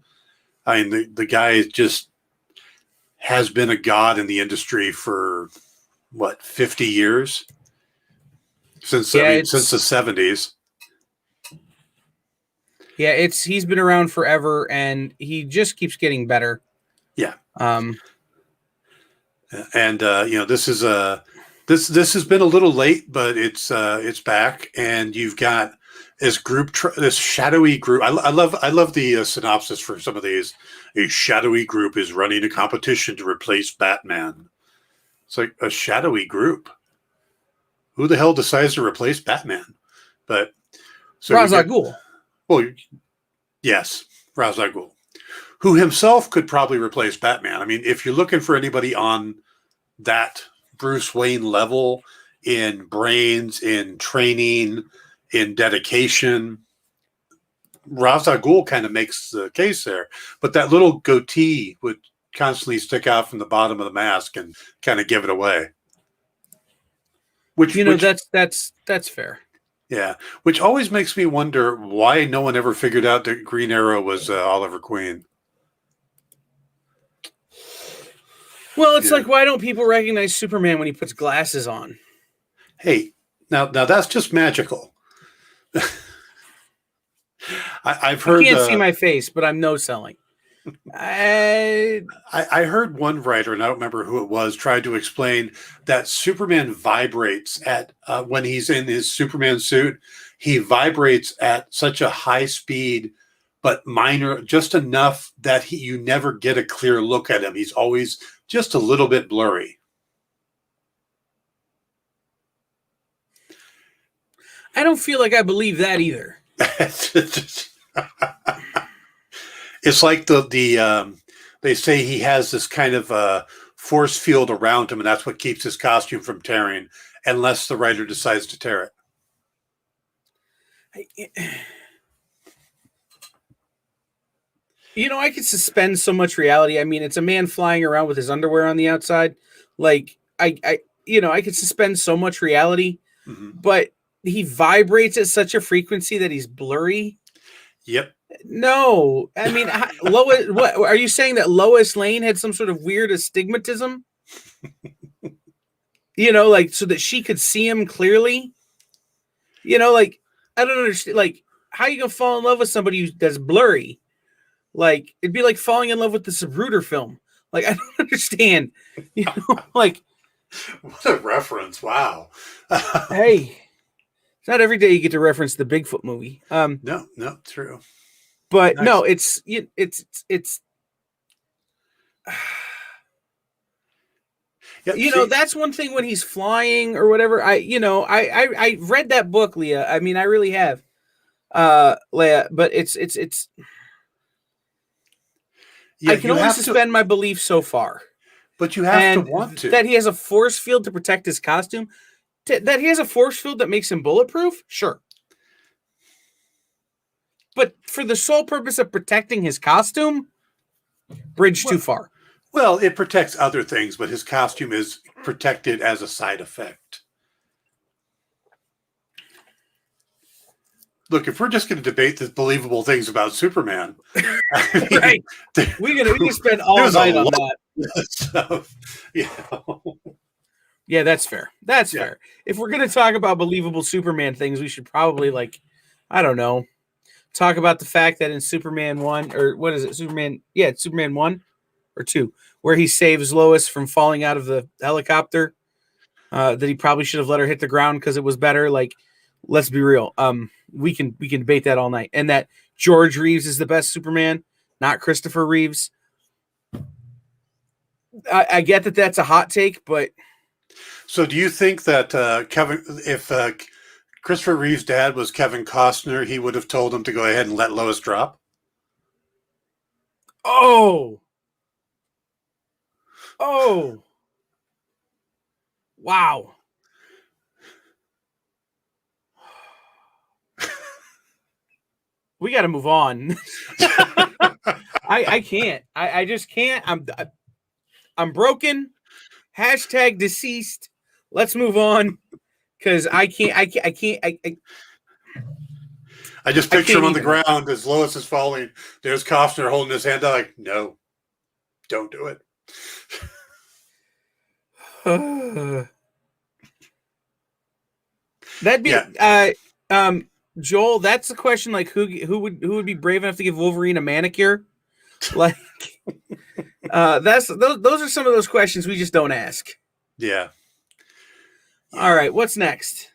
I mean, the guy just has been a god in the industry for 50 years since the 70s. Yeah, he's been around forever, and he just keeps getting better. Yeah. And this is this has been a little late, but it's back, and you've got this group, this shadowy group. I love the synopsis for some of these. A shadowy group is running a competition to replace Batman. It's like a shadowy group. Who the hell decides to replace Batman? But so Ra's al Ghul. Well, yes, Ra's al Ghul, who himself could probably replace Batman. I mean, if you're looking for anybody on that Bruce Wayne level in brains, in training, in dedication, Ra's al Ghul kind of makes the case there. But that little goatee would constantly stick out from the bottom of the mask and kind of give it away. Which that's fair. Yeah, which always makes me wonder why no one ever figured out that Green Arrow was Oliver Queen. Well, it's like, why don't people recognize Superman when he puts glasses on? Hey, now that's just magical. I've heard. You can't see my face, but I'm no selling. I heard one writer, and I don't remember who it was, tried to explain that Superman vibrates at when he's in his Superman suit. He vibrates at such a high speed, but minor, just enough that you never get a clear look at him. He's always just a little bit blurry. I don't feel like I believe that either. It's like they say he has this kind of force field around him, and that's what keeps his costume from tearing, unless the writer decides to tear it. I could suspend so much reality. I mean, it's a man flying around with his underwear on the outside. Like I could suspend so much reality, but he vibrates at such a frequency that he's blurry. Yep. No, I mean, Lois. What are you saying, that Lois Lane had some sort of weird astigmatism? So that she could see him clearly. I don't understand. Like, how you gonna fall in love with somebody that's blurry? Like, it'd be like falling in love with the Zapruder film. Like, I don't understand. Like, what a reference! Wow. Hey, it's not every day you get to reference the Bigfoot movie. No, true. But nice. No, it's that's one thing when he's flying or whatever. I read that book, Leah. I mean, I really have. Leia, but it's Yeah, I can you only have suspend my belief so far. but you have And to want to. that he has a force field to protect his costume, that he has a force field that makes him bulletproof, sure. But for the sole purpose of protecting his costume, bridge too far. Well, it protects other things, but his costume is protected as a side effect. Look, if we're just going to debate the believable things about Superman, I mean, Right. We can spend all there's a night on lot that. of stuff. Yeah, that's fair. That's Yeah. fair. If we're going to talk about believable Superman things, we should probably, like, I don't know, talk about the fact that in Superman 1, or what is it? Superman, yeah, it's Superman 1 or 2, where he saves Lois from falling out of the helicopter, that he probably should have let her hit the ground because it was better. Like, let's be real. We can debate that all night. And that George Reeves is the best Superman, not Christopher Reeves. I get that that's a hot take, but So, do you think that if Christopher Reeve's dad was Kevin Costner, he would have told him to go ahead and let Lois drop? oh, wow. We got to move on. I can't. I just can't. I'm broken. Hashtag deceased. Let's move on because I can't. I just picture him on the even. ground as Lois is falling. There's Costner holding his hand out like, no, don't do it. That'd be Joel. That's the question. Like, who would be brave enough to give Wolverine a manicure? Like, those are some of those questions we just don't ask. Yeah. All right, what's next?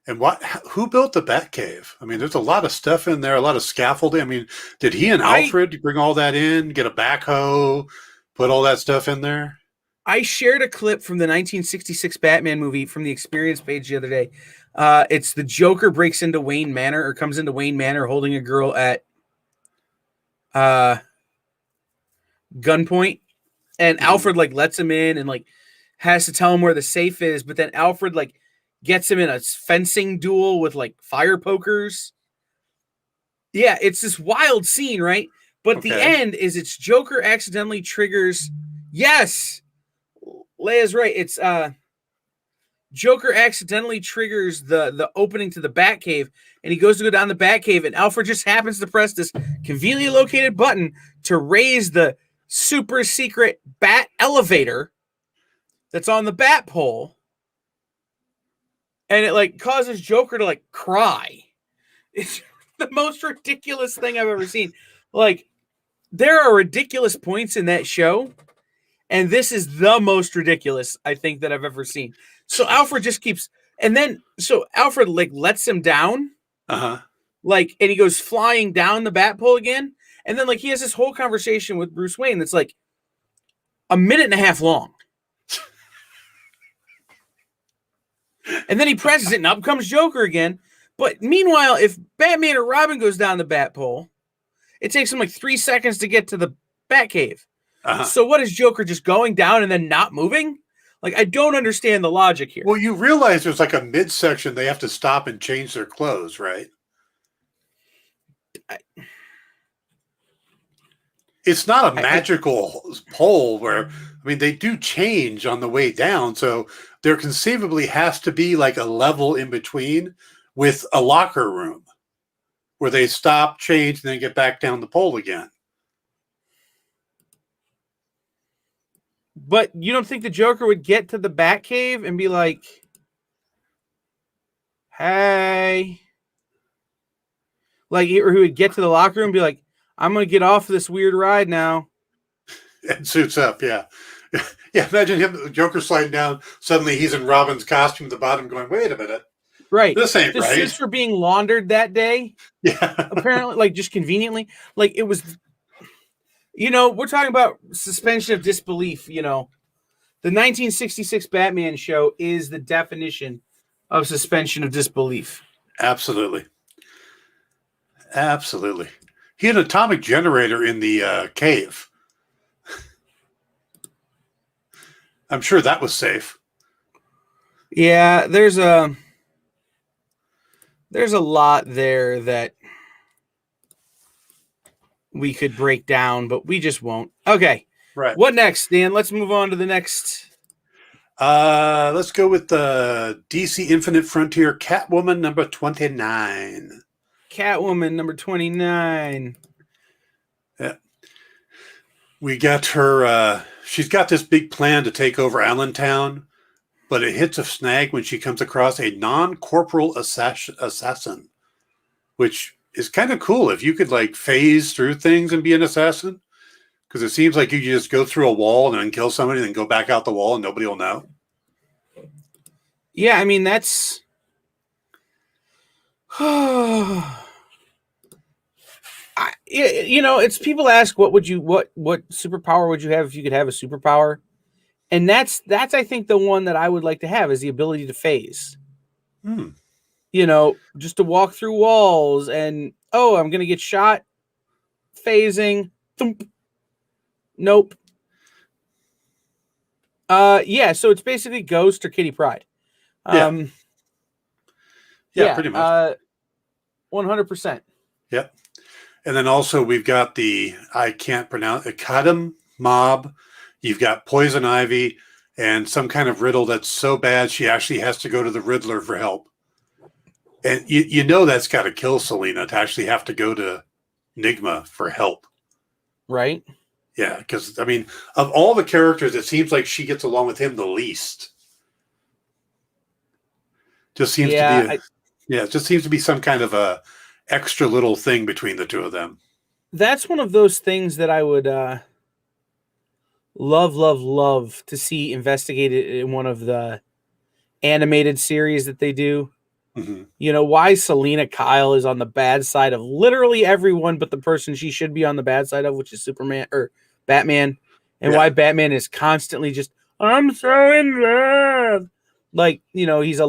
And who built the Batcave? I mean, there's a lot of stuff in there, a lot of scaffolding. I mean, did he and Alfred bring all that in, get a backhoe, put all that stuff in there? I shared a clip from the 1966 Batman movie from the Experience page the other day. It's the Joker breaks into Wayne Manor, or comes into Wayne Manor holding a girl at gunpoint, and Alfred like lets him in and like has to tell him where the safe is, but then Alfred like gets him in a fencing duel with like fire pokers. Yeah, it's this wild scene, right? But the end is it's Joker accidentally triggers. Yes, Leia's right. It's Joker accidentally triggers the opening to the Batcave, and he goes to go down the Batcave, and Alfred just happens to press this conveniently located button to raise the super secret bat elevator that's on the bat pole, and it like causes Joker to like cry. It's the most ridiculous thing I've ever seen. Like, there are ridiculous points in that show, and this is the most ridiculous I think that I've ever seen. So Alfred just keeps, and then so Alfred like lets him down, like, and he goes flying down the bat pole again, and then like he has this whole conversation with Bruce Wayne that's like a minute and a half long. And then he presses it, and up comes Joker again. But meanwhile, if Batman or Robin goes down the bat pole, it takes him like 3 seconds to get to the Batcave. So what is Joker just going down and then not moving? Like, I don't understand the logic here. Well, you realize there's like a midsection they have to stop and change their clothes, right? It's not a magical pole where, I mean, they do change on the way down. So there conceivably has to be like a level in between with a locker room where they stop, change, and then get back down the pole again. But you don't think the Joker would get to the Batcave and be like, hey, like, or who would get to the locker room and be like, I'm going to get off this weird ride now. And suits up, yeah. Yeah, imagine him, the Joker sliding down. Suddenly he's in Robin's costume at the bottom going, wait a minute. Right. This ain't just, right. Just for being laundered that day. Yeah. Apparently, like, just conveniently. Like, it was, you know, we're talking about suspension of disbelief, you know. The 1966 Batman show is the definition of suspension of disbelief. Absolutely. Absolutely. He had an atomic generator in the cave. I'm sure that was safe. Yeah, there's a lot there that we could break down, but we just won't. Okay. Right. What next, Dan? Let's move on to the next. Let's go with the DC Infinite Frontier Catwoman number 29. Catwoman number 29. Yeah. We got her, she's got this big plan to take over Allentown, but it hits a snag when she comes across a non-corporal assassin, which is kind of cool. If you could like phase through things and be an assassin, because it seems like you just go through a wall and then kill somebody and then go back out the wall and nobody will know. Yeah, I mean, that's... it's people ask, what superpower would you have if you could have a superpower? And that's I think the one that I would like to have is the ability to phase. Just to walk through walls and, I'm going to get shot. Phasing. Thump. Nope. So it's basically Ghost or Kitty Pryde. Yeah, pretty much. 100%. Yep. And then also we've got I can't pronounce it, Kadam Mob. You've got Poison Ivy and some kind of riddle that's so bad she actually has to go to the Riddler for help. And that's got to kill Selina to actually have to go to Enigma for help. Right? Yeah, because, I mean, of all the characters, it seems like she gets along with him the least. Just seems to be it just seems to be some kind of a extra little thing between the two of them. That's one of those things that I would love to see investigated in one of the animated series that they do. Mm-hmm. Why Selina Kyle is on the bad side of literally everyone but the person she should be on the bad side of, which is Superman or Batman, and why Batman is constantly just, I'm so in love. Like, he's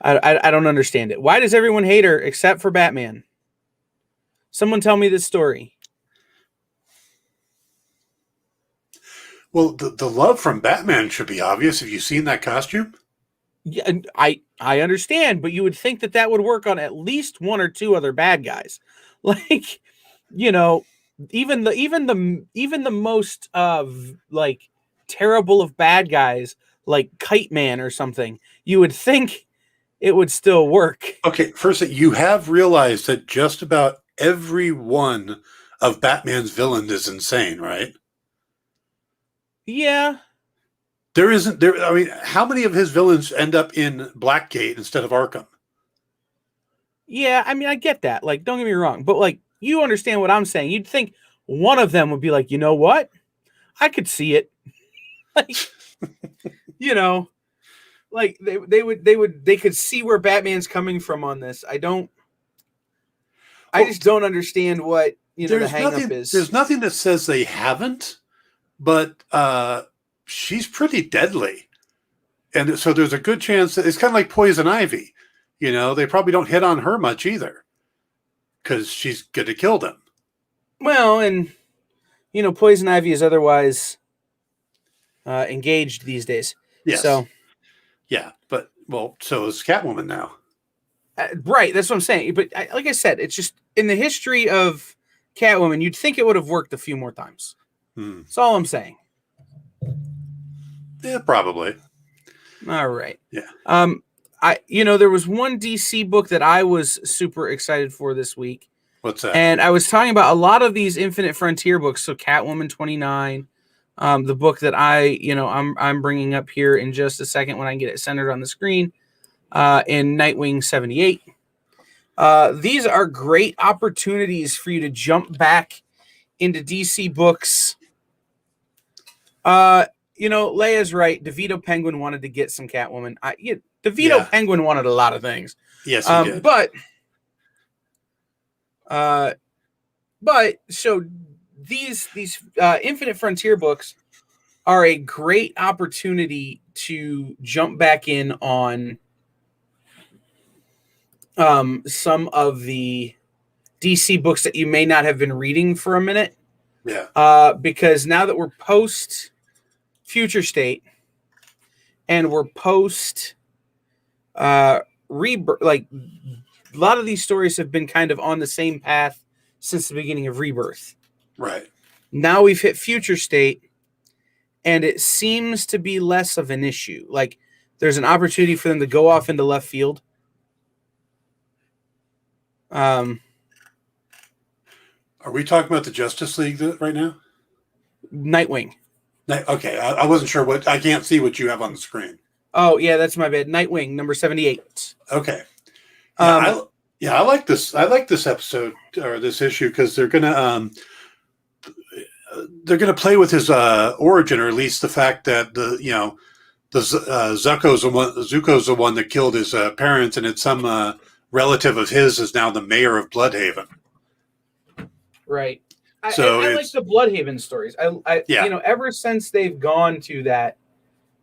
I don't understand it. Why does everyone hate her except for Batman? Someone tell me this story. Well, the love from Batman should be obvious. Have you seen that costume? Yeah, I understand, but you would think that would work on at least one or two other bad guys. Like, even the most like terrible of bad guys, like Kite Man or something, you would think it would still work. Okay, first, you have realized that just about every one of Batman's villains is insane, right? Yeah. I mean, how many of his villains end up in Blackgate instead of Arkham? Yeah, I mean, I get that. Like, don't get me wrong, but like, you understand what I'm saying. You'd think one of them would be like, you know what? I could see it. Like, like they could see where Batman's coming from on this. I just don't understand what the hang up is. There's nothing that says they haven't, but she's pretty deadly. And so there's a good chance that it's kind of like Poison Ivy. They probably don't hit on her much either because she's going to kill them. Well, and, Poison Ivy is otherwise engaged these days. Yes. So, yeah, but, so is Catwoman now. Right, that's what I'm saying. But like I said, it's just in the history of Catwoman, you'd think it would have worked a few more times. That's all I'm saying. Yeah, probably. All right. Yeah. There was one DC book that I was super excited for this week. What's that? And I was talking about a lot of these Infinite Frontier books. So Catwoman 29, the book that I'm bringing up here in just a second when I get it centered on the screen, in Nightwing 78. These are great opportunities for you to jump back into DC books. Leia's right. DeVito Penguin wanted to get some Catwoman. Penguin wanted a lot of things. Yes, he did. But so these Infinite Frontier books are a great opportunity to jump back in on some of the DC books that you may not have been reading for a minute. Yeah. Because now that we're post Future State and we're post Rebirth, like a lot of these stories have been kind of on the same path since the beginning of Rebirth. Right. Now we've hit Future State, and it seems to be less of an issue. Like there's an opportunity for them to go off into left field. Are we talking about the Justice League right now? Nightwing. Okay, I wasn't sure I can't see what you have on the screen. Oh yeah, that's my bad. Nightwing number 78. Okay. Yeah, I like this. I like this episode or this issue because they're gonna play with his origin, or at least the fact that Zuko's the one that killed his parents, and it's some relative of his is now the mayor of Bloodhaven. Right. So I like the Bloodhaven stories. Ever since they've gone to that,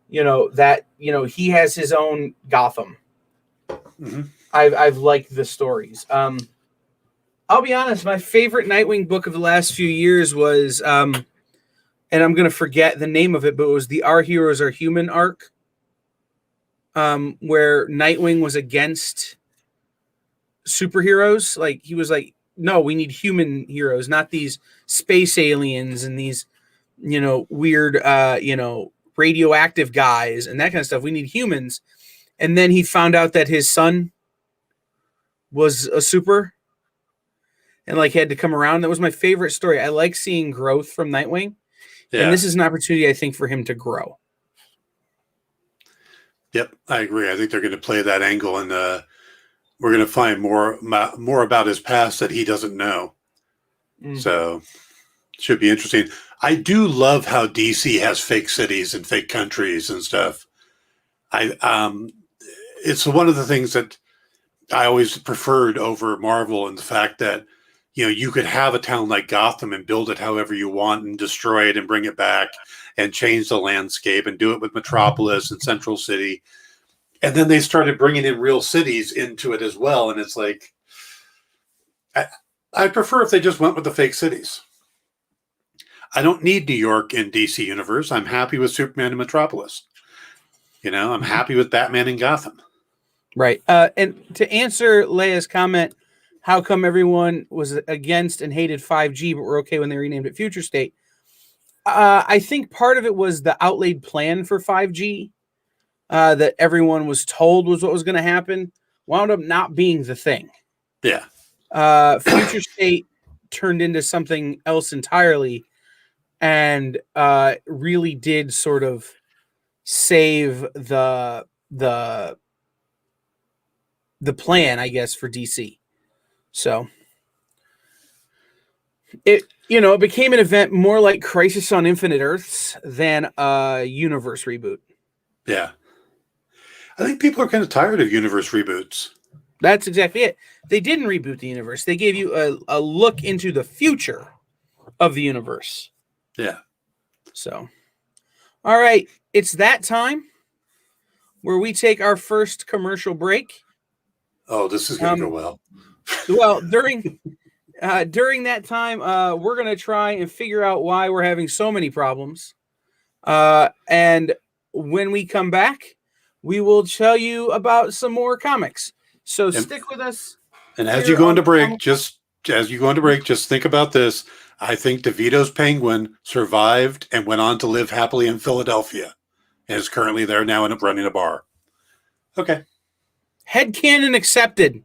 he has his own Gotham. Mm-hmm. I've liked the stories. I'll be honest, my favorite Nightwing book of the last few years was, and I'm going to forget the name of it, but it was the Our Heroes Are Human arc, where Nightwing was against superheroes. Like he was like, no, we need human heroes, not these space aliens and these, weird, radioactive guys and that kind of stuff. We need humans. And then he found out that his son was a super and had to come around. That was my favorite story. I like seeing growth from Nightwing. Yeah. And this is an opportunity, I think, for him to grow. Yep, I agree. I think they're going to play that angle, and we're going to find more about his past that he doesn't know. Mm-hmm. So should be interesting. I do love how DC has fake cities and fake countries and stuff. It's one of the things that I always preferred over Marvel, and the fact that you could have a town like Gotham and build it however you want and destroy it and bring it back and change the landscape and do it with Metropolis and Central City. And then they started bringing in real cities into it as well. And it's like, I prefer if they just went with the fake cities. I don't need New York in DC Universe. I'm happy with Superman and Metropolis. I'm happy with Batman and Gotham. Right. And to answer Leia's comment, how come everyone was against and hated 5G, but were okay when they renamed it Future State? I think part of it was the outlaid plan for 5G that everyone was told was what was going to happen, wound up not being the thing. Yeah. Future State turned into something else entirely, and really did sort of save the plan, I guess, for DC. So it became an event more like Crisis on Infinite Earths than a universe reboot. Yeah. I think people are kind of tired of universe reboots. That's exactly it. They didn't reboot the universe. They gave you a look into the future of the universe. Yeah. So, all right. It's that time where we take our first commercial break. Oh, this is going to go well. Well, during that time, we're going to try and figure out why we're having so many problems. And when we come back, we will tell you about some more comics. So stick with us. And as you go into break, just think about this. I think DeVito's Penguin survived and went on to live happily in Philadelphia, and is currently there now and running a bar. Okay. Headcanon accepted.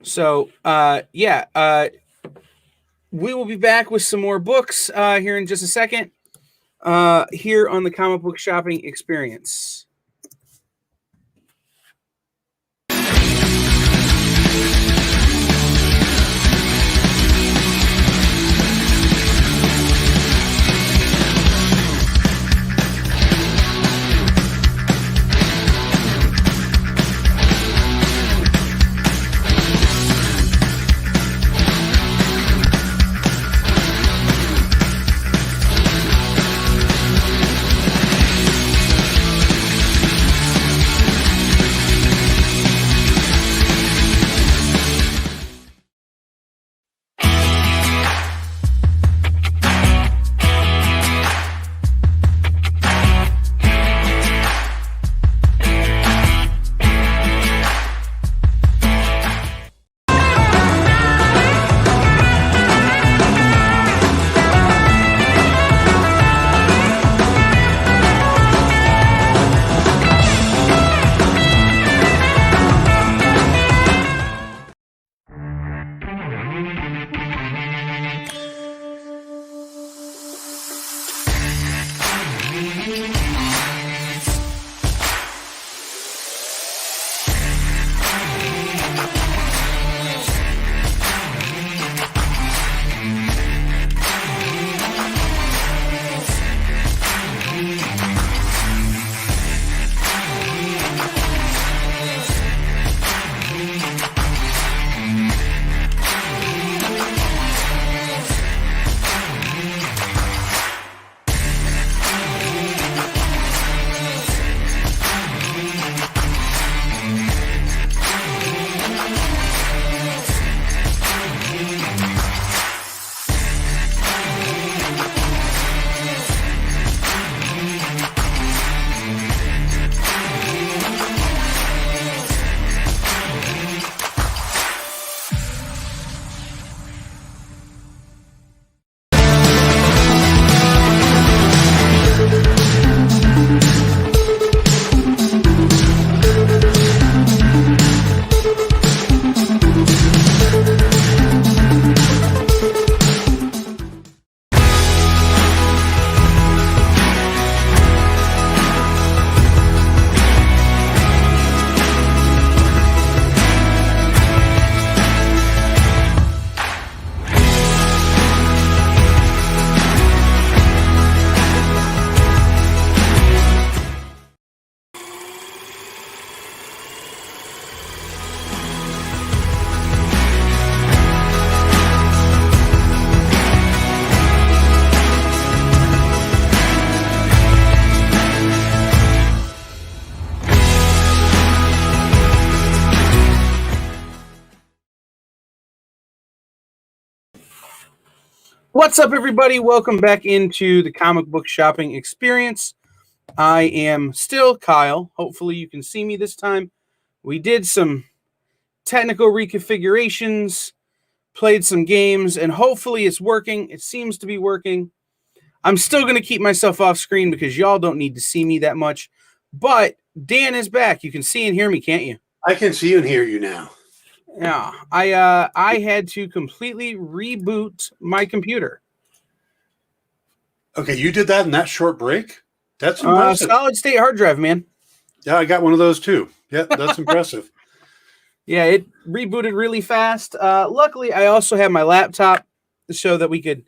So, we will be back with some more books here in just a second, here on the Comic Book Shopping Experience. What's up, everybody? Welcome back into the comic book shopping experience. I am still Kyle. Hopefully you can see me this time. We did some technical reconfigurations, played some games, and hopefully it's working. It seems to be working. I'm still going to keep myself off screen because y'all don't need to see me that much. But Dan is back. You can see and hear me, can't you? I can see and hear you now. Yeah. I had to completely reboot my computer. Okay, you did that in that short break? That's impressive. Solid state hard drive, man. Yeah, I got one of those too. Yeah, that's impressive. Yeah, it rebooted really fast. Luckily, I also have my laptop so that we could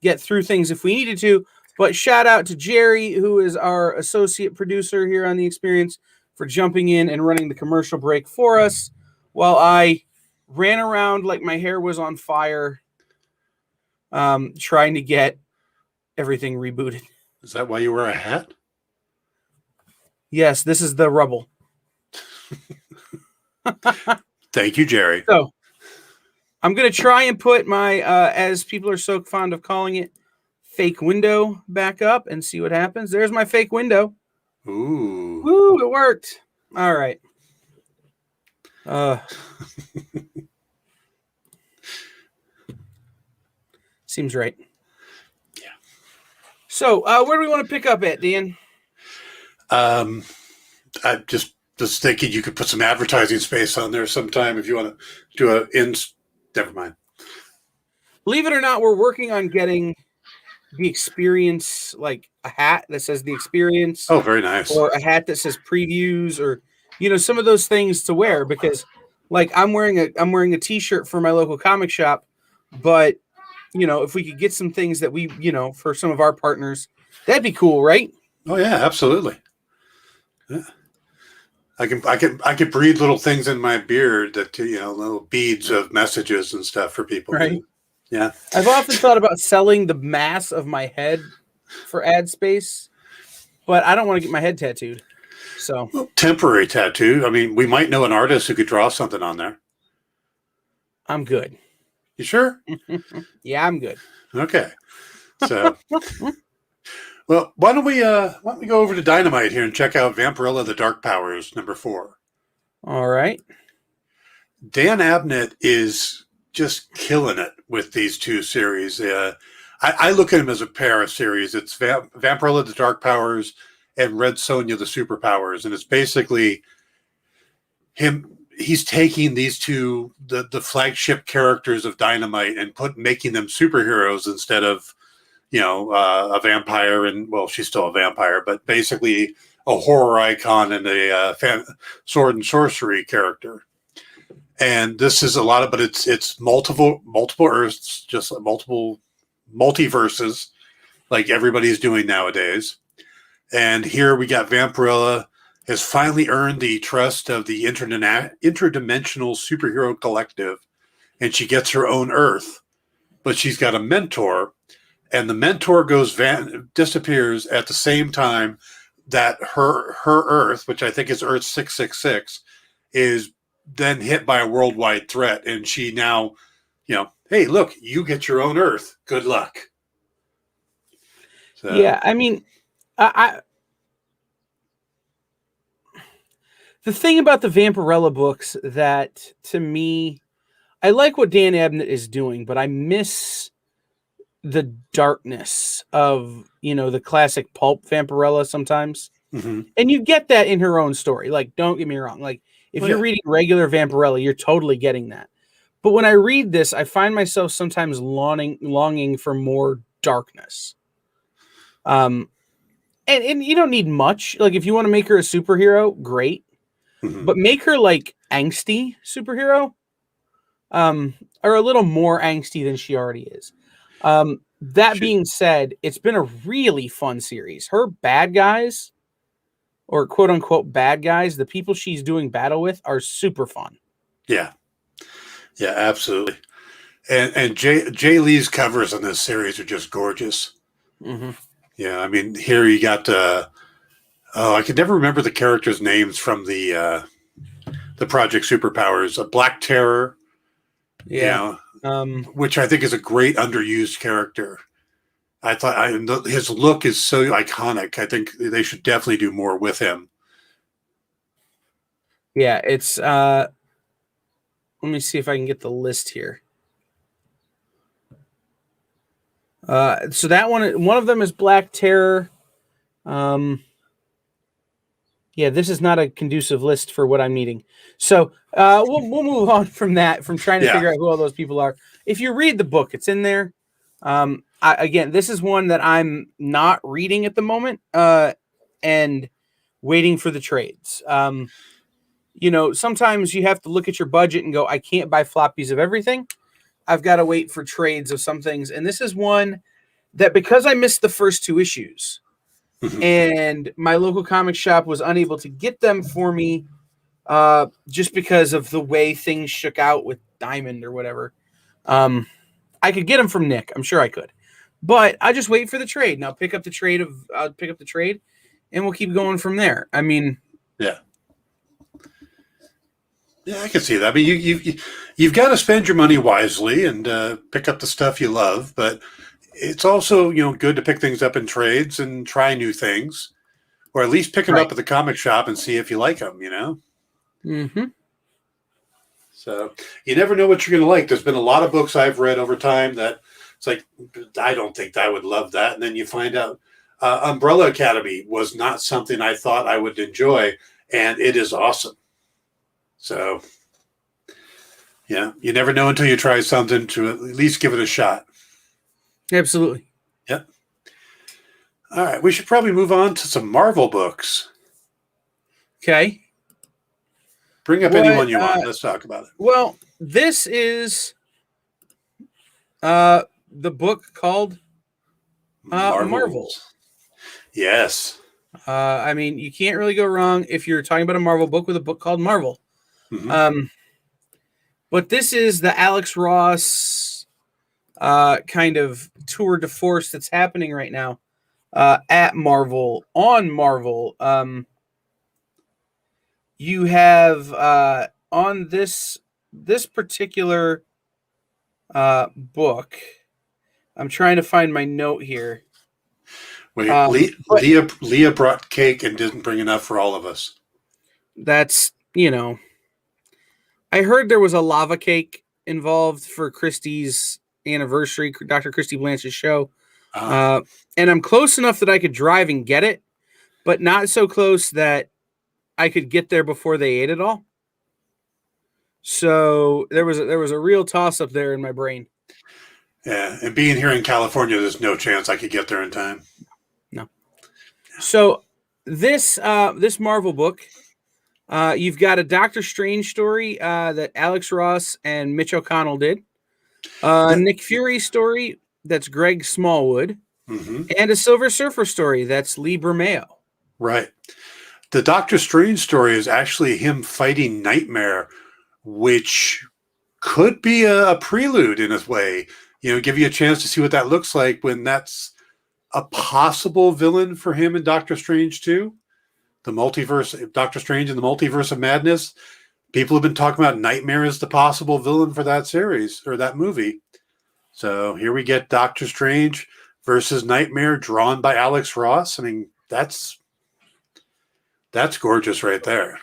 get through things if we needed to. But shout out to Jerry, who is our associate producer here on The Experience, for jumping in and running the commercial break for us while I ran around like my hair was on fire, trying to get everything rebooted. Is that why you wear a hat? Yes, this is the rubble. Thank you, Jerry. So I'm going to try and put my, as people are so fond of calling it, fake window back up and see what happens. There's my fake window. Ooh. Woo, it worked. All right. Seems right. Yeah. So where do we want to pick up at, Dan? I just thinking you could put some advertising space on there sometime if you want to do never mind. Believe it or not, we're working on getting the Experience, like a hat that says The Experience. Oh, very nice. Or a hat that says previews, or some of those things to wear, because like I'm wearing a t-shirt for my local comic shop, but if we could get some things that we, for some of our partners, that'd be cool, right? Oh yeah, absolutely. Yeah. I can breathe little things in my beard that little beads of messages and stuff for people. Right. Yeah. I've often thought about selling the mass of my head for ad space, but I don't want to get my head tattooed. So temporary tattoo. I mean, we might know an artist who could draw something on there. I'm good. You sure? Yeah, I'm good. Okay. So well, why don't we go over to Dynamite here and check out Vampirella: The Dark Powers #4. All right. Dan Abnett is just killing it with these two series. I look at him as a pair of series. It's Vampirella: The Dark Powers and Red Sonja: The Superpowers, and it's basically him. He's taking these two, the flagship characters of Dynamite, and making them superheroes instead of a vampire, and well, she's still a vampire, but basically a horror icon and a sword and sorcery character. And this is a lot of, but it's multiple Earths, just like multiple multiverses, like everybody's doing nowadays. And here we got Vampirella has finally earned the trust of the interdimensional superhero collective, and she gets her own Earth, but she's got a mentor. And the mentor disappears at the same time that her Earth, which I think is Earth 666, is then hit by a worldwide threat. And she now, hey, look, you get your own Earth. Good luck. So. Yeah, I mean, the thing about the Vampirella books that, to me, I like what Dan Abnett is doing, but I miss the darkness of the classic pulp Vampirella sometimes. Mm-hmm. And you get that in her own story. Like, don't get me wrong, like if you're reading regular Vampirella, you're totally getting that. But when I read this, I find myself sometimes longing for more darkness. And you don't need much. Like, if you want to make her a superhero, great. Mm-hmm. But make her like angsty superhero, or a little more angsty than she already is. That being said, it's been a really fun series. Her bad guys, or quote unquote bad guys, the people she's doing battle with, are super fun. Yeah. Yeah, absolutely. And Jay Lee's covers on this series are just gorgeous. Mm-hmm. Yeah, I mean, here you got I could never remember the characters' names from the Project Superpowers. Black Terror. Yeah. which I think is a great underused character. I thought his look is so iconic. I think they should definitely do more with him. Yeah, it's let me see if I can get the list here. So that one of them is Black Terror. Yeah, this is not a conducive list for what I'm needing. So we'll move on from that, from trying to figure out who all those people are. If you read the book, it's in there. Again, this is one that I'm not reading at the moment and waiting for the trades. Sometimes you have to look at your budget and go, I can't buy floppies of everything. I've got to wait for trades of some things. And this is one that, because I missed the first 2 issues, and my local comic shop was unable to get them for me just because of the way things shook out with Diamond or whatever. I could get them from Nick. I'm sure I could. But I just wait for the trade. And I'll pick up the trade and we'll keep going from there. I mean, yeah. Yeah, I can see that. I mean, you've got to spend your money wisely and pick up the stuff you love, but it's also, good to pick things up in trades and try new things, or at least pick them up at the comic shop and see if you like them, Mm-hmm. So you never know what you're going to like. There's been a lot of books I've read over time that it's like, I don't think I would love that. And then you find out Umbrella Academy was not something I thought I would enjoy, and it is awesome. So, yeah, you never know until you try something, to at least give it a shot. Absolutely. Yep. All right, we should probably move on to some Marvel books. Okay. Bring up anyone you want. Let's talk about it. Well, this is the book called Marvels. Yes. I mean, you can't really go wrong if you're talking about a Marvel book with a book called Marvel. Mm-hmm. But this is the Alex Ross kind of tour de force that's happening right now at Marvel, on Marvel. You have on this particular book, I'm trying to find my note here. Wait, Leah brought cake and didn't bring enough for all of us. That's, I heard there was a lava cake involved for Christie's anniversary, Dr. Christie Blanch's show. And I'm close enough that I could drive and get it, but not so close that I could get there before they ate it all. So there was a real toss up there in my brain. Yeah, and being here in California, there's no chance I could get there in time. No. So this Marvel book, you've got a Doctor Strange story that Alex Ross and Mitch O'Connell did. Nick Fury story, that's Greg Smallwood. Mm-hmm. And a Silver Surfer story, that's Lee Bermeo. Right. The Doctor Strange story is actually him fighting Nightmare, which could be a prelude in a way. Give you a chance to see what that looks like when that's a possible villain for him in Doctor Strange 2. The multiverse, Doctor Strange in the Multiverse of Madness. People have been talking about Nightmare as the possible villain for that series or that movie. So here we get Doctor Strange versus Nightmare, drawn by Alex Ross. I mean, that's gorgeous right there,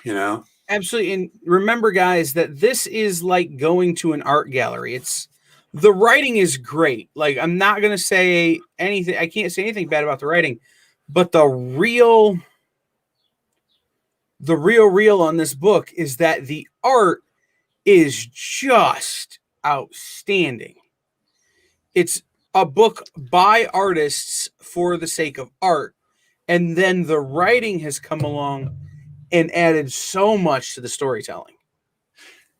Absolutely. And remember, guys, that this is like going to an art gallery. The writing is great. Like, I'm not going to say anything. I can't say anything bad about the writing, but the real on this book is that the art is just outstanding. It's a book by artists for the sake of art. And then the writing has come along and added so much to the storytelling.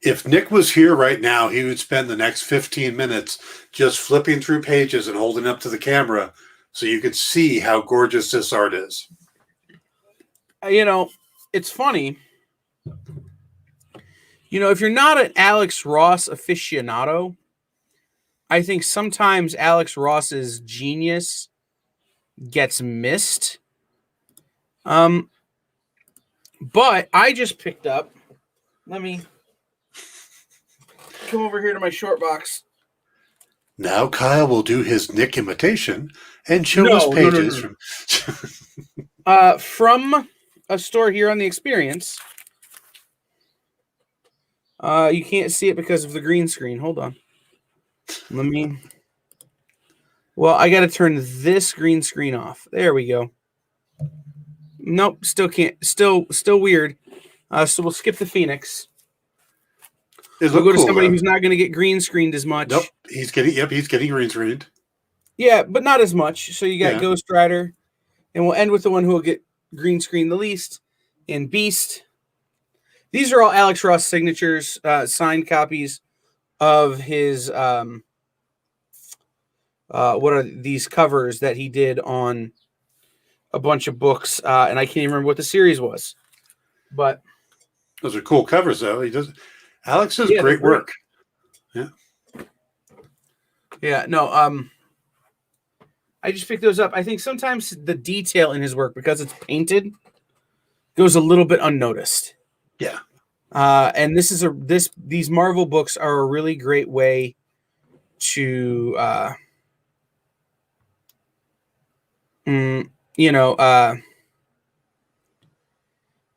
If Nick was here right now, he would spend the next 15 minutes just flipping through pages and holding up to the camera so you could see how gorgeous this art is. It's funny. If you're not an Alex Ross aficionado, I think sometimes Alex Ross's genius gets missed. But I just picked up. Let me come over here to my short box. Now Kyle will do his Nick imitation and show No, us no, no, pages no, from. From a store here on the Experience. You can't see it because of the green screen. Hold on. Let me. Well, I got to turn this green screen off. There we go. Nope, still can't. Still weird. So we'll skip the Phoenix. It We'll looked go to cool, somebody though. who's not going to get green screened as much. Nope, he's getting green screened. Yeah, but not as much. So you got Yeah. Ghost Rider, and we'll end with the one who will get green screen the least, and Beast. These are all Alex Ross signatures, signed copies of his. What are these covers that he did on a bunch of books? And I can't even remember what the series was, but Those are cool covers, though. Alex does Yeah, they're great work. yeah, no. I just picked those up. I think sometimes the detail in his work, because it's painted, goes a little bit unnoticed. Yeah. And these Marvel books are a really great way to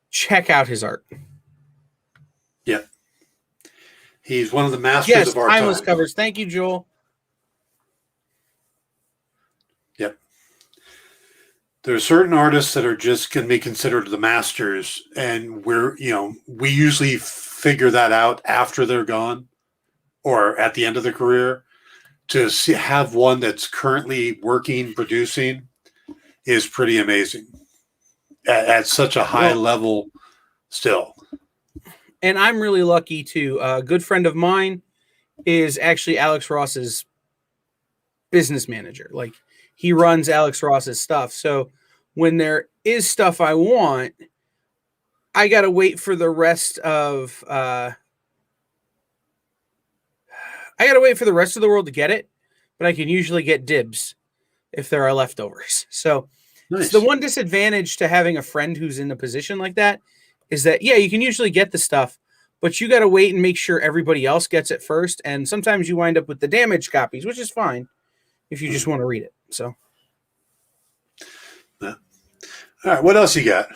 check out his art. Yeah. He's one of the masters of our timeless time. covers. Thank you, Joel. Yep. There are certain artists that are just going to be considered the masters, and we usually figure that out after they're gone or at the end of their career. To have one that's currently working, producing, is pretty amazing at such a high level still. And I'm really lucky too. A good friend of mine is actually Alex Ross's business manager. Like, he runs Alex Ross's stuff. So when there is stuff I want, I got to wait for the rest of the world to get it, but I can usually get dibs if there are leftovers. So Nice. it's the one disadvantage to having a friend who's in a position like that is that, yeah, you can usually get the stuff, but you got to wait and make sure everybody else gets it first. And sometimes you wind up with the damaged copies, which is fine if you just want to read it. So, yeah. All right, what else you got?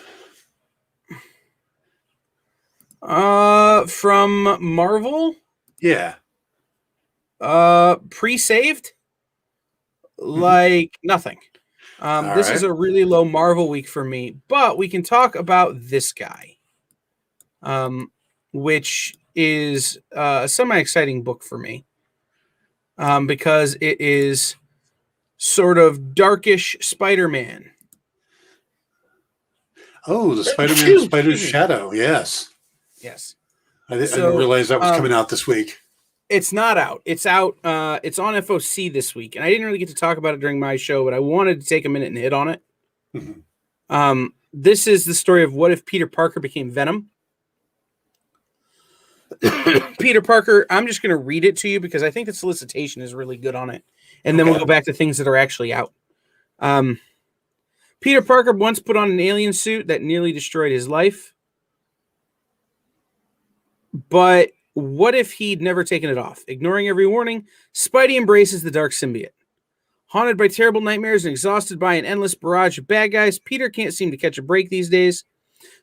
From Marvel, Yeah. pre-saved, like nothing. This is a really low Marvel week for me, but we can talk about this guy, which is a semi-exciting book for me, because it is sort of darkish Spider-Man. Oh, the Spider-Man Spider's Shadow. Yes. Yes. I didn't realize that was coming out this week. It's not out. It's out. It's on FOC this week, and I didn't really get to talk about it during my show, but I wanted to take a minute and hit on it. Mm-hmm. This is the story of what if Peter Parker became Venom. Peter Parker, I'm just going to read it to you because I think the solicitation is really good on it, and then we'll go back to things that are actually out. Peter Parker once put on an alien suit that nearly destroyed his life, but what if he'd never taken it off? Ignoring every warning, Spidey embraces the dark symbiote. Haunted by terrible nightmares and exhausted by an endless barrage of bad guys, Peter can't seem to catch a break these days.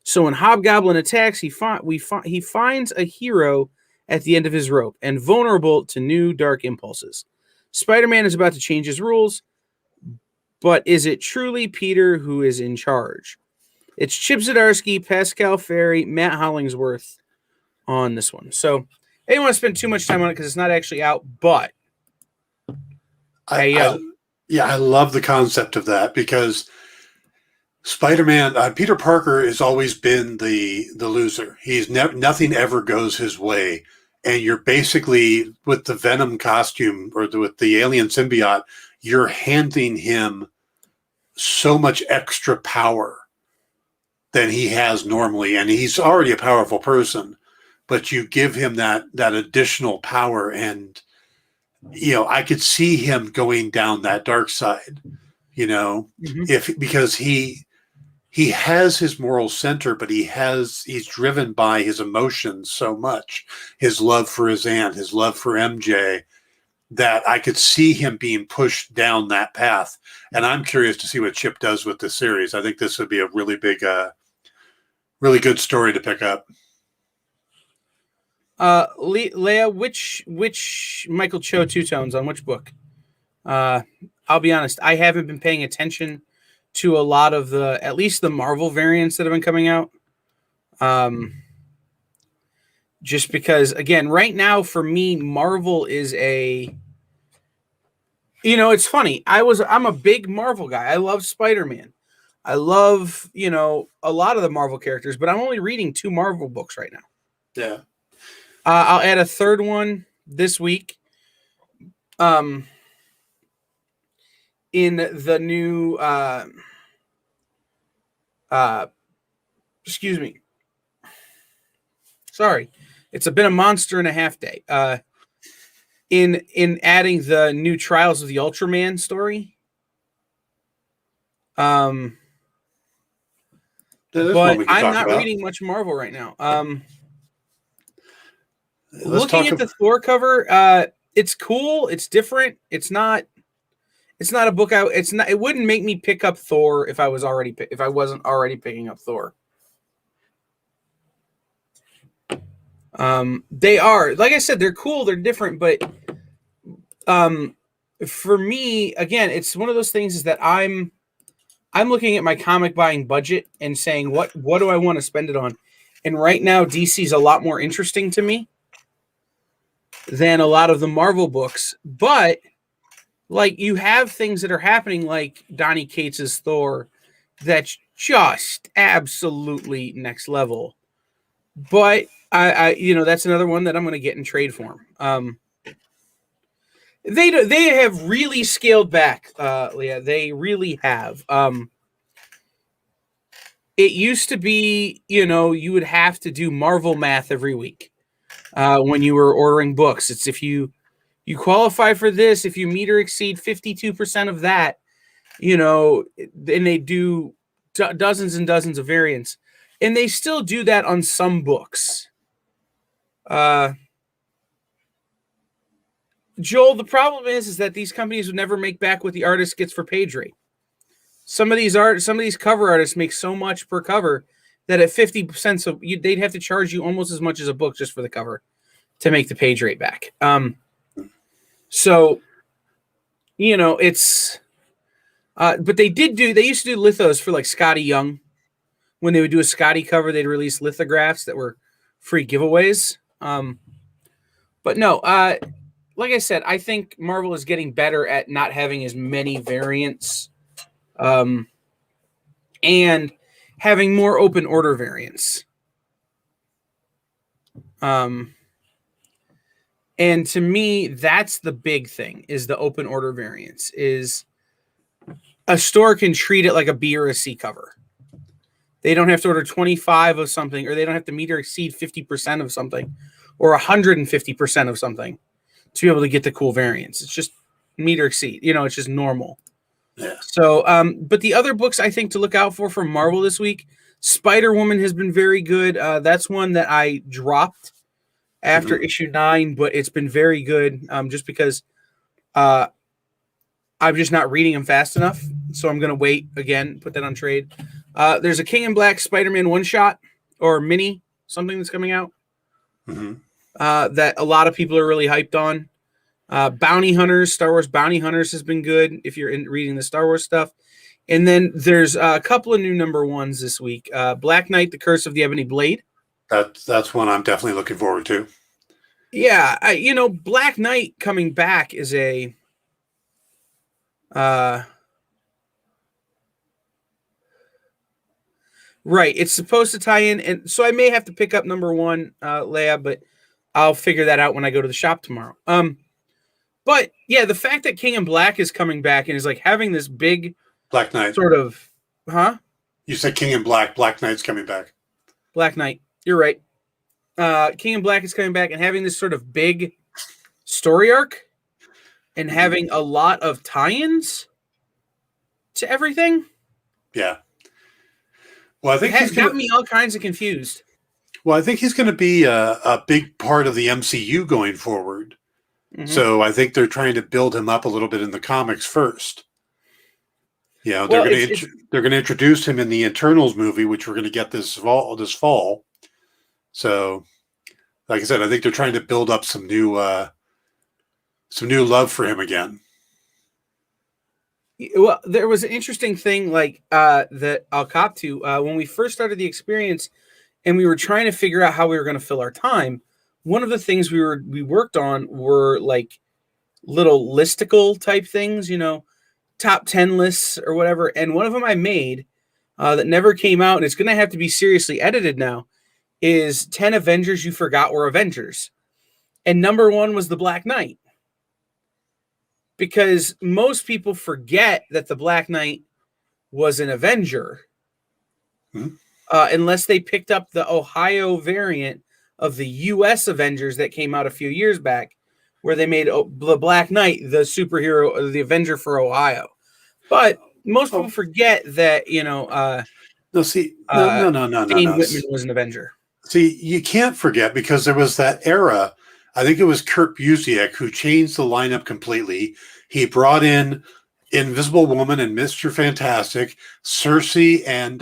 So when Hobgoblin attacks, he finds a hero at the end of his rope and vulnerable to new dark impulses. Spider-Man is about to change his rules, but is it truly Peter who is in charge? It's Chip Zdarsky, Pascal Ferry, Matt Hollingsworth on this one. So I didn't want to spend too much time on it because it's not actually out, but I love the concept of that because Spider-Man, Peter Parker has always been the loser. He's nothing ever goes his way. And you're basically, with the Venom costume or with the alien symbiote, you're handing him so much extra power than he has normally. And he's already a powerful person, but you give him that additional power. And, I could see him going down that dark side, because he has his moral center, but he's driven by his emotions so much, his love for his aunt, his love for MJ, that I could see him being pushed down that path. And I'm curious to see what Chip does with this series. I think this would be a really big, really good story to pick up. Leah, which Michael Cho two-tones on which book? I'll be honest, I haven't been paying attention to a lot of at least the Marvel variants that have been coming out. Just because, again, right now for me, Marvel is it's funny. I'm a big Marvel guy. I love Spider-Man. I love, a lot of the Marvel characters, but I'm only reading 2 Marvel books right now. Yeah. I'll add a third one this week. In the new, excuse me. Sorry. It's been a monster and a half day. In adding the new Trials of the Ultraman story. But I'm not reading much Marvel right now. Looking at the Thor cover, it's cool. It's different. It's not a book. It wouldn't make me pick up Thor if I wasn't already picking up Thor. They are, like I said, they're cool. They're different, but for me, again, it's one of those things is that I'm looking at my comic buying budget and saying what do I want to spend it on, and right now DC's a lot more interesting to me than a lot of the Marvel books, but like you have things that are happening like Donny Cates's Thor that's just absolutely next level. But I that's another one that I'm going to get in trade form. They have really scaled back, Leah. They really have. It used to be, you would have to do Marvel math every week when you were ordering books. It's if you qualify for this, if you meet or exceed 52% of that, then they do dozens and dozens of variants. And they still do that on some books. Joel, the problem is that these companies would never make back what the artist gets for page rate. Some of these cover artists make so much per cover that at 50%, so they'd have to charge you almost as much as a book just for the cover to make the page rate back. So, it's, but they used to do lithos for like Scotty Young. When they would do a Scotty cover, they'd release lithographs that were free giveaways. But no, like I said, I think Marvel is getting better at not having as many variants, and having more open order variants. And to me, that's the big thing, is the open order variants. Is a store can treat it like a B or a C cover. They don't have to order 25 of something, or they don't have to meet or exceed 50% of something, or 150% of something to be able to get the cool variants. It's just meet or exceed. It's just normal. Yeah. So, but the other books I think to look out for from Marvel this week, Spider-Woman has been very good. That's one that I dropped after issue 9, but it's been very good. Just because I'm just not reading them fast enough. So I'm going to wait again, put that on trade. There's a King in Black Spider-Man one-shot or mini, something that's coming out that a lot of people are really hyped on. Bounty Hunters, Star Wars Bounty Hunters has been good if you're reading the Star Wars stuff. And then there's a couple of new number ones this week. Black Knight, The Curse of the Ebony Blade. That's one I'm definitely looking forward to. Yeah, Black Knight coming back is a right. It's supposed to tie in, and so I may have to pick up number 1, Leia, but I'll figure that out when I go to the shop tomorrow. But yeah, the fact that King in Black is coming back and is like having this big Black Knight sort of, You said King in Black. Black Knight's coming back. Black Knight. You're right. King in Black is coming back and having this sort of big story arc and having a lot of tie-ins to everything. Yeah. Well, I think it got me all kinds of confused. Well, I think he's going to be a big part of the MCU going forward. Mhm. So I think they're trying to build him up a little bit in the comics first. You know, Well, they're going to introduce him in the Eternals movie, which we're going to get this fall. So, like I said, I think they're trying to build up some new love for him again. well, there was an interesting thing that I'll cop to when we first started the experience, and we were trying to figure out how we were going to fill our time. One of the things we worked on were like little listicle type things, top 10 lists or whatever. And one of them I made that never came out, and it's going to have to be seriously edited now, is 10 Avengers you forgot were Avengers. And number 1 was the Black Knight. Because most people forget that the Black Knight was an Avenger. Mhm. Unless they picked up the Ohio variant of the U.S. Avengers that came out a few years back, where they made the Black Knight the superhero, the Avenger for Ohio. But most people forget that, No, see, Dane Whitman was an Avenger. See, you can't forget, because there was that era. I think it was Kurt Busiek who changed the lineup completely. He brought in Invisible Woman and Mr. Fantastic, Cersei and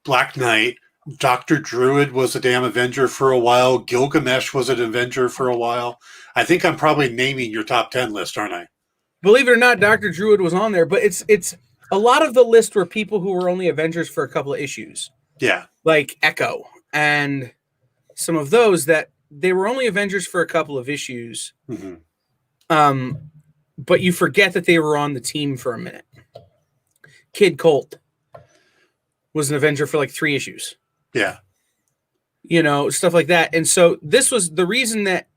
Black Knight. Dr. Druid was a damn Avenger for a while. Gilgamesh was an Avenger for a while. I think I'm probably naming your top 10 list, aren't I? Believe it or not, Dr. Druid was on there, but it's a lot of the list were people who were only Avengers for a couple of issues. Yeah. Like Echo and some of those that they were only Avengers for a couple of issues. Mm-hmm. But you forget that they were on the team for a minute. Kid Colt was an Avenger for like 3 issues. Yeah. Stuff like that. And so this was the reason that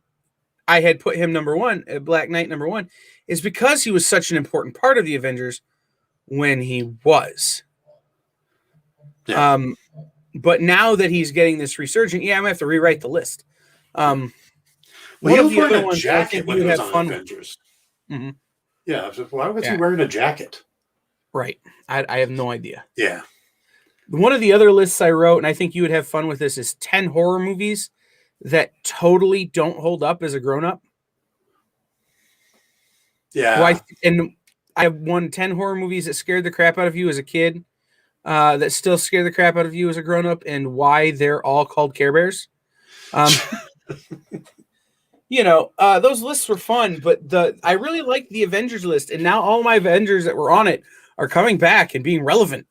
I had put him number 1, Black Knight number 1, is because he was such an important part of the Avengers when he was. Yeah. But now that he's getting this resurgent, I'm gonna have to rewrite the list. Well, one he of was the other wearing a ones I jacket think when you he would was have on fun with. Avengers. Mm-hmm. Yeah. Why was he Yeah. wearing a jacket? Right. I have no idea. Yeah. One of the other lists I wrote, and I think you would have fun with this, is 10 horror movies that totally don't hold up as a grown-up. Yeah. And I have 10 horror movies that scared the crap out of you as a kid, that still scare the crap out of you as a grown-up, and why they're all called Care Bears. Those lists were fun, but I really liked the Avengers list, and now all my Avengers that were on it are coming back and being relevant.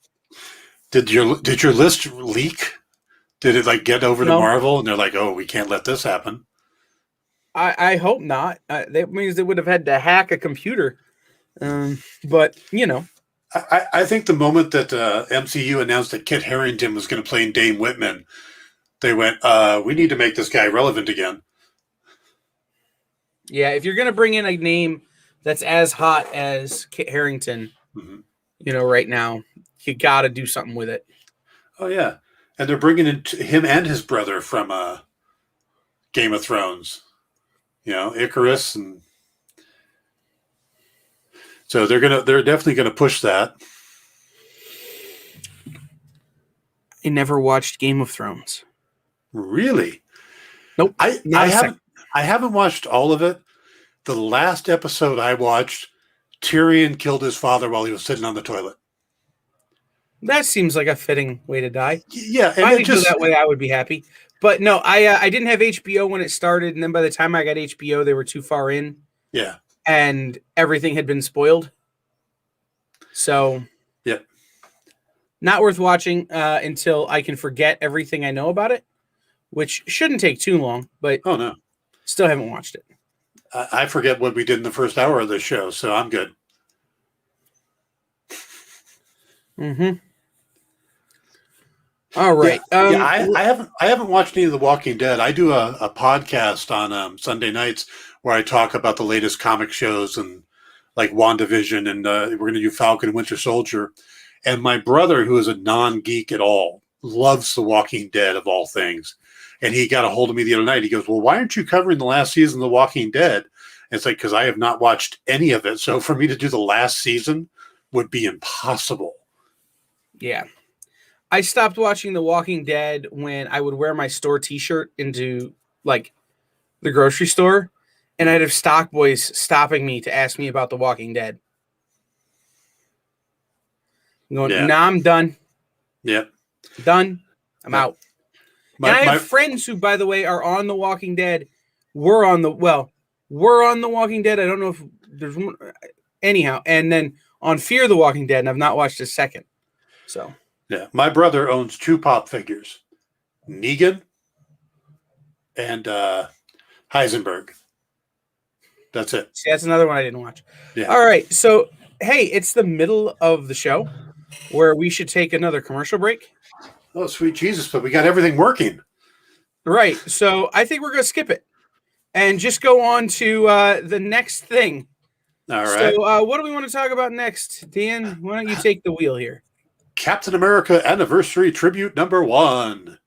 Did your list leak? Did it get over to No. Marvel and they're like, "Oh, we can't let this happen"? I hope not. That means they would have had to hack a computer. But I think the moment that MCU announced that Kit Harington was going to play Dane Whitman, they went, "We need to make this guy relevant again." Yeah, if you're gonna bring in a name that's as hot as Kit Harington, right now, you got to do something with it. Oh yeah, and they're bringing in him and his brother from Game of Thrones. Icarus, and so they're definitely gonna push that. I never watched Game of Thrones. Really? Nope. I haven't watched all of it. The last episode I watched, Tyrion killed his father while he was sitting on the toilet. That seems like a fitting way to die. Yeah, if I could do that way, I would be happy. But no, I didn't have HBO when it started, and then by the time I got HBO, they were too far in. Yeah. And everything had been spoiled. So, yeah, not worth watching until I can forget everything I know about it, which shouldn't take too long, but oh no, still haven't watched it. I forget what we did in the first hour of the show, so I'm good. Mm-hmm. All right. I haven't watched any of The Walking Dead. I do a podcast on Sunday nights where I talk about the latest comic shows and like WandaVision, and we're going to do Falcon and Winter Soldier. And my brother, who is a non-geek at all, loves The Walking Dead of all things. And he got a hold of me the other night. He goes, "Well, why aren't you covering the last season of The Walking Dead?" And it's like, because I have not watched any of it. So for me to do the last season would be impossible. Yeah. I stopped watching The Walking Dead when I would wear my store t-shirt into like the grocery store. and I'd have stock boys stopping me to ask me about The Walking Dead. I'm going, Yeah. nah, I'm done. Yeah. Done. I'm out. And I have My friends who, by the way, are on The Walking Dead. We're on The Walking Dead. I don't know if there's one. Anyhow, and then on Fear the Walking Dead, and I've not watched a second. So yeah, my brother owns 2 pop figures, Negan and Heisenberg. That's it. see, that's another one I didn't watch. Yeah. All right. So, hey, it's the middle of the show where we should take another commercial break. Oh, sweet Jesus, but we got everything working. Right. So I think we're going to skip it and just go on to the next thing. All right. So what do we want to talk about next? Dan, why don't you take the wheel here? Captain America Anniversary Tribute #1.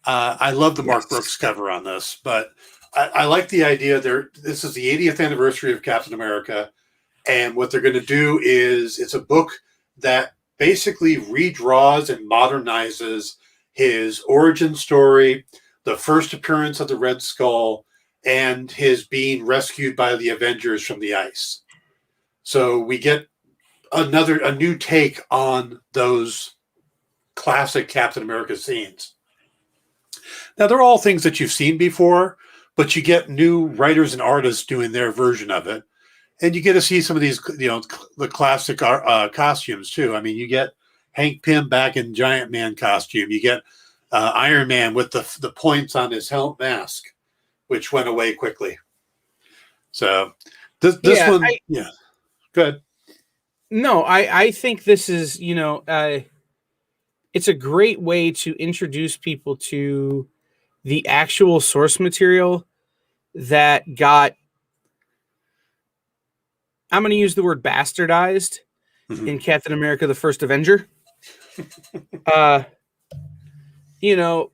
I love the Mark Brooks cover on this, but I like the idea there. This is the 80th anniversary of Captain America. And what they're going to do is it's a book that basically redraws and modernizes his origin story, the first appearance of the Red Skull, and his being rescued by the Avengers from the ice. So we get a new take on those classic Captain America scenes. Now, they're all things that you've seen before, but you get new writers and artists doing their version of it. And you get to see some of these, the classic costumes too. I mean, you get Hank Pym back in Giant Man costume. You get Iron Man with the points on his helmet mask, which went away quickly. So this one, good. No, I think this is, it's a great way to introduce people to the actual source material that got, I'm going to use the word bastardized in Captain America, the First Avenger.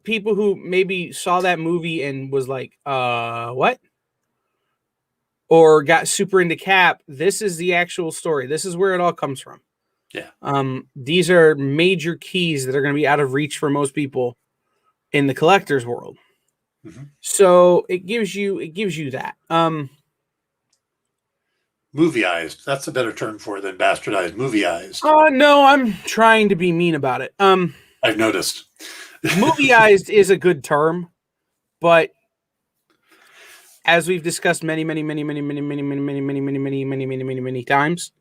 People who maybe saw that movie and was like, what? Or got super into Cap. This is the actual story. This is where it all comes from. Yeah. These are major keys that are going to be out of reach for most people in the collector's world. So it gives you that. Movieized. That's a better term for it than bastardized. Movieized. No, I'm trying to be mean about it. I've noticed. Movieized is a good term, but as we've discussed many times,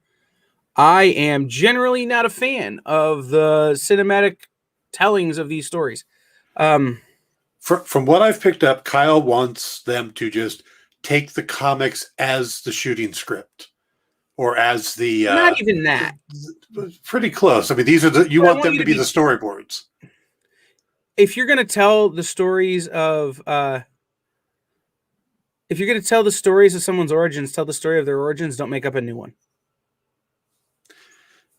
I am generally not a fan of the cinematic tellings of these stories. From what I've picked up, Kyle wants them to just take the comics as the shooting script, or as the not even that. Pretty close. I mean, these are you want them to be the storyboards. If you're going to tell the stories of, if you're going to tell the stories of someone's origins, tell the story of their origins. Don't make up a new one.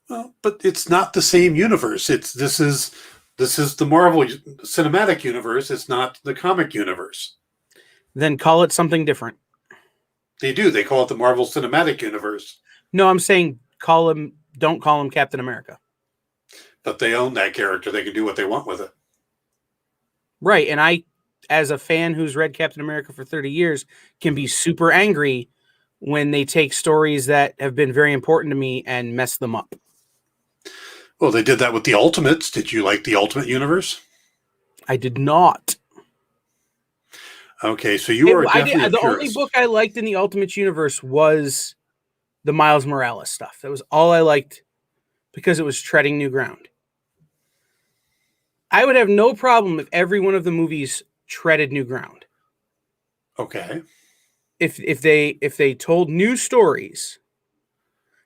Well, but it's not the same universe. This is the Marvel Cinematic Universe. It's not the comic universe. Then call it something different. They do. They call it the Marvel Cinematic Universe. No, I'm saying don't call him Captain America. But they own that character. They can do what they want with it. Right. And I, as a fan who's read Captain America for 30 years, can be super angry when they take stories that have been very important to me and mess them up. Well, they did that with the Ultimates. Did you like the Ultimate Universe? I did not. Okay, so you are definitely a the purist. only book I liked in the Ultimate Universe was the Miles Morales stuff. That was all I liked because it was treading new ground. I would have no problem if every one of the movies treaded new ground. Okay. If they told new stories,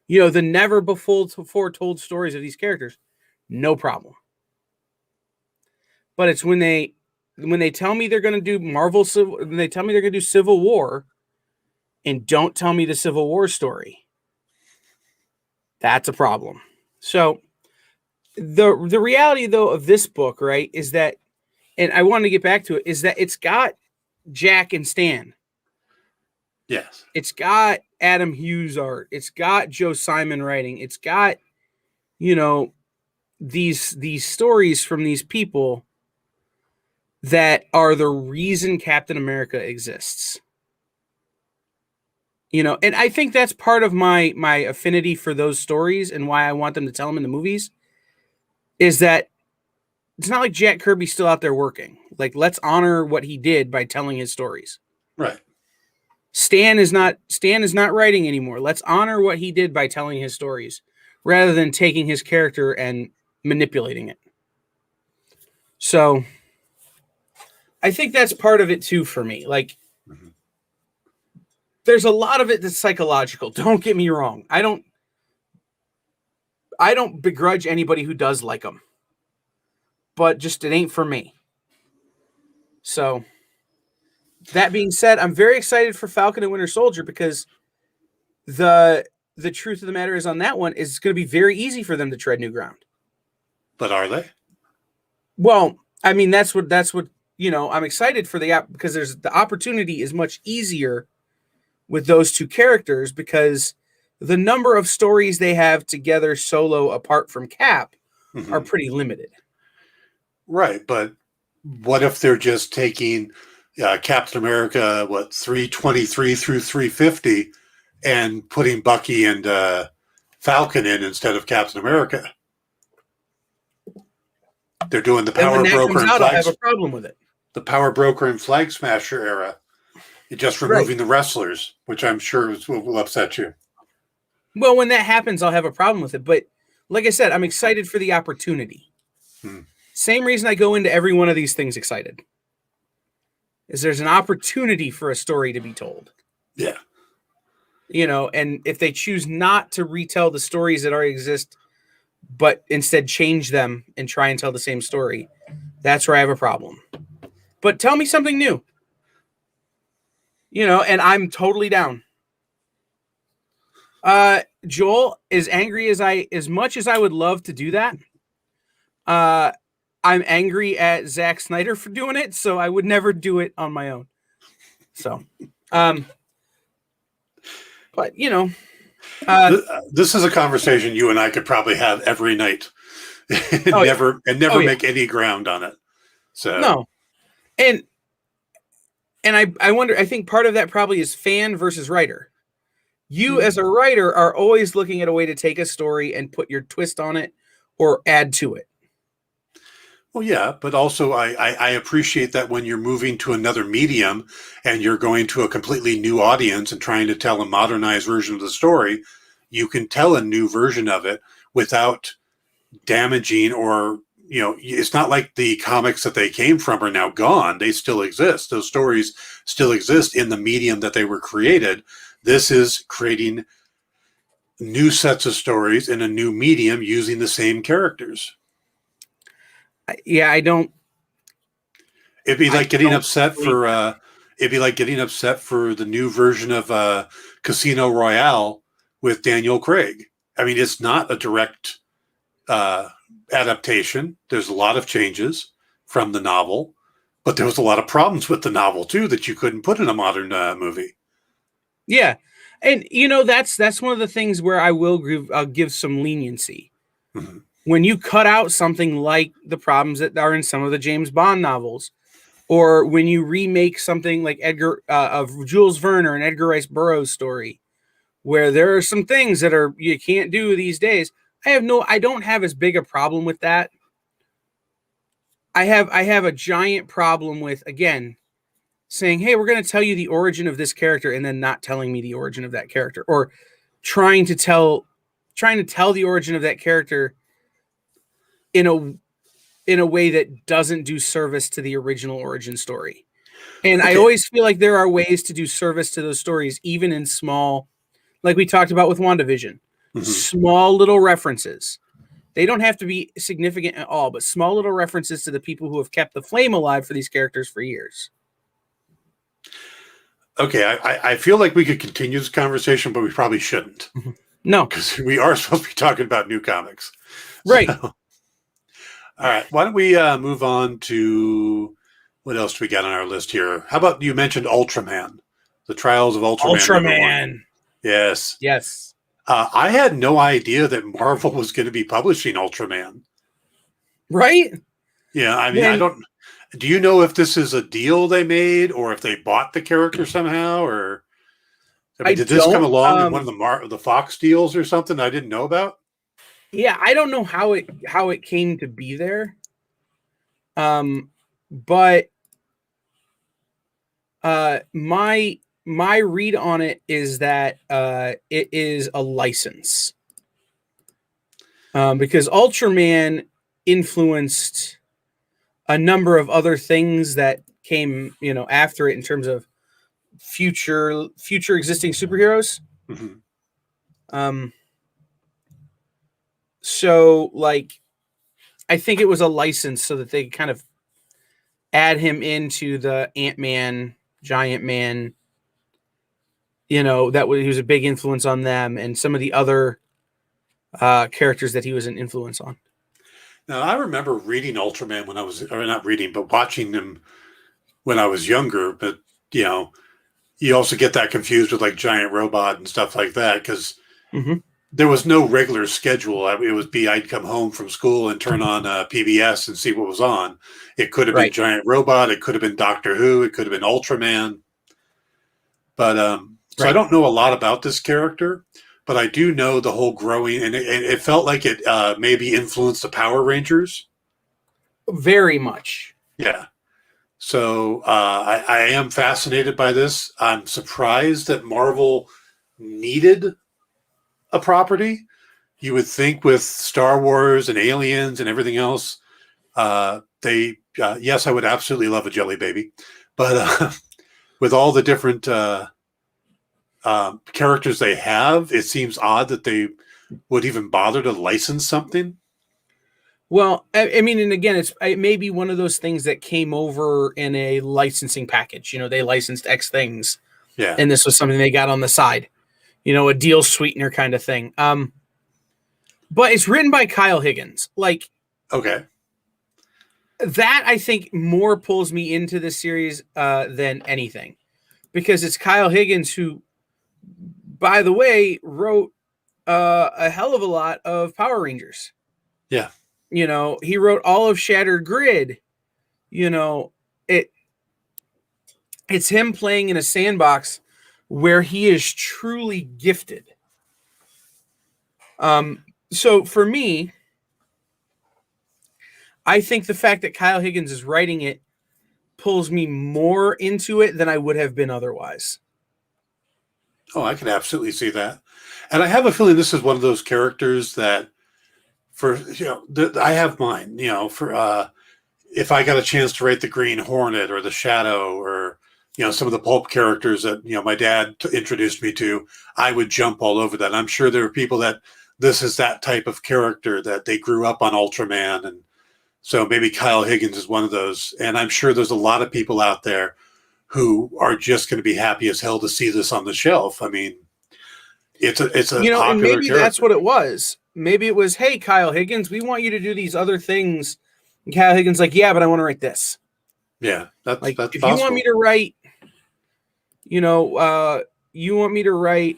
the never before told stories of these characters, no problem. But it's when they tell me they're going to do when they tell me they're going to do Civil War, and don't tell me the Civil War story, that's a problem. So the reality though of this book, right, is that, and I want to get back to it, is that it's got Jack and Stan. Yes. It's got Adam Hughes art. It's got Joe Simon writing. It's got, these stories from these people that are the reason Captain America exists. And I think that's part of my affinity for those stories and why I want them to tell them in the movies is that it's not like Jack Kirby's still out there working. Like, let's honor what he did by telling his stories. Right. Stan is not writing anymore. Let's honor what he did by telling his stories rather than taking his character and manipulating it. So I think that's part of it too for me. Like, there's a lot of it that's psychological. Don't get me wrong. I don't begrudge anybody who does like them, but just it ain't for me. So that being said, I'm very excited for Falcon and Winter Soldier because the truth of the matter is on that one is it's going to be very easy for them to tread new ground. But are they? Well, I mean, that's what I'm excited for because the opportunity is much easier with those two characters because the number of stories they have together solo apart from Cap are pretty limited. Right, but what if they're just taking Captain America, 323 through 350, and putting Bucky and Falcon in instead of Captain America? They're doing the Power Broker and I have a problem with it. The Power Broker and Flag Smasher era. You're just removing the wrestlers, which I'm sure will upset you. Well, when that happens, I'll have a problem with it. But like I said, I'm excited for the opportunity. Same reason I go into every one of these things excited. Is there's an opportunity for a story to be told. Yeah. And if they choose not to retell the stories that already exist, but instead change them and try and tell the same story, that's where I have a problem. But tell me something new. And I'm totally down. Joel, as much as I would love to do that, I'm angry at Zack Snyder for doing it, so I would never do it on my own. So, but this is a conversation you and I could probably have every night, and never make any ground on it. So no, and I wonder. I think part of that probably is fan versus writer. You as a writer are always looking at a way to take a story and put your twist on it or add to it. Well, yeah, but also I appreciate that when you're moving to another medium and you're going to a completely new audience and trying to tell a modernized version of the story, you can tell a new version of it without damaging or, it's not like the comics that they came from are now gone. They still exist. Those stories still exist in the medium that they were created. This is creating new sets of stories in a new medium using the same characters. Yeah, I don't. It'd be like getting upset for. It'd be like getting upset for the new version of Casino Royale with Daniel Craig. I mean, it's not a direct adaptation. There's a lot of changes from the novel, but there was a lot of problems with the novel too that you couldn't put in a modern movie. Yeah, and that's one of the things where I'll give some leniency. Mm-hmm. When you cut out something like the problems that are in some of the James Bond novels, or when you remake something like of Jules Verne or an Edgar Rice Burroughs story, where there are some things that you can't do these days, I don't have as big a problem with that. I have a giant problem with, again, saying, hey, we're going to tell you the origin of this character and then not telling me the origin of that character, or trying to tell the origin of that character in a way that doesn't do service to the original origin story. And I always feel like there are ways to do service to those stories, even in small, like we talked about with WandaVision, small little references. They don't have to be significant at all, but small little references to the people who have kept the flame alive for these characters for years. Okay, I feel like we could continue this conversation, but we probably shouldn't. No. Because we are supposed to be talking about new comics. Right. So, all right, why don't we move on to what else do we got on our list here? How about you mentioned Ultraman, the Trials of Ultraman. Ultraman. Yes. Yes. I had no idea that Marvel was going to be publishing Ultraman. Right? Yeah, I mean, do you know if this is a deal they made or if they bought the character somehow, or I mean, I did this come don't, along in one of the Fox deals or something I didn't know about? Yeah, I don't know how it came to be there. But my read on it is that it is a license. Because Ultraman influenced a number of other things that came, after it in terms of future existing superheroes. Mm-hmm. So like, I think it was a license so that they kind of add him into the Ant-Man, Giant Man. He was a big influence on them and some of the other characters that he was an influence on. Now, I remember reading Ultraman when I was, or not reading, but watching them when I was younger. But, you also get that confused with like Giant Robot and stuff like that because there was no regular schedule. I'd come home from school and turn on PBS and see what was on. It could have been Giant Robot. It could have been Doctor Who. It could have been Ultraman. But so I don't know a lot about this character. But I do know the whole growing, and it felt like it maybe influenced the Power Rangers. Very much. Yeah. So I am fascinated by this. I'm surprised that Marvel needed a property. You would think with Star Wars and Aliens and everything else, yes, I would absolutely love a Jelly Baby. But with all the different characters they have, it seems odd that they would even bother to license something. Well, I mean, and again, it may be one of those things that came over in a licensing package. They licensed X things, and this was something they got on the side. A deal sweetener kind of thing. But it's written by Kyle Higgins. Like, okay, that I think more pulls me into this series than anything, because it's Kyle Higgins who, by the way, wrote a hell of a lot of Power Rangers. Yeah. He wrote all of Shattered Grid. It's him playing in a sandbox where he is truly gifted. So for me, I think the fact that Kyle Higgins is writing it pulls me more into it than I would have been otherwise. Oh, I can absolutely see that. And I have a feeling this is one of those characters that I have mine, for if I got a chance to write the Green Hornet or the Shadow or, some of the pulp characters that, my dad introduced me to, I would jump all over that. I'm sure there are people that this is that type of character that they grew up on Ultraman. And so maybe Kyle Higgins is one of those. And I'm sure there's a lot of people out there who are just going to be happy as hell to see this on the shelf. I mean, it's a popular and maybe character. That's what it was. Maybe it was, hey, Kyle Higgins, we want you to do these other things. And Kyle Higgins like, yeah, but I want to write this. Yeah, that's if possible. you want me to write,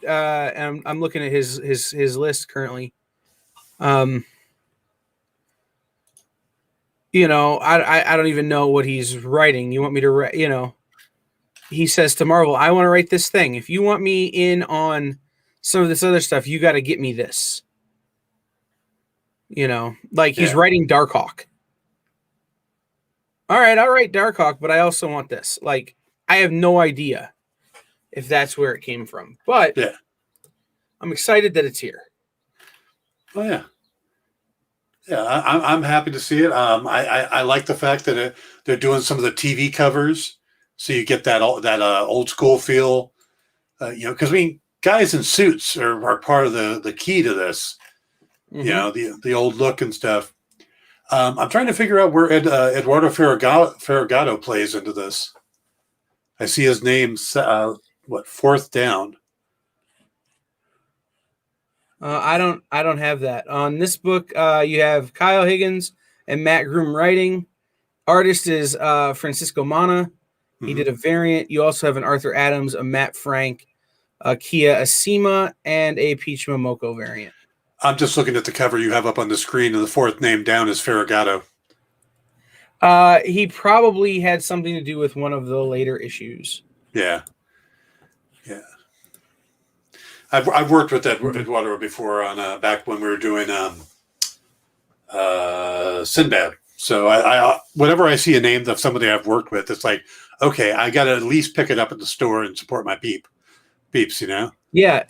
and I'm looking at his list currently. I don't even know what he's writing. You want me to write, he says to Marvel, I want to write this thing. If you want me in on some of this other stuff, you got to get me this. He's writing Darkhawk. All right, I'll write Darkhawk, but I also want this. Like, I have no idea if that's where it came from, but I'm excited that it's here. Oh yeah, I'm happy to see it. I like the fact that they're doing some of the TV covers, so you get that old school feel. Because guys in suits are part of the key to this. The old look and stuff. I'm trying to figure out where Eduardo Ferragato plays into this. I see his name, fourth down. I don't have that. On this book, you have Kyle Higgins and Matt Groom writing. Artist is Francisco Mana. He did a variant. You also have an Arthur Adams, a Matt Frank, a Kia Asima, and a Peach Momoko variant. I'm just looking at the cover you have up on the screen, and the fourth name down is Ferragato. He probably had something to do with one of the later issues. Yeah. I've worked with Eduardo before on back when we were doing Sinbad. So I whenever I see a name of somebody I've worked with, it's like, okay, I got to at least pick it up at the store and support my peeps, you know? Yeah.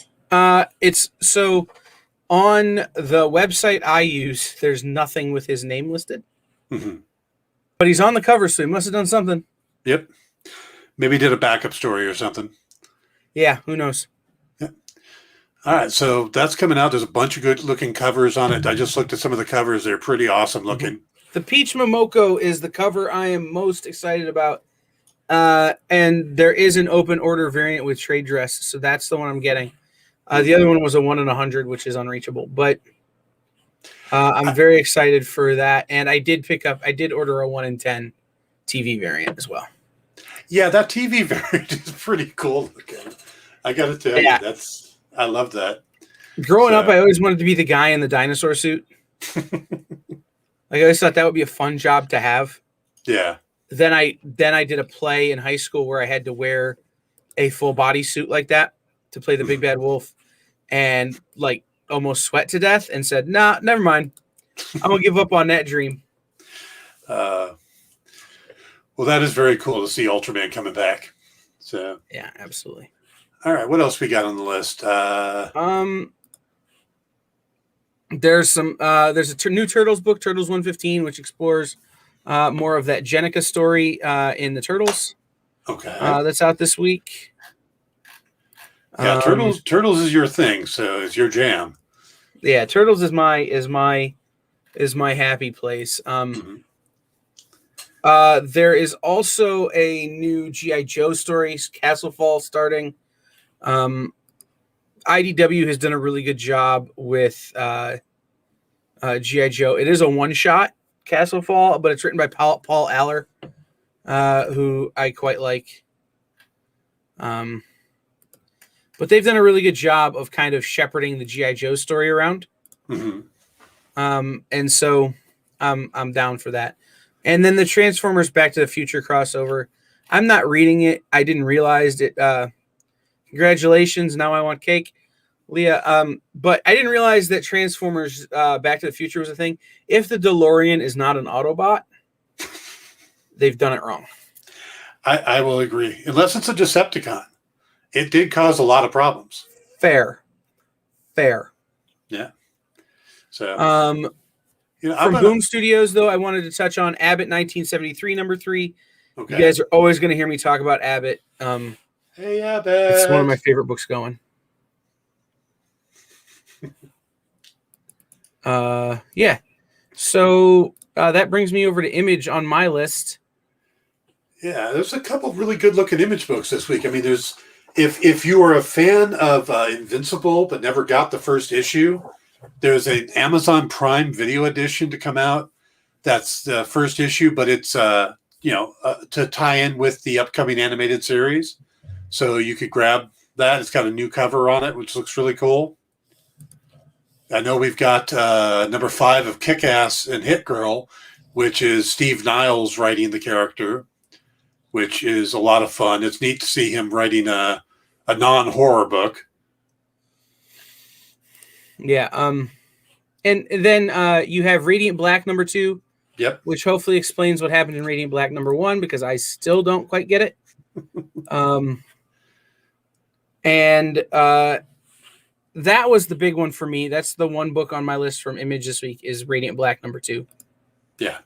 It's so on the website I use, there's nothing with his name listed, Mm-hmm. but he's on the cover, so he must have done something. Yep. Maybe did a backup story or something. Yeah, who knows? Yep. All right, so that's coming out. There's a bunch of good looking covers on it. I just looked at some of the covers. They're pretty awesome looking. The Peach Momoko is the cover I am most excited about. And there is an open order variant with trade dress, so that's the one I'm getting. The other one was a 1 in 100, which is unreachable, but I'm very excited for that. And I did order a 1 in 10 TV variant as well. Yeah, that TV variant is pretty cool looking. I got to tell you, I love that. Growing up, I always wanted to be the guy in the dinosaur suit. I always thought that would be a fun job to have. Yeah. Then I did a play in high school where I had to wear a full body suit like that to play the big bad wolf, and like almost sweat to death and said, nah, never mind. I'm gonna give up on that dream. Well, that is very cool to see Ultraman coming back. So yeah, absolutely. All right, what else we got on the list? There's a new Turtles book, Turtles 115, which explores more of that Jenica story in the Turtles. Okay. That's out this week. Yeah, Turtles is your thing, so it's your jam. Yeah, Turtles is my happy place. There is also a new G.I. Joe story, Castle Fall, starting. IDW has done a really good job with G.I. Joe. It is a one-shot, Castle Fall, but it's written by Paul Aller, who I quite like. But they've done a really good job of kind of shepherding the G.I. Joe story around. Mm-hmm. And so I'm down for that. And then the Transformers Back to the Future crossover. I'm not reading it. I didn't realize it. Congratulations. Now I want cake. Leah. But I didn't realize that Transformers Back to the Future was a thing. If the DeLorean is not an Autobot, they've done it wrong. I will agree. Unless it's a Decepticon. It did cause a lot of problems. Fair. Yeah. So from Boom Studios, though, I wanted to touch on Abbott 1973, number 3. Okay. You guys are always going to hear me talk about Abbott. Hey, Abbott. It's one of my favorite books going. Yeah. So that brings me over to Image on my list. Yeah, there's a couple of really good-looking Image books this week. I mean, there's if you are a fan of Invincible but never got the first issue, there's an Amazon Prime Video edition to come out. That's the first issue, but it's to tie in with the upcoming animated series. So you could grab that. It's got a new cover on it, which looks really cool. I know we've got number 5 of Kick-Ass and Hit Girl, which is Steve Niles writing the character, which is a lot of fun. It's neat to see him writing a non-horror book. Yeah. And then you have Radiant Black number 2. Yep. Which hopefully explains what happened in Radiant Black number 1, because I still don't quite get it. And that was the big one for me. That's the one book on my list from Image this week is Radiant Black number 2. Yeah.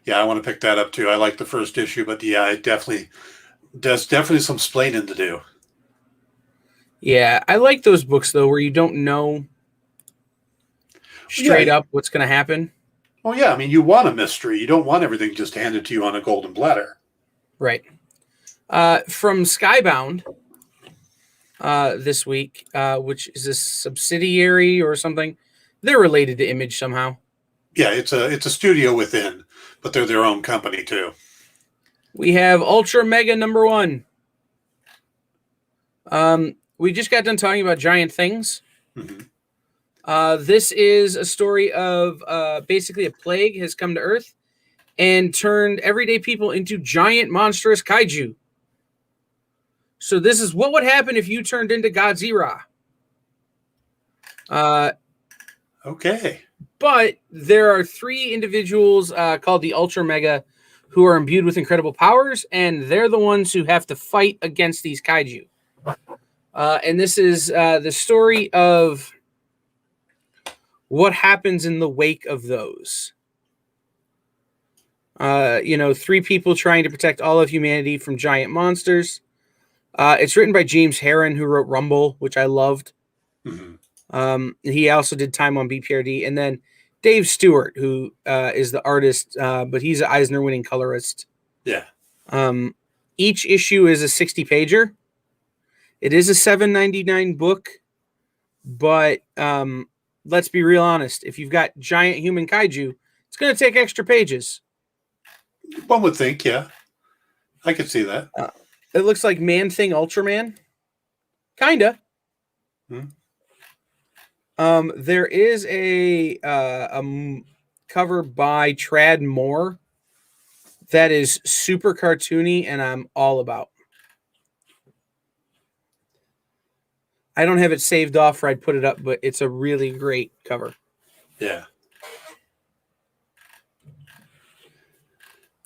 Yeah, I want to pick that up too. I like the first issue, but yeah, there's definitely some splaining to do. Yeah, I like those books though, where you don't know straight up what's going to happen. Well, yeah, I mean, you want a mystery. You don't want everything just handed to you on a golden platter. Right. From Skybound this week, which is a subsidiary or something. They're related to Image somehow. Yeah, it's a studio within, but they're their own company too. We have Ultra Mega number 1. We just got done talking about Giant Things. Mm-hmm. This is a story of basically a plague has come to Earth and turned everyday people into giant monstrous kaiju. So this is what would happen if you turned into Godzilla. Okay. But there are 3 individuals called the Ultra Mega who are imbued with incredible powers, and they're the ones who have to fight against these kaiju. And this is the story of what happens in the wake of those. 3 people trying to protect all of humanity from giant monsters. It's written by James Herron, who wrote Rumble, which I loved. Mm-hmm. He also did time on BPRD. And then Dave Stewart, who is the artist, but he's an Eisner-winning colorist. Yeah. Each issue is a 60-pager. It is a $7.99 book, but let's be real honest. If you've got giant human kaiju, it's going to take extra pages. One would think, yeah. I could see that. It looks like Man-Thing Ultraman. Kinda. There is a cover by Trad Moore that is super cartoony, and I'm all about. I don't have it saved off or I'd put it up, but it's a really great cover. Yeah.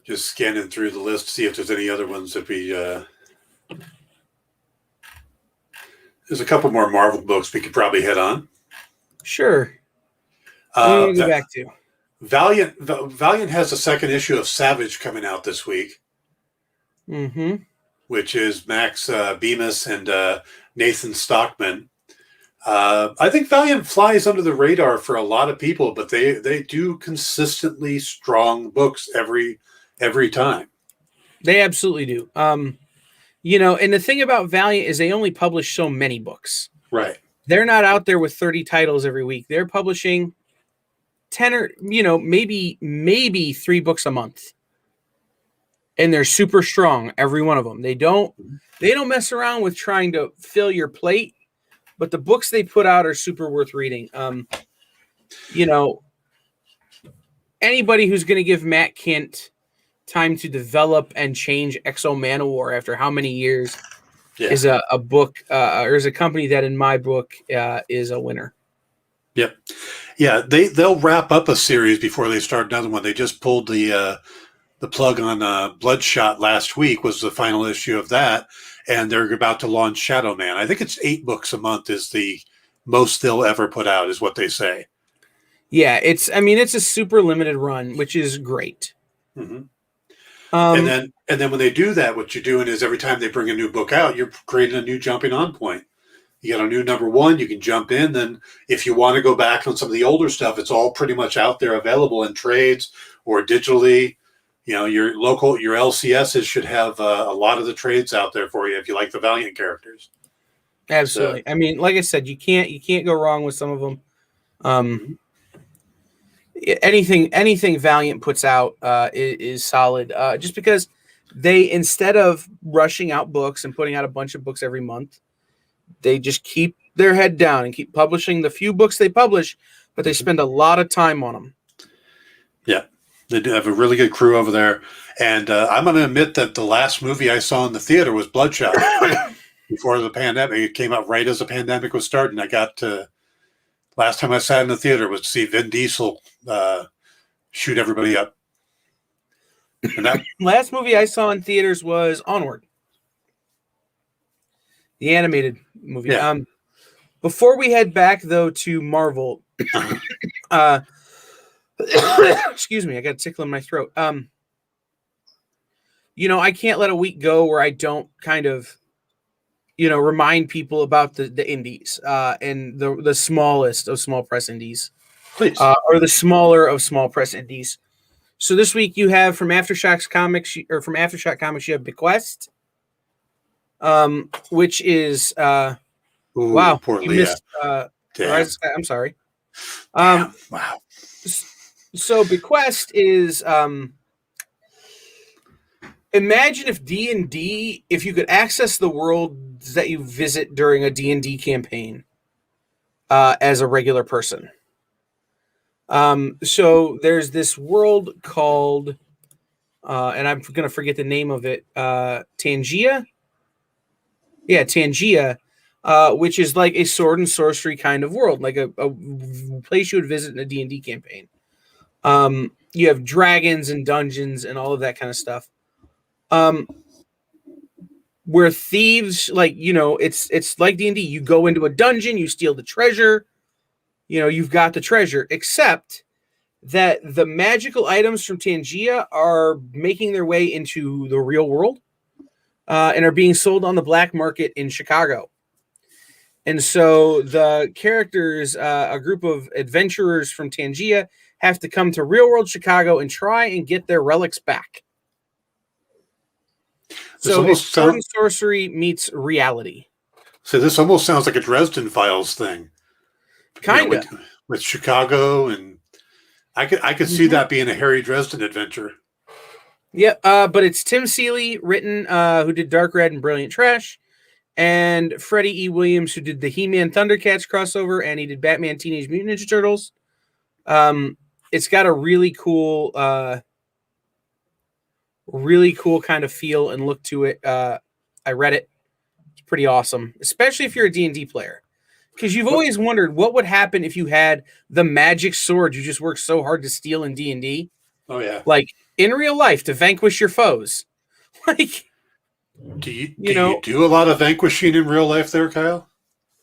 Just scanning through the list to see if there's any other ones that we... There's a couple more Marvel books we could probably hit on. Sure. What do you want to go back to? Valiant has a second issue of Savage coming out this week. Mm-hmm. Which is Max Bemis and Nathan Stockman. I think Valiant flies under the radar for a lot of people, but they do consistently strong books every time. They absolutely do. And the thing about Valiant is they only publish so many books. Right. They're not out there with 30 titles every week. They're publishing 10 or, maybe 3 books a month. And they're super strong, every one of them. They don't mess around with trying to fill your plate, but the books they put out are super worth reading. Anybody who's going to give Matt Kint time to develop and change Exo Manowar after how many years is a book or is a company that in my book is a winner. Yep. Yeah, they'll wrap up a series before they start another one. They just pulled the plug on Bloodshot last week, was the final issue of that, and they're about to launch Shadow Man. I think it's 8 books a month is the most they'll ever put out, is what they say. Yeah, it's a super limited run, which is great. Mm-hmm. And then when they do that, what you're doing is every time they bring a new book out, you're creating a new jumping on point. You got a new number 1, you can jump in. Then if you want to go back on some of the older stuff, it's all pretty much out there available in trades or digitally. Your LCSs should have a lot of the trades out there for you if you like the Valiant characters. Absolutely. So, like I said, you can't go wrong with some of them. Anything Valiant puts out is solid. Just because they, instead of rushing out books and putting out a bunch of books every month, they just keep their head down and keep publishing the few books they publish, but they spend a lot of time on them. Yeah. They do have a really good crew over there. And I'm going to admit that the last movie I saw in the theater was Bloodshot. Before the pandemic. It came out right as the pandemic was starting. I got to... Last time I sat in the theater was to see Vin Diesel shoot everybody up. And that last movie I saw in theaters was Onward. The animated movie. Yeah. Before we head back, though, to Marvel... excuse me, I got a tickle in my throat. I can't let a week go where I don't kind of, remind people about the indies and the smallest of small press indies. Please. Or the smaller of small press indies. So this week you have from Aftershock Comics, you have Bequest, which is Ooh, wow. Poor You Leah. missed Rise of Sky. I'm sorry. Damn. Wow. So Bequest is imagine if D&D, if you could access the worlds that you visit during a D&D campaign as a regular person. So there's this world called, and I'm going to forget the name of it, Tangia. Yeah, Tangia, which is like a sword and sorcery kind of world, like a place you would visit in a D&D campaign. You have dragons and dungeons and all of that kind of stuff. Where thieves, like, it's like D&D. You go into a dungeon, you steal the treasure, you've got the treasure, except that the magical items from Tangia are making their way into the real world and are being sold on the black market in Chicago. And so the characters, a group of adventurers from Tangia, have to come to real world Chicago and try and get their relics back. So it's sword and sorcery meets reality. So this almost sounds like a Dresden Files thing. Kind of. With Chicago, and I could see that being a Harry Dresden adventure. Yeah, but it's Tim Seeley written, who did Dark Red and Brilliant Trash, and Freddie E. Williams, who did the He-Man Thundercats crossover, and he did Batman Teenage Mutant Ninja Turtles. It's got a really cool kind of feel and look to it. I read it. It's pretty awesome, especially if you're a D&D player. Because you've always wondered what would happen if you had the magic sword you just worked so hard to steal in D&D. Oh, yeah. Like, in real life, to vanquish your foes. Like, do you do a lot of vanquishing in real life there, Kyle?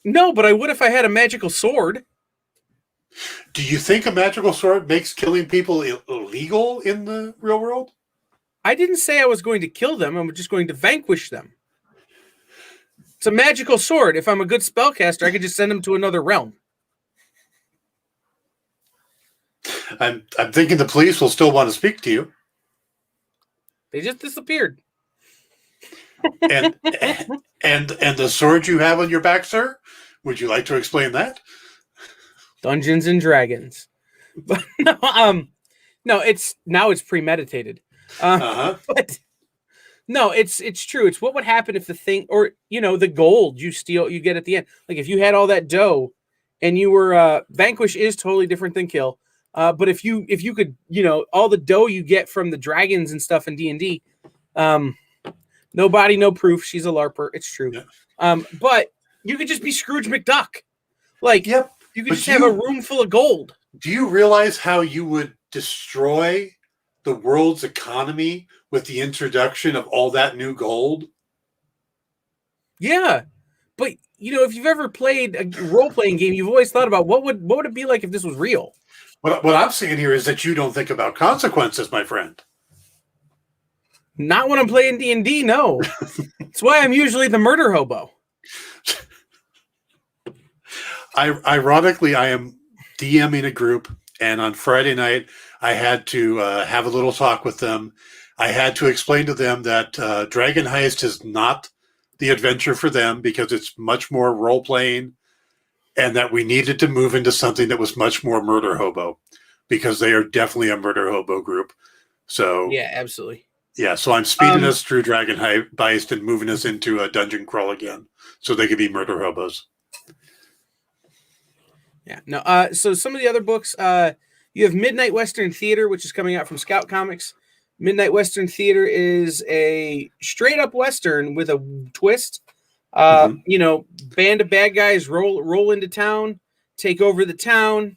No, but I would if I had a magical sword. Do you think a magical sword makes killing people illegal in the real world? I didn't say I was going to kill them. I'm just going to vanquish them. It's a magical sword. If I'm a good spellcaster, I could just send them to another realm. I'm thinking the police will still want to speak to you. They just disappeared. And the sword you have on your back, sir? Would you like to explain that? Dungeons and Dragons. But no, it's premeditated. But no, it's true. It's what would happen if the thing, or the gold you steal, you get at the end. Like if you had all that dough, and you were vanquish is totally different than kill. But if you could, all the dough you get from the dragons and stuff in D&D, no body, no proof. She's a LARPer. It's true. Yeah. But you could just be Scrooge McDuck. Like, yep. You could just have a room full of gold. Do you realize how you would destroy the world's economy with the introduction of all that new gold? Yeah. But, if you've ever played a role-playing game, you've always thought about what would it be like if this was real? What I'm saying here is that you don't think about consequences, my friend. Not when I'm playing D&D, no. That's why I'm usually the murder hobo. Ironically, I am DMing a group, and on Friday night, I had to have a little talk with them. I had to explain to them that Dragon Heist is not the adventure for them because it's much more role-playing, and that we needed to move into something that was much more murder hobo because they are definitely a murder hobo group. So yeah, absolutely. Yeah, so I'm speeding us through Dragon Heist and moving us into a dungeon crawl again so they could be murder hobos. Yeah. No. So some of the other books, you have Midnight Western Theater, which is coming out from Scout Comics. Midnight Western Theater is a straight up Western with a twist. Band of bad guys roll into town, take over the town,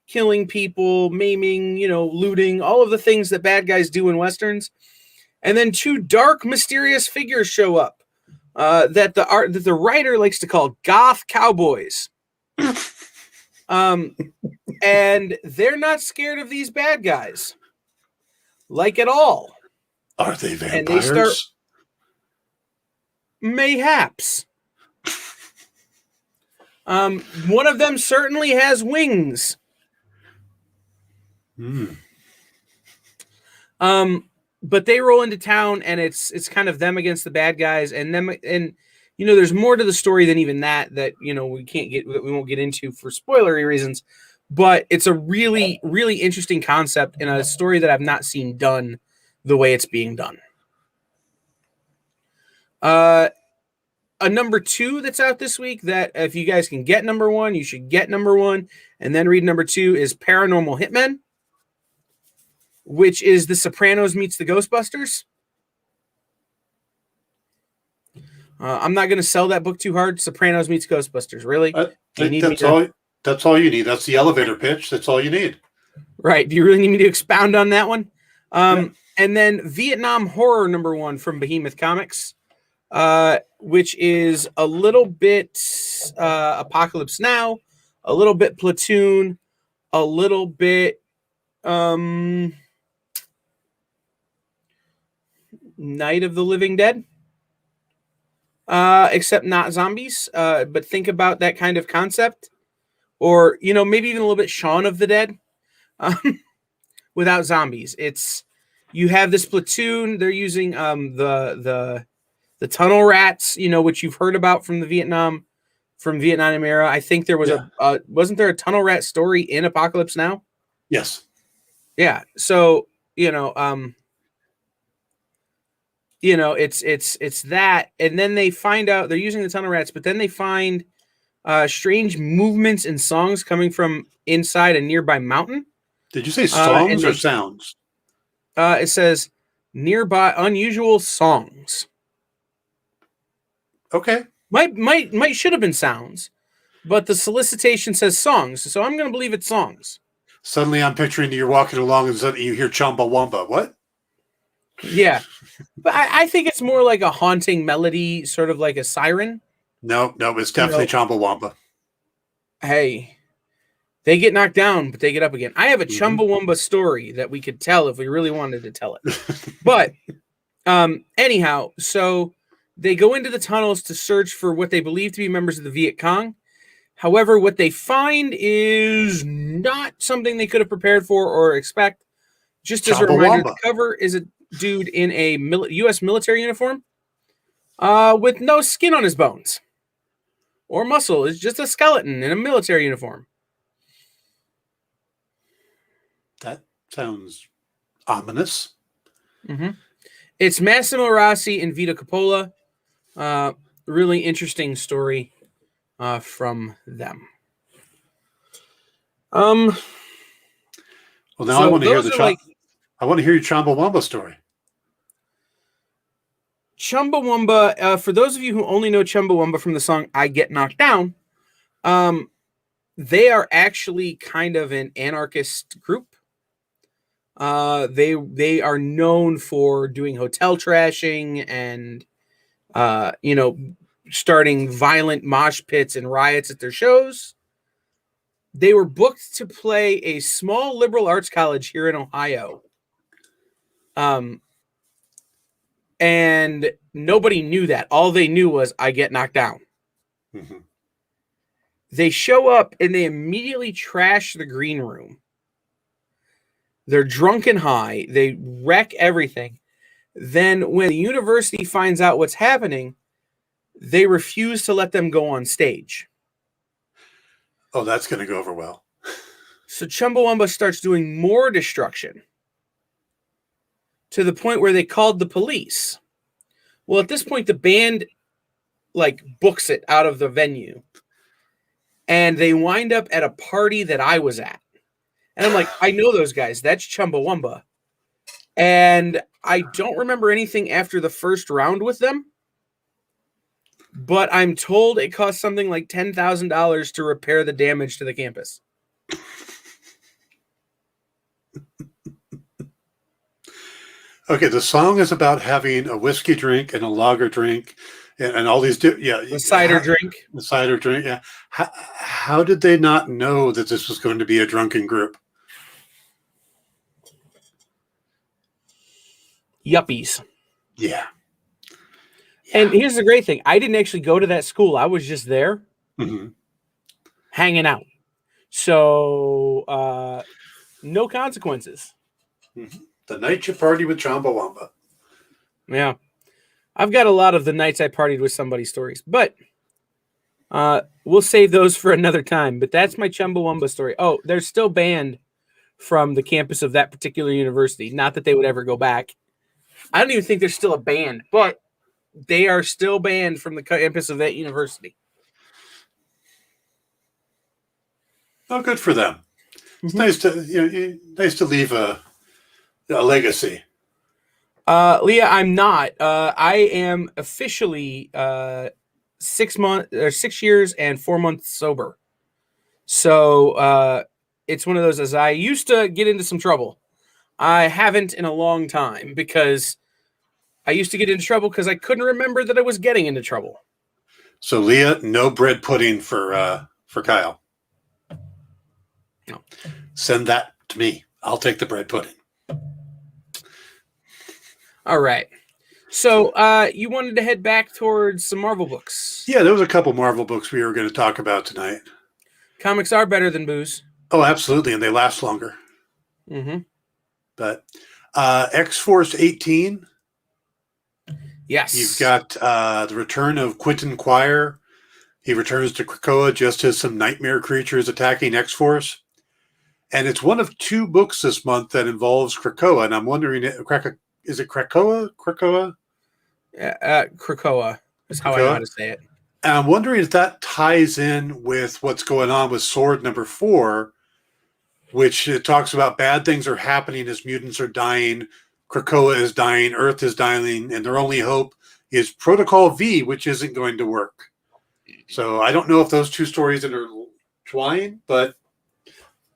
killing people, maiming, looting, all of the things that bad guys do in Westerns. And then two dark, mysterious figures show up that the writer likes to call goth cowboys. And they're not scared of these bad guys, like at all. Are they vampires? And they start, mayhaps. One of them certainly has wings. But they roll into town, and it's kind of them against the bad guys, and them, and there's more to the story than even that we won't get into for spoilery reasons. But it's a really, really interesting concept and a story that I've not seen done the way it's being done. A number 2 that's out this week that if you guys can get number 1, you should get number 1 and then read number 2 is Paranormal Hitmen, which is The Sopranos meets the Ghostbusters. I'm not going to sell that book too hard. Sopranos meets Ghostbusters. Really? That's all you need. That's the elevator pitch. That's all you need. Right. Do you really need me to expound on that one? Yeah. And then Vietnam Horror #1 from Behemoth Comics, which is a little bit Apocalypse Now, a little bit Platoon, a little bit Night of the Living Dead, except not zombies. But think about that kind of concept, or maybe even a little bit Shaun of the Dead, without zombies. It's you have this platoon. They're using the tunnel rats, which you've heard about from the Vietnam era. I think there was wasn't there a tunnel rat story in Apocalypse Now? Yes. Yeah. So it's that, and then they find out they're using the tunnel rats, but then they find strange movements and songs coming from inside a nearby mountain. Did you say songs or sounds? It says nearby unusual songs. Okay. Might should have been sounds, but the solicitation says songs, so I'm going to believe it's songs. Suddenly, I'm picturing you're walking along and suddenly you hear Chumbawamba. What? Yeah, but I think it's more like a haunting melody, sort of like a siren. No, it's definitely Chumbawamba. Hey, they get knocked down, but they get up again. I have a Chumbawamba story that we could tell if we really wanted to tell it. But anyhow, so they go into the tunnels to search for what they believe to be members of the Viet Cong. However, what they find is not something they could have prepared for or expect. Just as a reminder, the cover is a dude in a U.S. military uniform with no skin on his bones or muscle. It's just a skeleton in a military uniform. That sounds ominous. Mm-hmm. It's Massimo Rossi and Vito Coppola. Really interesting story from them. Well, now I want to hear I want to hear your Chumbawamba story. Chumbawamba, for those of you who only know Chumbawamba from the song I Get Knocked Down, they are actually kind of an anarchist group. They are known for doing hotel trashing and starting violent mosh pits and riots at their shows. They were booked to play a small liberal arts college here in Ohio. And nobody knew that. All they knew was I Get Knocked Down. Mm-hmm. They show up and they immediately trash the green room. They're drunk and high. They wreck everything. Then when the university finds out what's happening, they refuse to let them go on stage. Oh, that's going to go over well. So Chumbawamba starts doing more destruction to the point where they called the police. Well, at this point, the band books it out of the venue. And they wind up at a party that I was at. And I'm like, I know those guys. That's Chumbawamba. And I don't remember anything after the first round with them. But I'm told it cost something like $10,000 to repair the damage to the campus. Okay, the song is about having a whiskey drink and a lager drink and all these the cider drink. The cider drink, yeah. How did they not know that this was going to be a drunken group? Yuppies. Yeah. And here's the great thing. I didn't actually go to that school. I was just there hanging out. So no consequences. Mm-hmm. The night you party with Chumbawamba. Yeah. I've got a lot of the nights I partied with somebody stories, but we'll save those for another time. But that's my Chumbawamba story. Oh, they're still banned from the campus of that particular university. Not that they would ever go back. I don't even think they're still a band, but they are still banned from the campus of that university. Oh, good for them. It's nice to nice to leave a legacy. Leah, I'm not. I am officially 6 years and 4 months sober. So it's one of those, as I used to get into some trouble. I haven't in a long time because I used to get into trouble because I couldn't remember that I was getting into trouble. So Leah, no bread pudding for Kyle. No. Send that to me. I'll take the bread pudding. All right. So you wanted to head back towards some Marvel books. Yeah, there was a couple Marvel books we were going to talk about tonight. Comics are better than booze. Oh, absolutely, and they last longer. Mm-hmm. But X-Force 18. Yes. You've got the return of Quentin Quire. He returns to Krakoa just as some nightmare creatures attacking X-Force. And it's one of 2 books this month that involves Krakoa. And I'm wondering, is it Krakoa? Krakoa? Krakoa is how I know how to say it. And I'm wondering if that ties in with what's going on with Sword number 4, which it talks about bad things are happening as mutants are dying, Krakoa is dying, Earth is dying, and their only hope is Protocol V, which isn't going to work. So I don't know if those 2 stories intertwine, but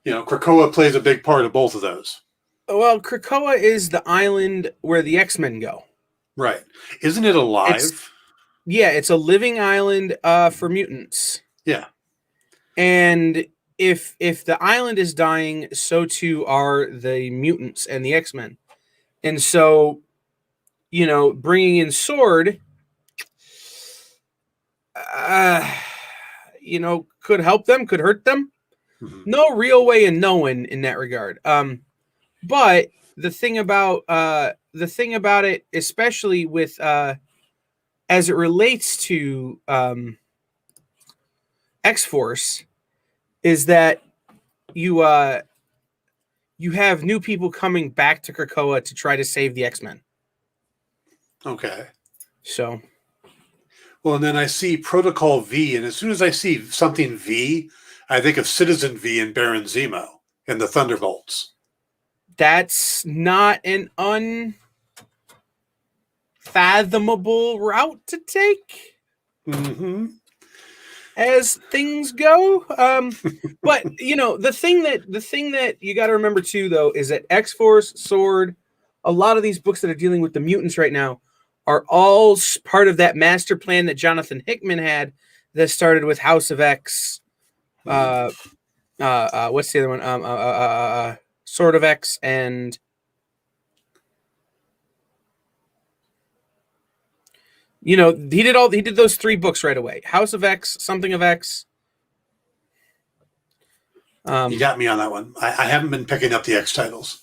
Krakoa plays a big part of both of those. Well, Krakoa is the island where the X-Men go. Right. Isn't it alive? It's a living island for mutants. Yeah. And if the island is dying, so too are the mutants and the X-Men. And so, bringing in Sword, could help them, could hurt them. Mm-hmm. No real way of knowing in that regard. But the thing about it, especially with as it relates to X-Force, is that you have new people coming back to Krakoa to try to save the X-Men. Okay. So. Well, and then I see Protocol V, and as soon as I see something V, I think of Citizen V and Baron Zemo and the Thunderbolts. That's not an unfathomable route to take. Mm-hmm. As things go. But the thing that you got to remember too, though, is that X-Force, Sword, a lot of these books that are dealing with the mutants right now are all part of that master plan that Jonathan Hickman had that started with House of X. What's the other one? Sword of X and he did those 3 books right away. House of X, something of X. You got me on that one. I haven't been picking up the X titles.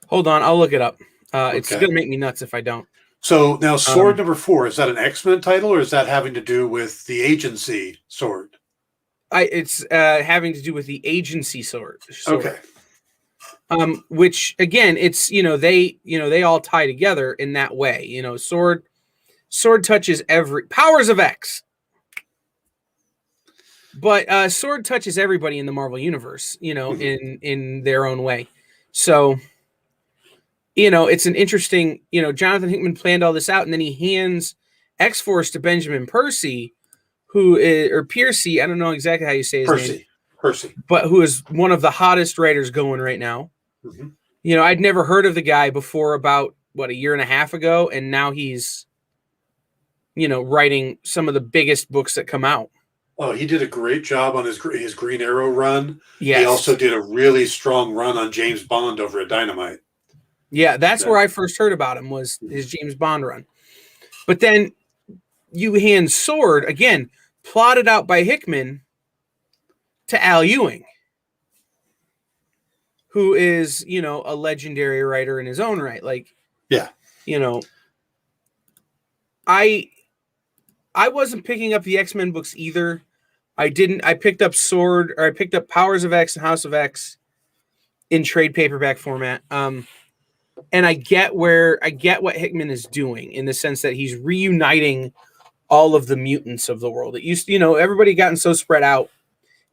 Hold on, I'll look it up. It's Okay. going to make me nuts if I don't. So now Sword number 4, is that an X-Men title or is that having to do with the agency Sword? It's having to do with the agency sword. Okay. Which again, it's they all tie together in that way. Sword touches every powers of X, but Sword touches everybody in the Marvel universe. Mm-hmm. in their own way. So it's an interesting. Jonathan Hickman planned all this out, and then he hands X-Force to Benjamin Percy, who is, or Piercy, I don't know exactly how you say his name. Percy. But who is one of the hottest writers going right now. Mm-hmm. I'd never heard of the guy before about, a year and a half ago, and now he's, writing some of the biggest books that come out. Oh, he did a great job on his Green Arrow run. Yes. He also did a really strong run on James Bond over at Dynamite. Yeah, that's where I first heard about him, was his James Bond run. But then you hand Sword, again, plotted out by Hickman, to Al Ewing, who is, a legendary writer in his own right. I wasn't picking up the X-Men books either. I picked up Sword, or I picked up Powers of X and House of X in trade paperback format. And I get what Hickman is doing, in the sense that he's reuniting all of the mutants of the world. It used to, everybody gotten so spread out.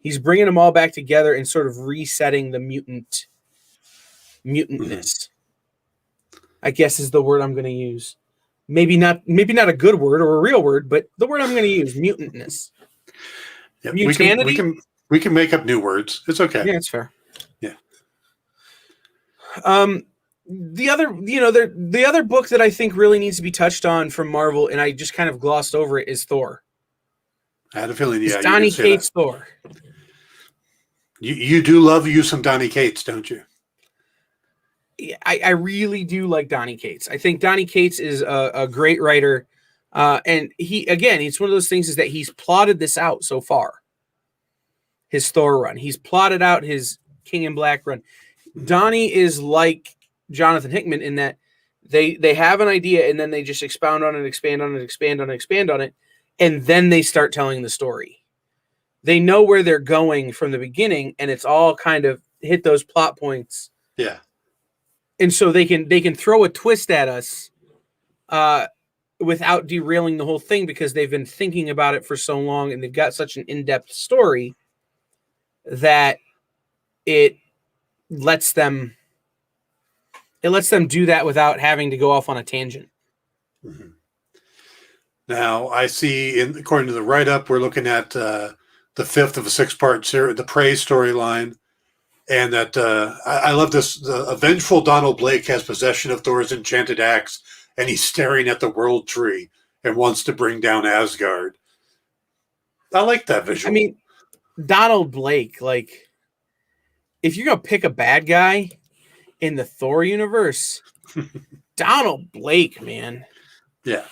He's bringing them all back together and sort of resetting the mutantness. I guess is the word I'm going to use. Maybe not a good word or a real word, but the word I'm going to use, mutantness. Yeah, Mutanity? we can make up new words. It's okay. Yeah, it's fair. Yeah. The other book that I think really needs to be touched on from Marvel, and I just kind of glossed over it, is Thor. I had a feeling, It's yeah, Donny you did say Cates' that. Thor. You do love you some Donny Cates, don't you? I really do like Donny Cates. I think Donny Cates is a great writer. And it's one of those things is that he's plotted this out so far. His Thor run. He's plotted out his King in Black run. Donny is like Jonathan Hickman in that they have an idea and then they just expound on it, expand on it, expand on it, expand on it, and then they start telling the story. They know where they're going from the beginning, and it's all kind of hit those plot points. Yeah. And so they can throw a twist at us without derailing the whole thing because they've been thinking about it for so long and they've got such an in-depth story that it lets them do that without having to go off on a tangent. Mm-hmm. Now, I see, according to the write-up, we're looking at the fifth of a six-part series, the Prey storyline. And that I love this. The vengeful Donald Blake has possession of Thor's enchanted axe, and he's staring at the World Tree and wants to bring down Asgard. I like that visual. I mean, Donald Blake, like, if you're going to pick a bad guy in the Thor universe, Donald Blake, man. Yeah.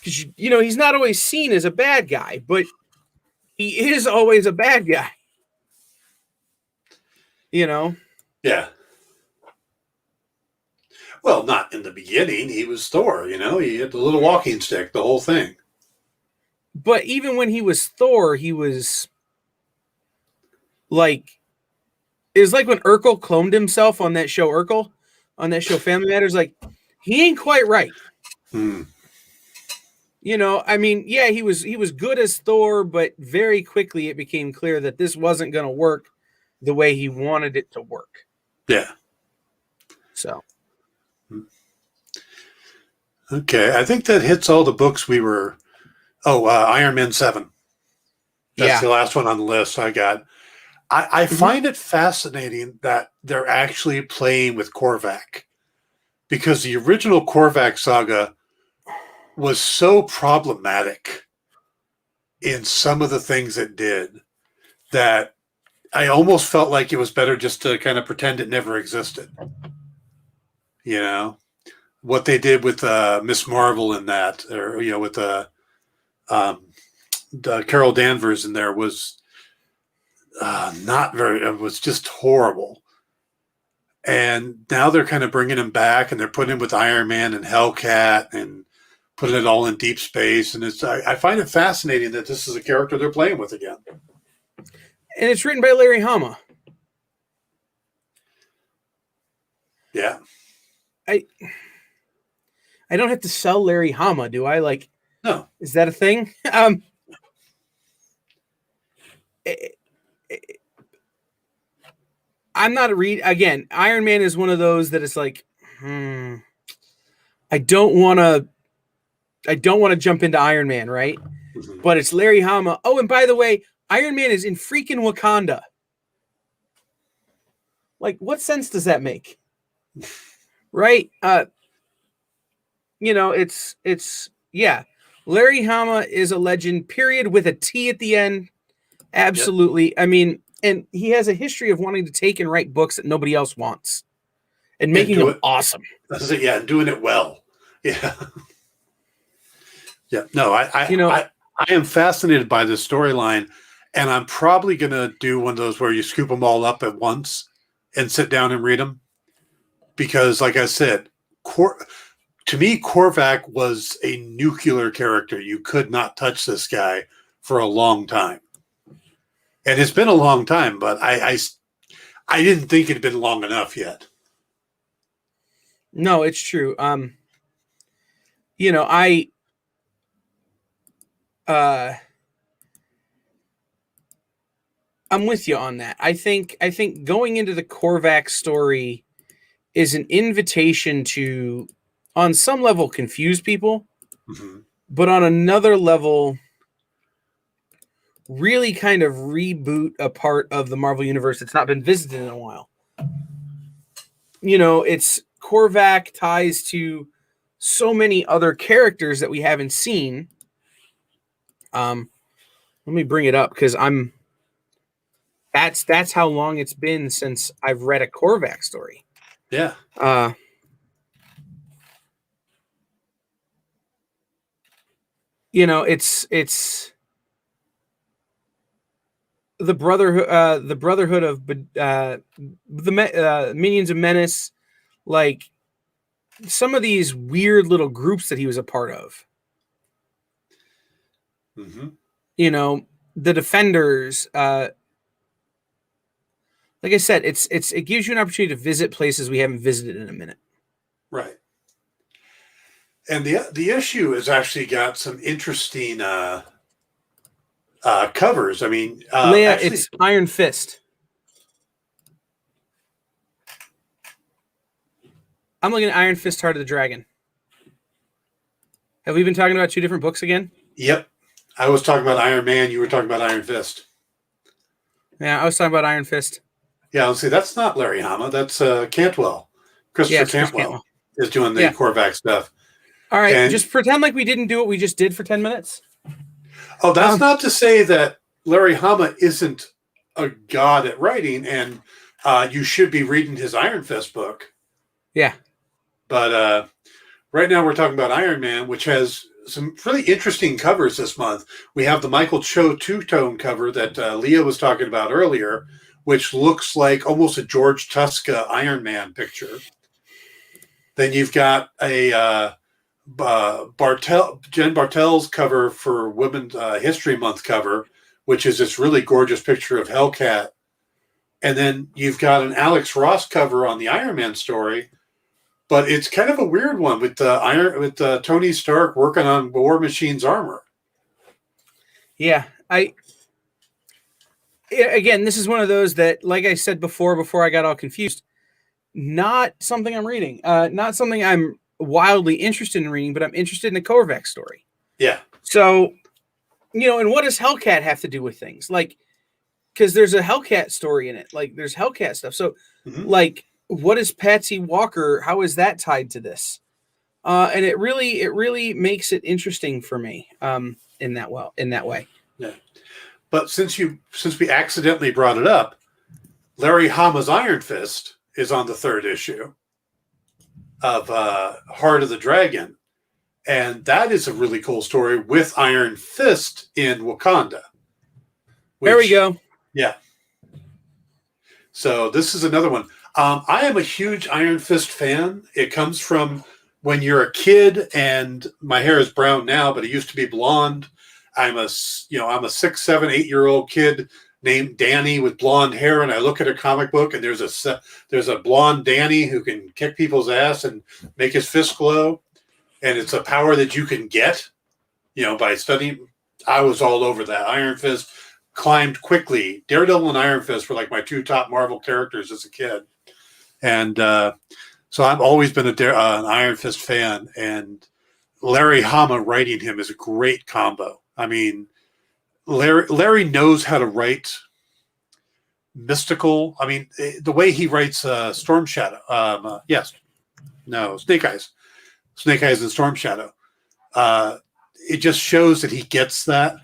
Because, he's not always seen as a bad guy, but he is always a bad guy. Yeah. Well, not in the beginning. He was Thor, he had the little walking stick, the whole thing. But even when he was Thor, he was like, it was like when Urkel cloned himself on that show Family Matters, like, he ain't quite right. I mean, yeah, he was good as Thor, but very quickly it became clear that this wasn't going to work the way he wanted it to work. Yeah. So. Okay, I think that hits all the books we were. Iron Man 7. That's the last one on the list I got. I find it fascinating that they're actually playing with Korvac, because the original Korvac saga was so problematic in some of the things it did that I almost felt like it was better just to kind of pretend it never existed. What they did with Miss Marvel in that, or with the Carol Danvers in there was not very. It was just horrible. And now they're kind of bringing him back, and they're putting him with Iron Man and Hellcat, and putting it all in deep space. And I find it fascinating that this is a character they're playing with again. And it's written by Larry Hama. Yeah. I don't have to sell Larry Hama, do I? Like, no. Is that a thing? I'm not a read. Again, Iron Man is one of those that is like, I don't want to jump into Iron Man, right? Mm-hmm. But it's Larry Hama. Oh, and by the way, Iron Man is in freaking Wakanda. Like, what sense does that make? Right? It's Larry Hama is a legend, period, with a T at the end. Absolutely. Yep. I mean, and he has a history of wanting to take and write books that nobody else wants and making them awesome. That's it. Yeah, doing it well. Yeah. Yeah. No, I am fascinated by this storyline, and I'm probably going to do one of those where you scoop them all up at once and sit down and read them. Because, like I said, to me, Korvac was a nuclear character. You could not touch this guy for a long time. And it's been a long time, but I didn't think it had been long enough yet. No, it's true. I'm with you on that. I think going into the Korvac story is an invitation to, on some level, confuse people, but on another level, really kind of reboot a part of the Marvel Universe that's not been visited in a while. It's Korvac ties to so many other characters that we haven't seen. Let me bring it up because that's how long it's been since I've read a Korvac story. Yeah. It's the Brotherhood of the Minions of Menace, like some of these weird little groups that he was a part of. The Defenders. Like I said, it gives you an opportunity to visit places we haven't visited in a minute. Right. And the issue has actually got some interesting covers. I mean, Leia, it's Iron Fist. I'm looking at Iron Fist, Heart of the Dragon. Have we been talking about two different books again? Yep. I was talking about Iron Man. You were talking about Iron Fist. Yeah, I was talking about Iron Fist. Yeah, let's see. That's not Larry Hama. That's Cantwell. Christopher Cantwell is doing the Korvac stuff. All right, just pretend like we didn't do what we just did for 10 minutes. Oh, that's not to say that Larry Hama isn't a god at writing, and you should be reading his Iron Fist book. Yeah. But right now we're talking about Iron Man, which has some really interesting covers this month. We have the Michael Cho two-tone cover that Leah was talking about earlier, which looks like almost a George Tuska Iron Man picture. Then you've got a Jen Bartel's cover for Women's History Month cover, which is this really gorgeous picture of Hellcat. And then you've got an Alex Ross cover on the Iron Man story, but it's kind of a weird one with Tony Stark working on War Machine's armor. Yeah, again, this is one of those that, like I said before I got all confused, not something I'm reading, not something I'm wildly interested in reading, but I'm interested in a Korvac story. Yeah. So, and what does Hellcat have to do with things? Like, because there's a Hellcat story in it. Like, there's Hellcat stuff. So, like, what is Patsy Walker? How is that tied to this? And it really makes it interesting for me. In that way. Yeah. But since we accidentally brought it up, Larry Hama's Iron Fist is on the third issue of Heart of the Dragon. And that is a really cool story with Iron Fist in Wakanda. There we go. Yeah. So this is another one. I am a huge Iron Fist fan. It comes from when you're a kid, and my hair is brown now, but it used to be blonde. I'm a 6, 7, 8-year-old kid named Danny with blonde hair, and I look at a comic book, and there's a blonde Danny who can kick people's ass and make his fist glow, and it's a power that you can get, by studying. I was all over that. Iron Fist climbed quickly. Daredevil and Iron Fist were like my two top Marvel characters as a kid, and so I've always been an Iron Fist fan, and Larry Hama writing him is a great combo. I mean, Larry knows how to write mystical. I mean, the way he writes Storm Shadow. Snake Eyes and Storm Shadow. It just shows that he gets that.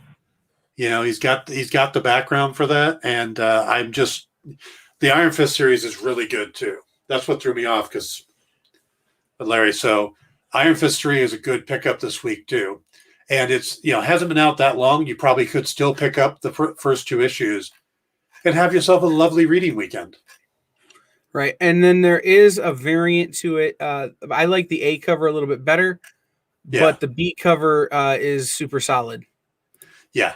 He's got the background for that, and the Iron Fist series is really good too. That's what threw me off but Larry. So Iron Fist 3 is a good pickup this week too. And it's, hasn't been out that long. You probably could still pick up the first 2 issues and have yourself a lovely reading weekend. Right. And then there is a variant to it. I like the A cover a little bit better, but the B cover is super solid. Yeah.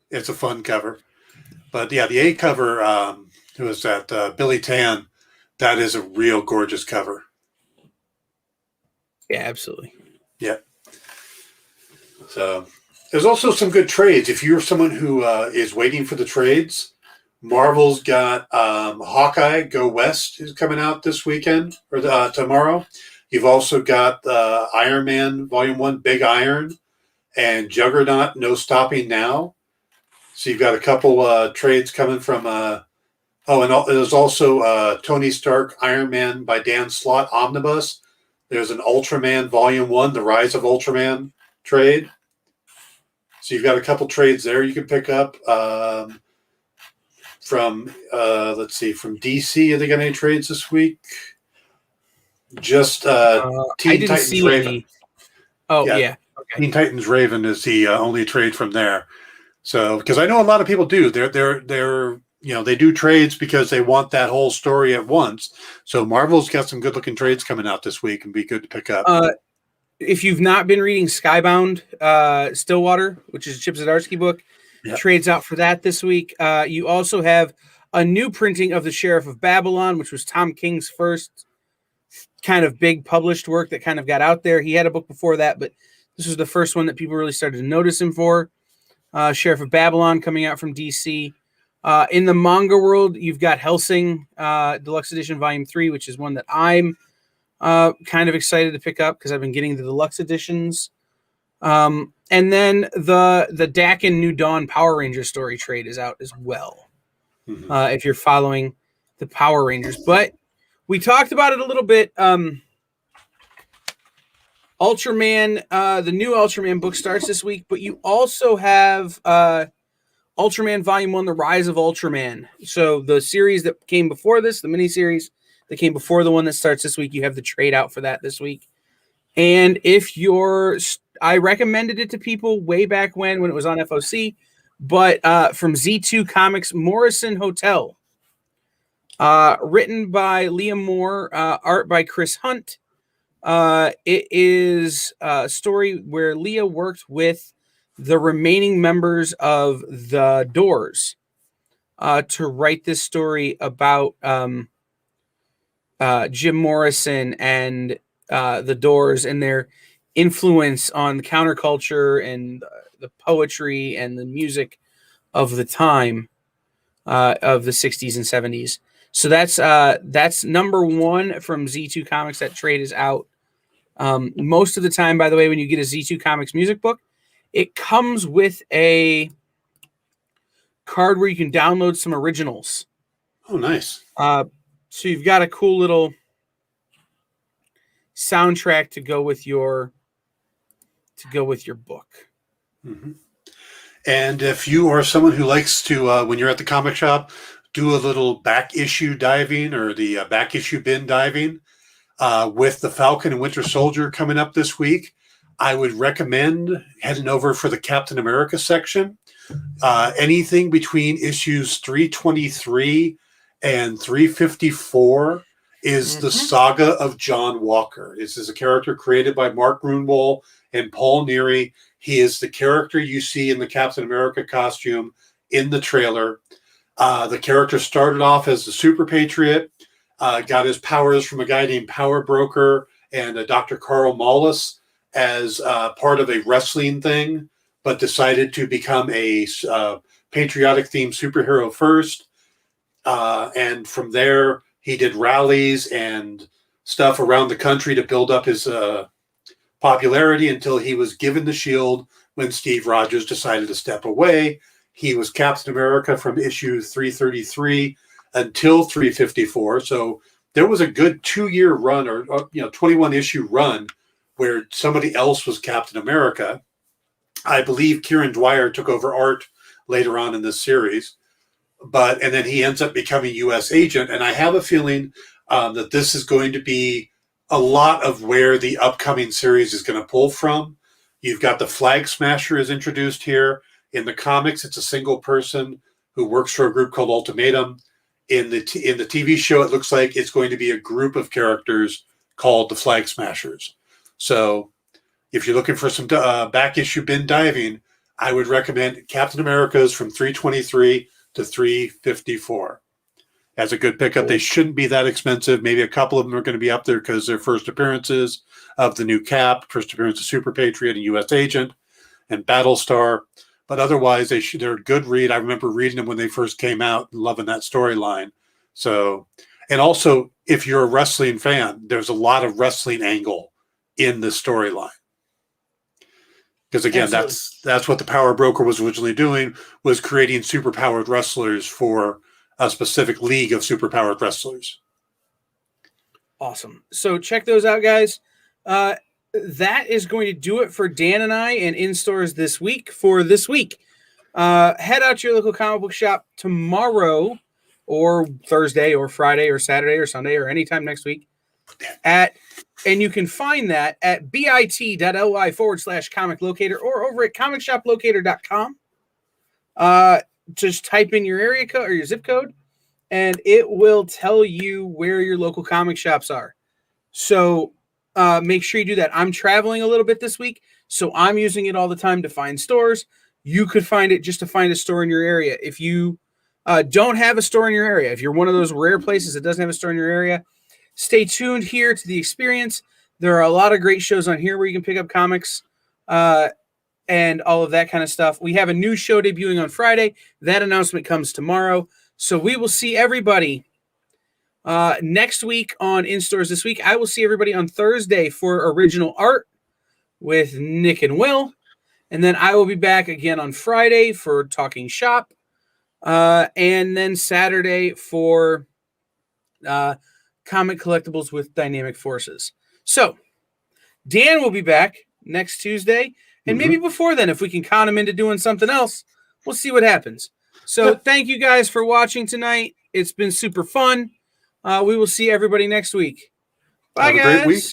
It's a fun cover. But yeah, the A cover, who is that? Billy Tan. That is a real gorgeous cover. Yeah, absolutely. Yeah. So there's also some good trades. If you're someone who is waiting for the trades, Marvel's got Hawkeye Go West is coming out this weekend or tomorrow. You've also got Iron Man Volume 1 Big Iron and Juggernaut No Stopping Now. So you've got a couple trades coming from and there's also Tony Stark Iron Man by Dan Slott Omnibus. There's an Ultraman Volume 1 The Rise of Ultraman trade. So you've got a couple trades there you can pick up. From DC, have they got any trades this week? Just Teen Titans Raven. Okay. Teen Titans Raven is the only trade from there. So, because I know a lot of people do, they're they do trades because they want that whole story at once. So Marvel's got some good looking trades coming out this week and be good to pick up. If you've not been reading Skybound Stillwater, which is a Chip Zdarsky book. Yep. Trades out for that this week. You also have a new printing of The Sheriff of Babylon, which was Tom King's first kind of big published work that kind of got out there. He had a book before that, but this was the first one that people really started to notice him for. Sheriff of Babylon coming out from DC. In the manga world, you've got Hellsing Deluxe Edition Volume 3, which is one that I'm kind of excited to pick up because I've been getting the deluxe editions. And then the Dakin New Dawn Power Ranger story trade is out as well. Mm-hmm. If you're following the Power Rangers, but we talked about it a little bit. Ultraman, the new Ultraman book starts this week, but you also have Ultraman Volume 1, The Rise of Ultraman. So the series that came before this, the miniseries that came before the one that starts this week, you have the trade out for that this week. And if I recommended it to people way back when it was on FOC, but from Z2 Comics, Morrison Hotel, written by Liam Moore, art by Chris Hunt. It is a story where Leah worked with the remaining members of the Doors to write this story about Jim Morrison and the Doors and their influence on the counterculture and the poetry and the music of the time of the 60s and 70s. So that's number one from Z2 Comics. That trade is out. Most of the time, by the way, when you get a Z2 Comics music book, it comes with a card where you can download some originals. Oh, nice. So you've got a cool little soundtrack to go with your book. Mm-hmm. And if you are someone who likes to, when you're at the comic shop, do a little back issue diving or the back issue bin diving with the Falcon and Winter Soldier coming up this week, I would recommend heading over for the Captain America section. Anything between issues 323 and 354 is the saga of John Walker. This is a character created by Mark Grunwald and Paul Neary. He is the character you see in the Captain America costume in the trailer. The character started off as the Super Patriot, got his powers from a guy named Power Broker and Dr. Carl Mullis as part of a wrestling thing, but decided to become a patriotic-themed superhero first. And from there, he did rallies and stuff around the country to build up his popularity until he was given the shield when Steve Rogers decided to step away. He was Captain America from issue 333 until 354. So there was a good 2-year run or 21 issue run where somebody else was Captain America. I believe Kieran Dwyer took over art later on in this series, and then he ends up becoming U.S. agent. And I have a feeling that this is going to be a lot of where the upcoming series is going to pull from. You've got the Flag Smasher is introduced here. In the comics, it's a single person who works for a group called Ultimatum. In the TV show, it looks like it's going to be a group of characters called the Flag Smashers. So if you're looking for some back issue bin diving, I would recommend Captain America's from 323 to 354 as a good pickup. They shouldn't be that expensive. Maybe a couple of them are going to be up there because they're first appearances of the new Cap, first appearance of Super Patriot and U.S. Agent and Battlestar. but otherwise they're a good read. I remember reading them when they first came out and loving that storyline. So, and also if you're a wrestling fan, there's a lot of wrestling angle in the storyline. Because again, Absolutely. that's what the Power Broker was originally doing, was creating superpowered wrestlers for a specific league of superpowered wrestlers. Awesome. So check those out, guys. That is going to do it for Dan and I and in stores this week for this week. Head out to your local comic book shop tomorrow or Thursday or Friday or Saturday or Sunday or anytime next week and you can find that at bit.ly/comic locator or over at comicshoplocator.com. Just type in your area code or your zip code and it will tell you where your local comic shops are. So make sure you do that. I'm traveling a little bit this week, so I'm using it all the time to find stores. You could find it just to find a store in your area. If you don't have a store in your area, if you're one of those rare places that doesn't have a store in your area, stay tuned here to the experience. There are a lot of great shows on here where you can pick up comics and all of that kind of stuff. We have a new show debuting on Friday. That announcement comes tomorrow. So we will see everybody next week on In Stores This Week. I will see everybody on Thursday for original art with Nick and Will. And then I will be back again on Friday for Talking Shop. And then Saturday for Comic Collectibles with Dynamic Forces. So Dan will be back next Tuesday. And maybe before then, if we can con him into doing something else, we'll see what happens. So thank you guys for watching tonight. It's been super fun. We will see everybody next week. Bye, Have a guys. great week.